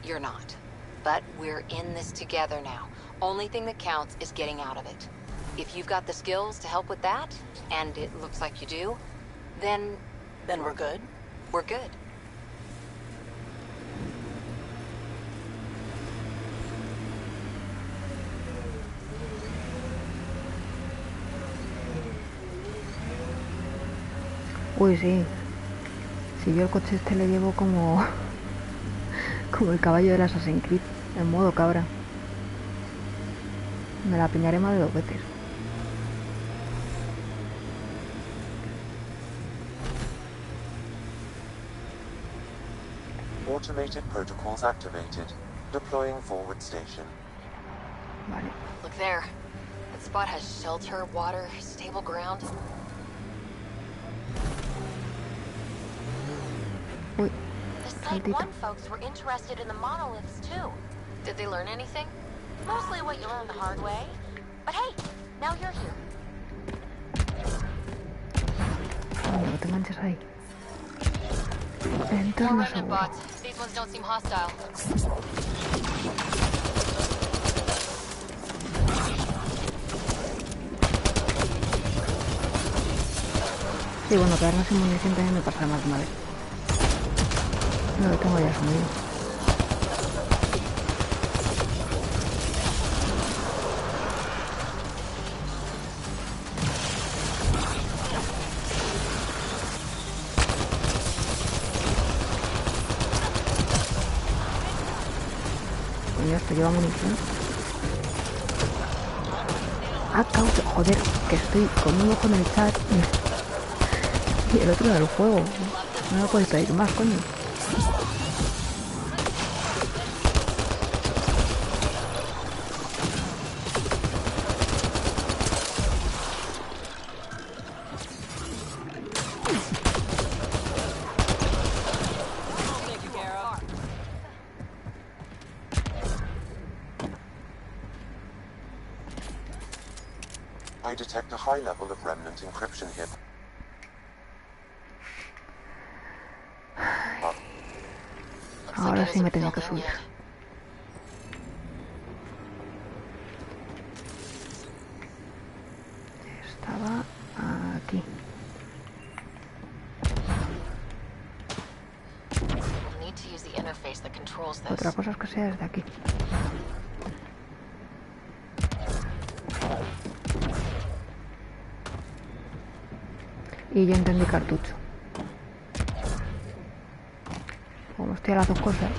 D: you're not. But we're in this together now. Only thing that counts is getting out of it. If you've got the skills to help with that, and it looks like you do, then...
E: Then we're good?
D: We're good.
A: Uy, sí. Si yo el coche este le llevo como... como el caballo del Assassin's Creed, en modo cabra. Me la piñaré más de 2 veces.
G: Automated protocols activated. Deploying forward station.
A: Vale.
D: Look there. That spot has shelter, water, stable ground.
A: Uy.
N: The Site 1 folks were interested in the monoliths too.
D: Did they learn anything?
N: Mostly what you learned the hard way. But hey, now you're here.
A: No te manches ahí.
D: More
A: Entorno
D: remnant
A: seguro.
D: bots. These ones don't seem hostile.
A: Sí, bueno, quedarme sin munición también me pasa más mal. No lo tengo ya asumido. Coño, esto lleva munición. Ah, causa, joder, que estoy con un ojo en el chat y el otro en el juego. No me puedes pedir más, coño.
G: I detect a high level of remnant encryption here.
A: Ahora sí me tenía que subir. Estaba aquí.
N: Need to use the interface that controls this.
A: Otra cosa es que sea desde aquí. Y yo entendí cartucho. Como estoy a las dos cosas.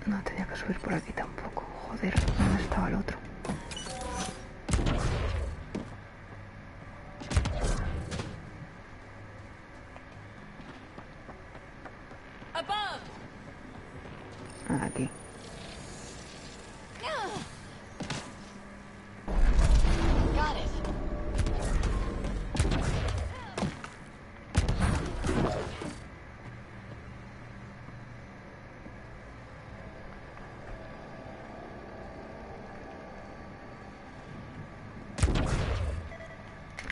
A: No tenía que subir por aquí tampoco. Joder, ¿dónde estaba el otro? Aquí.
N: Got it.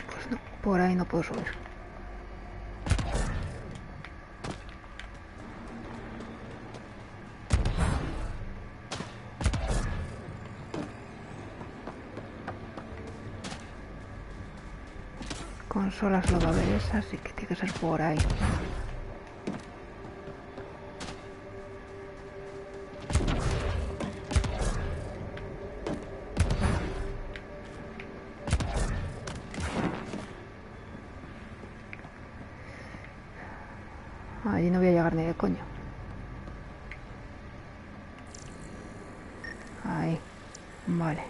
A: Pues no, por ahí no puedo subir. Consolas lo va a ver esa, así que tiene que ser por ahí. Allí no voy a llegar ni de coño. Ahí. Vale.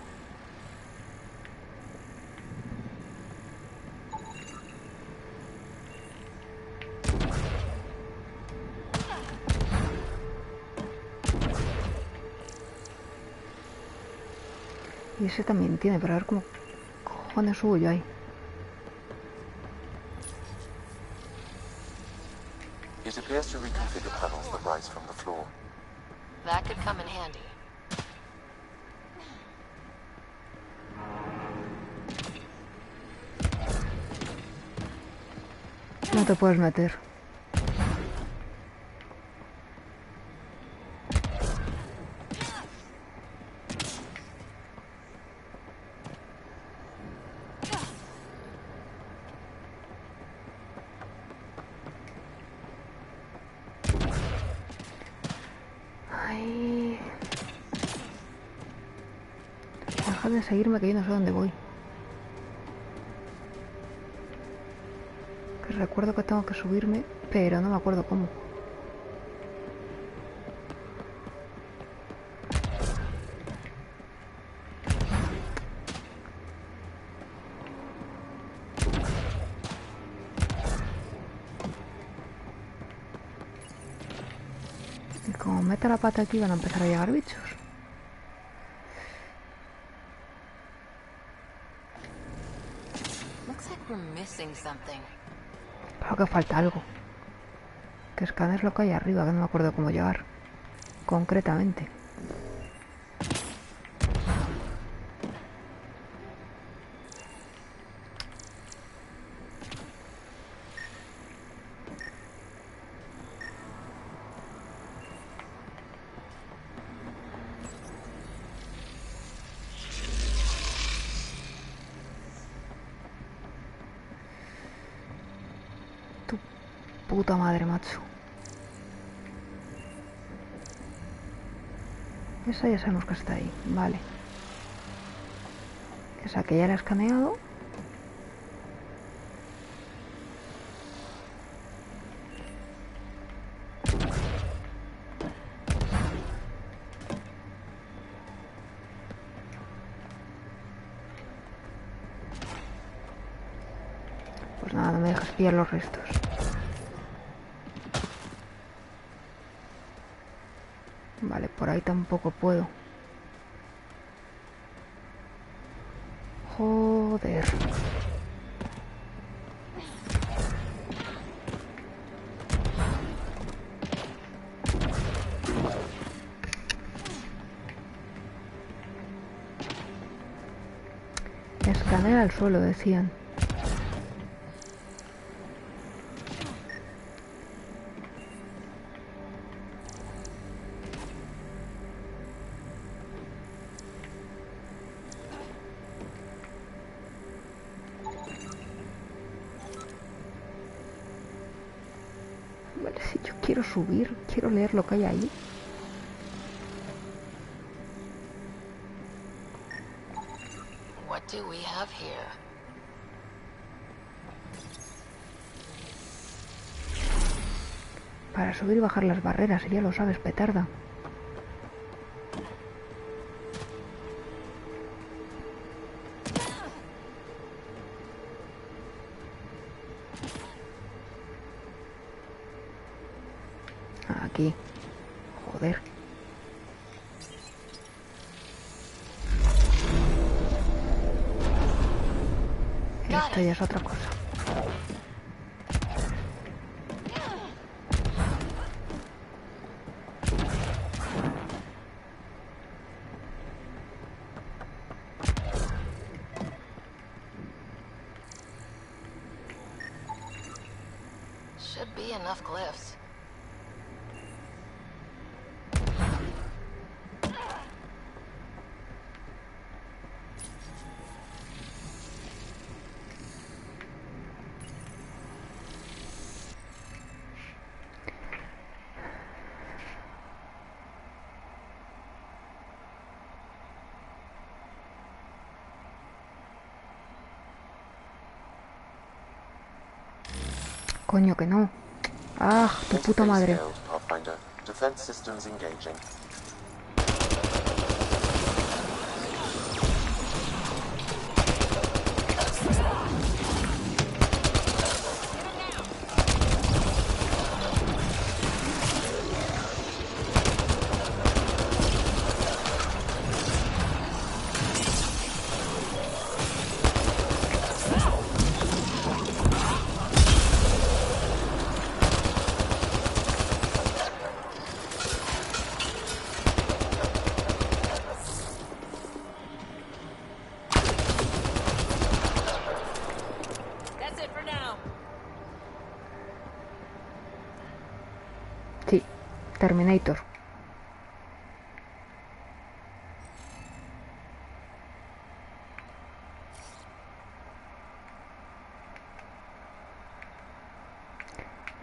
A: ese también tiene, pero a ver cómo cojones subo yo ahí.
G: It appears to reconfigure panels that rise from the floor.
N: That could come in handy.
A: No te puedes meter. Ay. Deja de seguirme que yo no sé dónde voy. Que recuerdo que tengo que subirme, pero no me acuerdo cómo. Y como meta la pata aquí van a empezar a llegar bichos.
D: Looks like we're missing something.
A: Creo que falta algo. Que escanees lo que hay arriba, que no me acuerdo cómo llegar. Concretamente. Puta madre, macho. Esa ya sabemos que está ahí, vale. Esa que ya la he escaneado. Pues nada, no me dejas pillar los restos. Vale, por ahí tampoco puedo. Joder. Escanea al suelo, decían. Vale, si yo quiero subir, quiero leer lo que hay ahí.
N: What do we have here?
A: Para subir y bajar las barreras, ya lo sabes, petarda. Aquí. Joder. Esto ya es otra cosa.
N: Should be enough glyphs.
A: Coño que no. Ah, tu puta madre.
G: Defense systems engaging.
A: Terminator.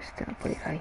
A: Este no puede ir ahí.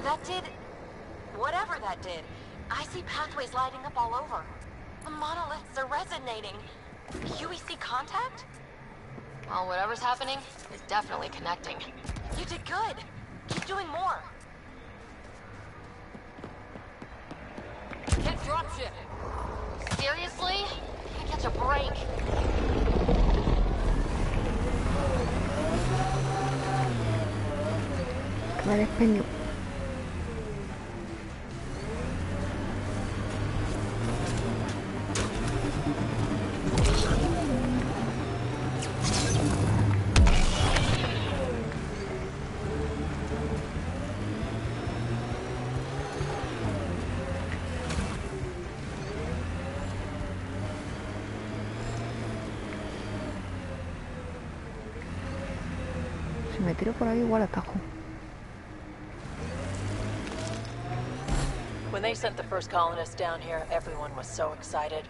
N: That did... whatever that did. I see pathways lighting up all over. The monoliths are resonating. UEC contact?
J: Well, whatever's happening is definitely connecting.
N: You did good. Keep doing more.
J: Can't dropship.
N: Seriously? Can't catch a break.
A: Vale, expendio. Si me tiro por ahí igual atajo.
E: When they sent the first colonists down here, everyone was so excited.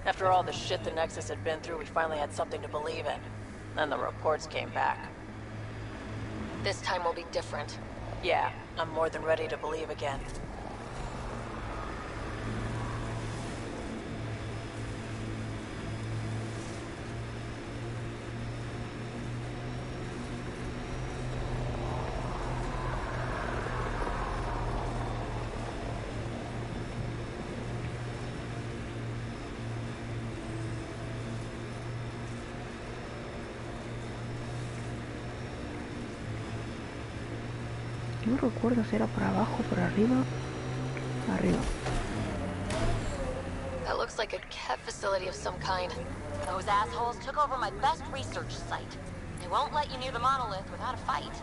E: After all the shit the Nexus had been through, we finally had something to believe in. Then the reports came back.
J: This time will be different.
E: Yeah, I'm more than ready to believe again.
A: No recuerdo si era por abajo, por arriba. Arriba.
J: That looks like a cat facility of some kind.
N: Those assholes took over my best research site. They won't let you near the monolith without a fight.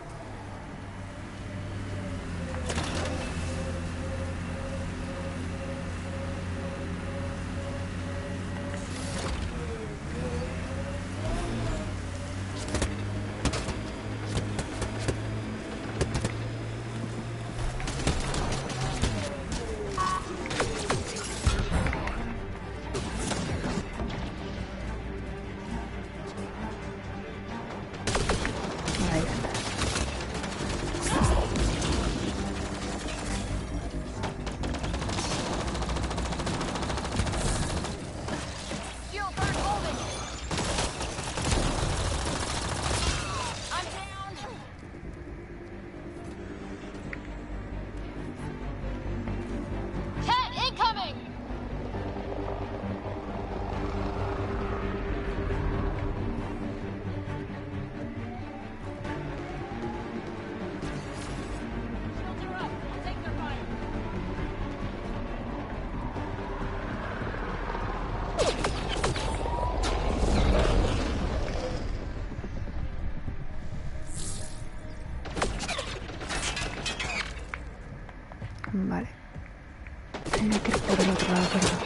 A: Vale. Tengo que ir por el otro lado, perdón.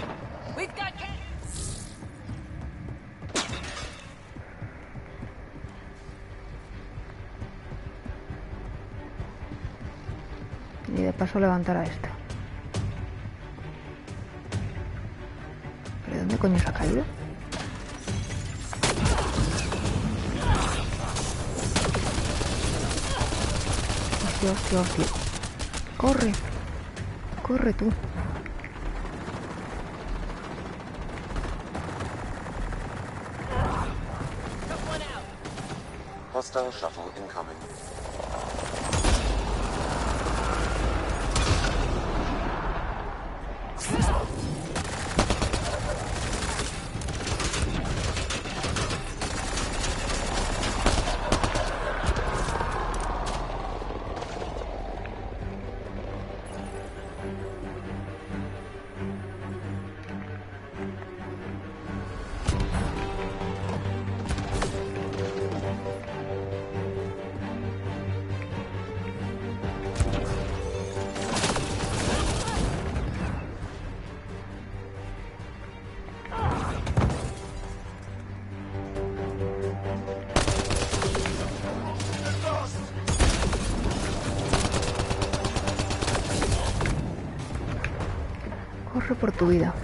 A: Y de paso levantar a esta. ¿Pero dónde coño se ha caído? hostia, hostia. Corre. Corre tú.
G: Hostile shuttle incoming.
A: Corre por tu vida.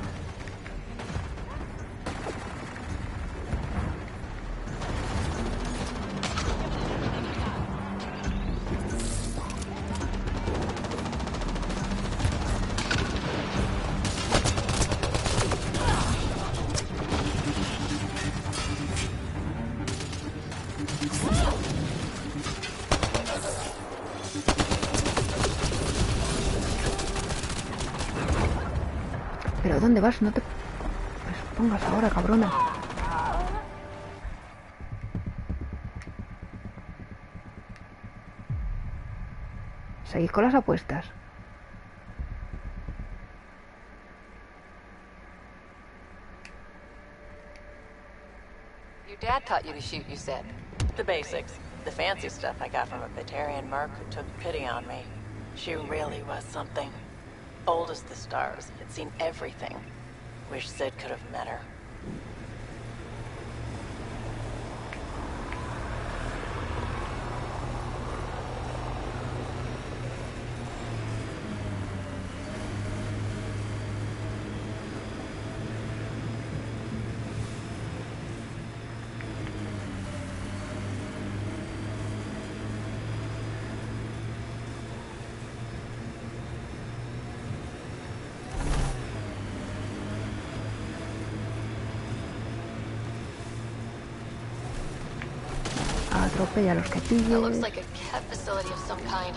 A: ¿Pero dónde vas? No te pongas ahora, cabrona. ¿Seguís con las apuestas?
D: Your dad taught you to shoot, you said.
E: The basics. The fancy stuff I got from a Batarian merc who took pity on me. She really was something. Old as the stars, had seen everything. Wish Sid could have met her.
A: Atropella a los que pilles.
N: That looks like a cat facility of some kind.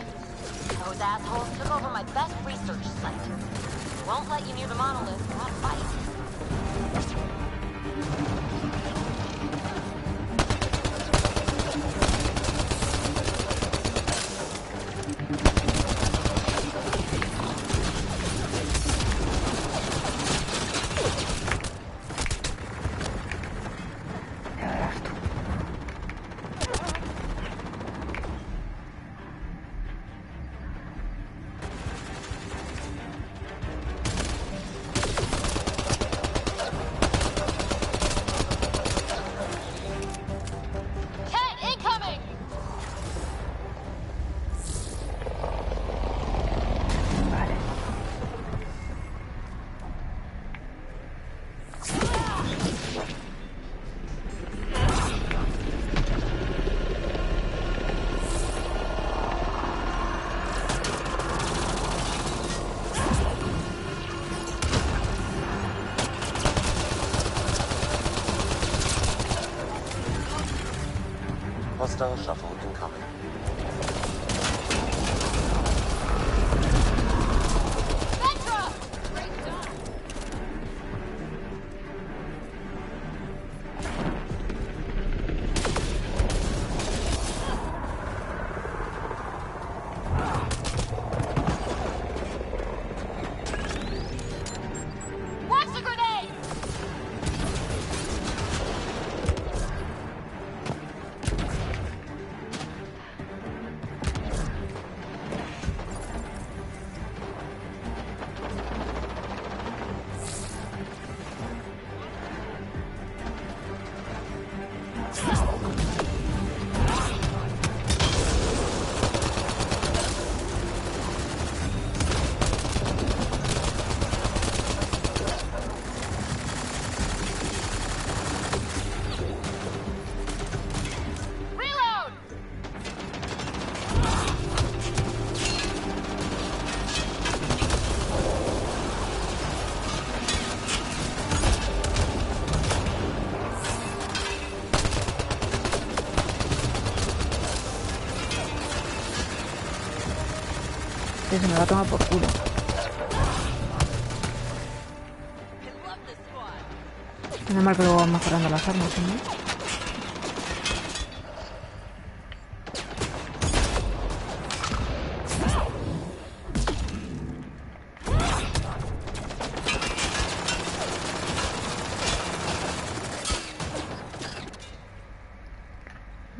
N: Those assholes took over my best research site. Won't let you near the monolith without fighting.
G: Hostile shuttle incoming.
A: se me va a tomar por culo. Menos mal que luego van mejorando las armas, ¿no?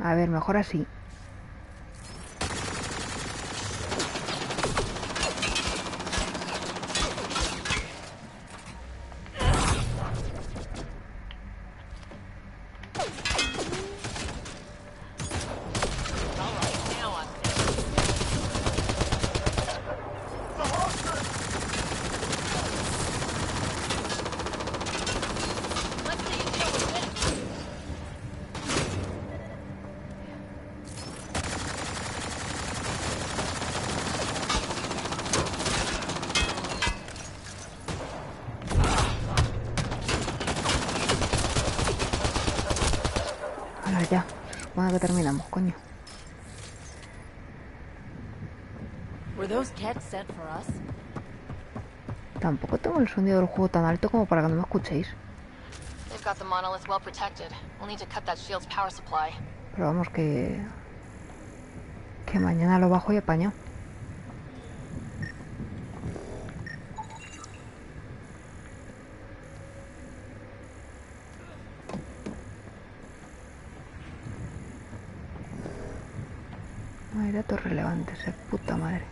A: A ver, mejor así. Ahora ya, se supone que terminamos, coño.
M: Were those cats sent for us?
A: Tampoco tengo el sonido del juego tan alto como para que no me escuchéis.
J: They've got the monolith well protected. We'll need to cut that shield's power supply.
A: Pero vamos, que mañana lo bajo y apaño. No hay datos relevantes, puta madre.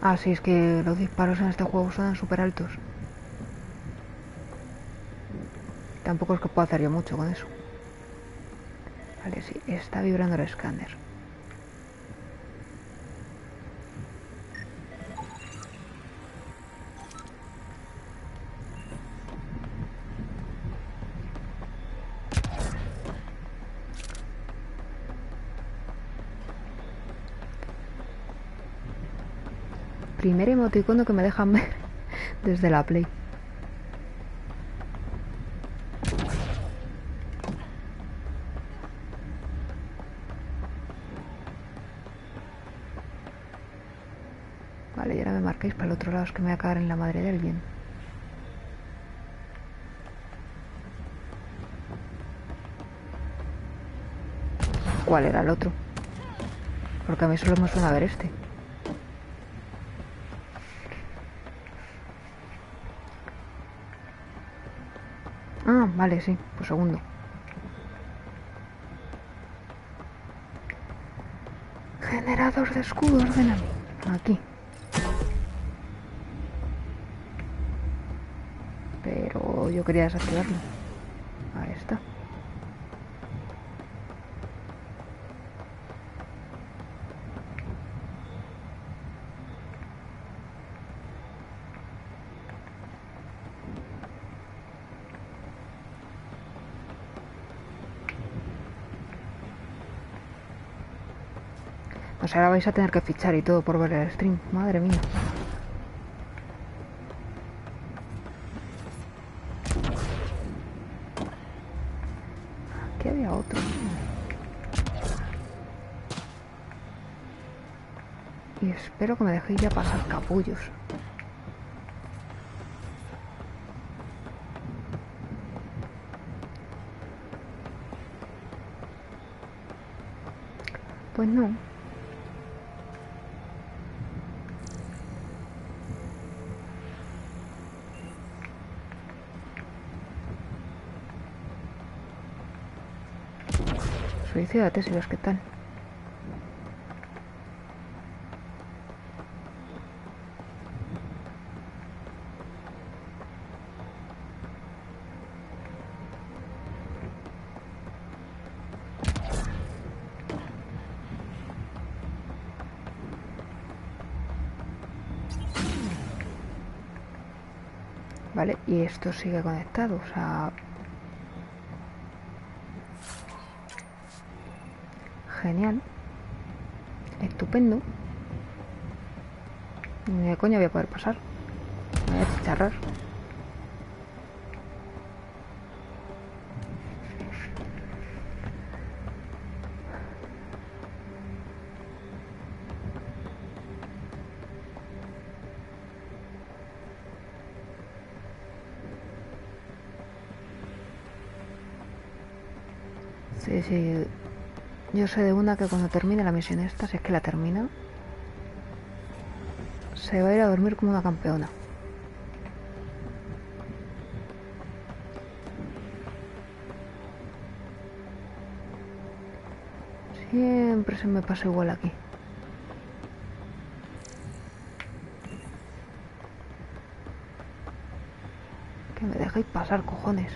A: Ah, sí, es que los disparos en este juego son súper altos. Tampoco es que pueda hacer yo mucho con eso. Vale, sí, está vibrando el escáner. Primer emoticono que me dejan ver desde la Play. Vale, y ahora me marquéis para el otro lado, es que me voy a cagar en la madre de alguien. ¿Cuál era el otro? Porque a mí solo me suena a ver este. Ah, vale, sí, pues segundo. Generador de escudos, ven a mí. Aquí. Pero yo quería desactivarlo. Ahí está. O sea, ahora vais a tener que fichar y todo por ver el stream. Madre mía. Aquí había otro. Y espero que me dejéis ya pasar, capullos. Pues no. Suicídate si ves qué tal. Vale, y esto sigue conectado, o sea... Genial. estupendo. Ni de coña voy a poder pasar. Me voy a chicharrar. Sí, sí. Yo sé de una que cuando termine la misión esta, si es que la termina, se va a ir a dormir como una campeona. Siempre se me pasa igual aquí. Que me dejéis pasar, cojones.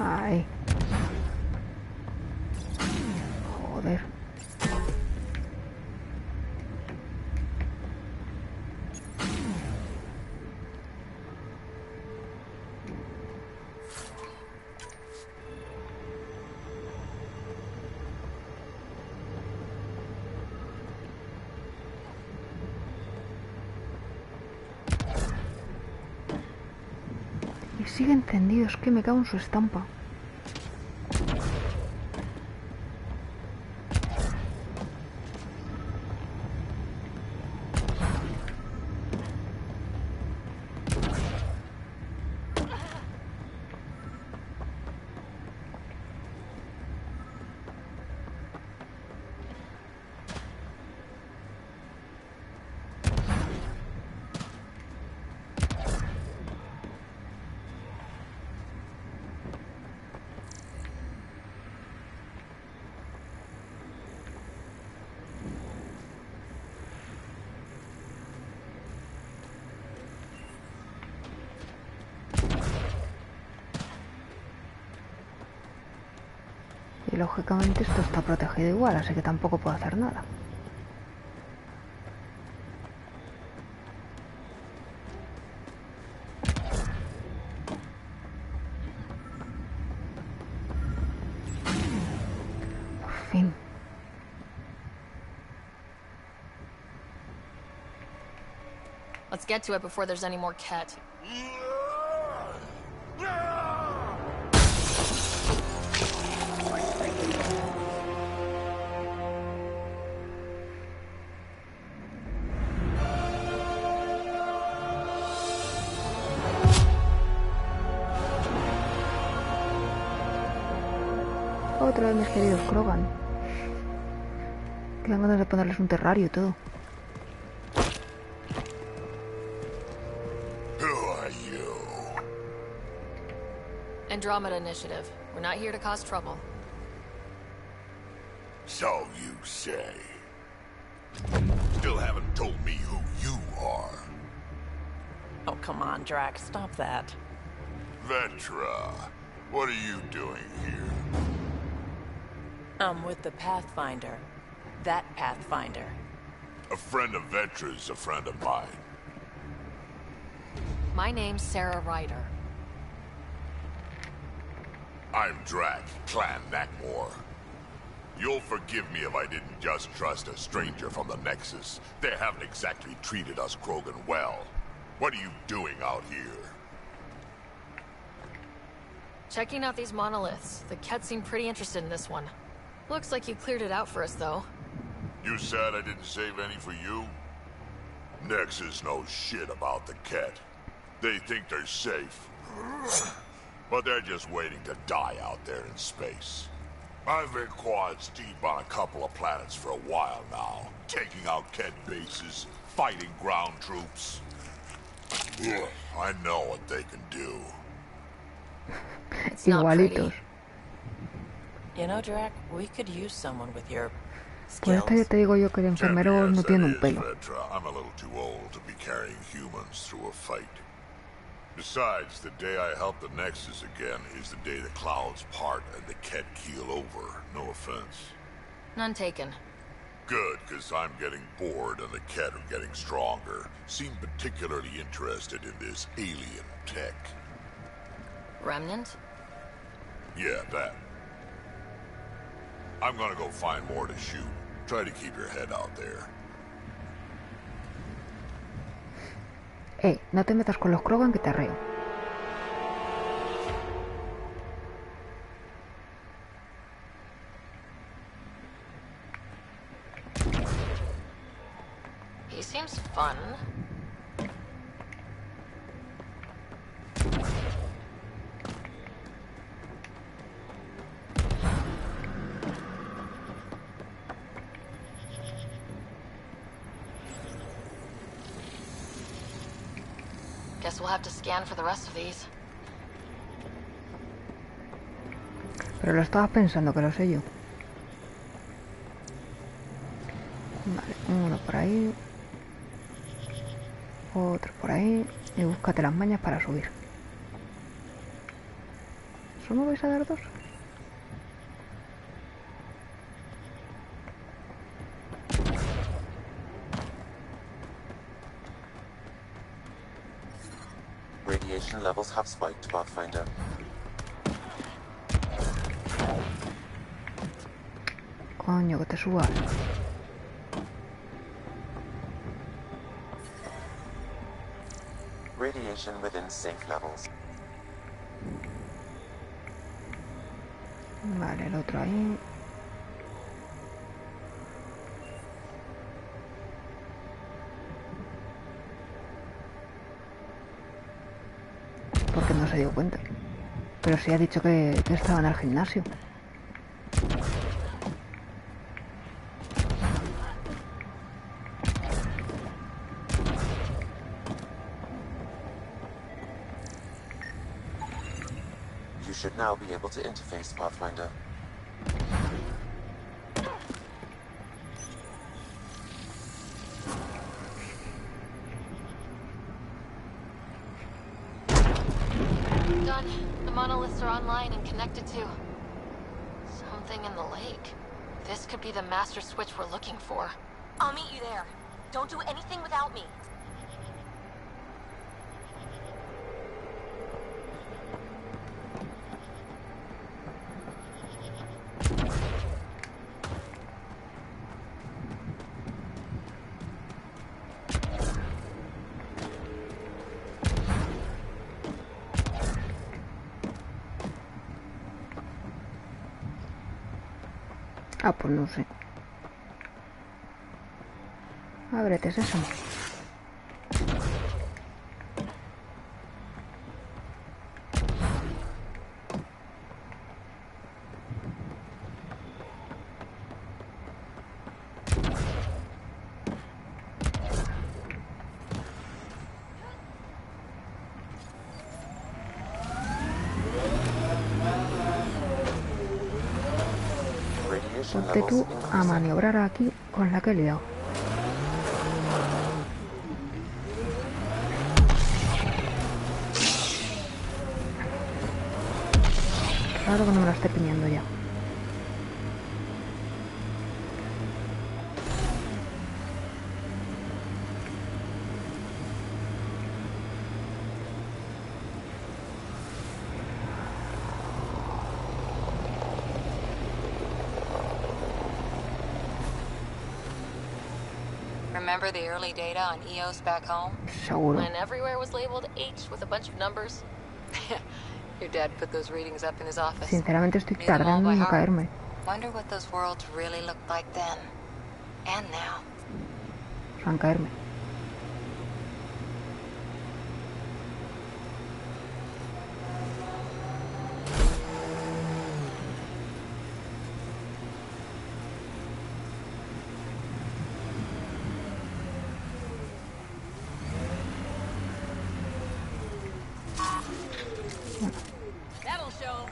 A: Ay. Joder. Y sigue encendido, es que me cago en su estampa. Y lógicamente esto está protegido igual, así que tampoco puedo hacer nada. Por fin.
M: Let's get to it before there's any more Ket.
A: Otra vez mis queridos Krogan. Quedan ganas de ponerles un terrario y todo.
M: Andromeda Initiative. We're not here to cause trouble.
H: So you say. Still haven't told me who you are.
E: Oh, come on, Drax. Stop that.
H: Vetra, what are you doing here?
E: I'm with the Pathfinder. That Pathfinder.
H: A friend of Vetra's a friend of mine.
M: My name's Sarah Ryder.
H: I'm Drac, Clan Nakmor. You'll forgive me if I didn't just trust a stranger from the Nexus. They haven't exactly treated us Krogan well. What are you doing out here?
M: Checking out these monoliths. The Ket seem pretty interested in this one. Looks like you cleared it out for us, though.
H: You said I didn't save any for you? Nexus knows shit about the Ket. They think they're safe. But they're just waiting to die out there in space. I've been quads deep on a couple of planets for a while now, taking out Ket bases, fighting ground troops. I know what they can do.
M: It's not pretty.
E: You know, Drac, we could use someone with your
A: Por esto ya te digo yo que el enfermero no tiene un pelo.
H: I'm a little too old to be carrying humans through a fight. Besides, the day I help the Nexus again is the day the clouds part and the Ket keel over. No offense.
M: None taken.
H: Good, because I'm getting bored and the Ket are getting stronger. Seem particularly interested in this alien tech.
M: Remnant?
H: Yeah, that. I'm gonna go find more to shoot. Try to keep your head out there.
A: No te metas con los Krogan que te arreo.
M: He seems fun. Guess we'll have to scan for the rest of these.
A: Pero lo estabas pensando, que lo sé yo. Vale, uno por ahí. Otro por ahí. Y búscate las mañas para subir. ¿Solo me vais a dar dos?
G: Radiation levels have spiked, Pathfinder.
A: Coño, que te subas.
G: Radiation within safe levels.
A: Vale, el otro ahí. Porque no se dio cuenta. Pero sí ha dicho que estaba en el gimnasio.
G: You should now be able to interface, Pathfinder.
M: Done. The monoliths are online and connected to something in the lake. This could be the master switch we're looking for.
N: I'll meet you there. Don't do anything without me.
A: Ah, pues no sé. Ábrete, sésamo. Ponte tú a maniobrar aquí con la que he liado. Claro que no me la esté piñando ya.
D: Remember the early data on EOS back home?
A: Seguro.
M: When everywhere was labeled H with a bunch of numbers. Your dad put those readings up in his office.
A: Sinceramente estoy tardando en caerme.
D: Wonder what those worlds really looked like then and now.
A: O sea, en caerme.
E: That'll show.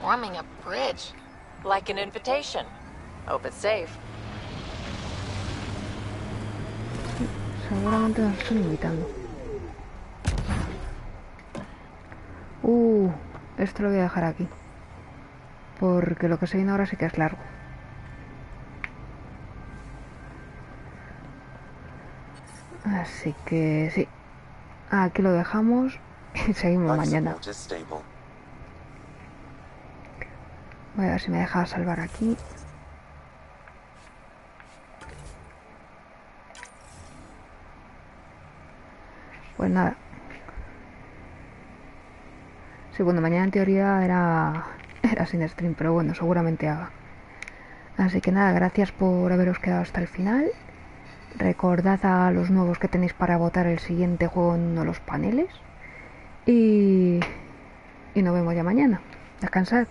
J: storming a bridge.
E: Like an invitation. Hope it's safe.
A: Seguramente nos están invitando. Esto lo voy a dejar aquí. Porque lo que se viene ahora sí que es largo. Así que sí. Aquí lo dejamos y seguimos mañana. Voy a ver si me deja salvar aquí. Pues nada. Sí, bueno, mañana en teoría era sin stream, pero bueno, seguramente haga. Así que nada, gracias por haberos quedado hasta el final. Recordad a los nuevos que tenéis para votar el siguiente juego en uno de los paneles. Y nos vemos ya mañana. Descansad.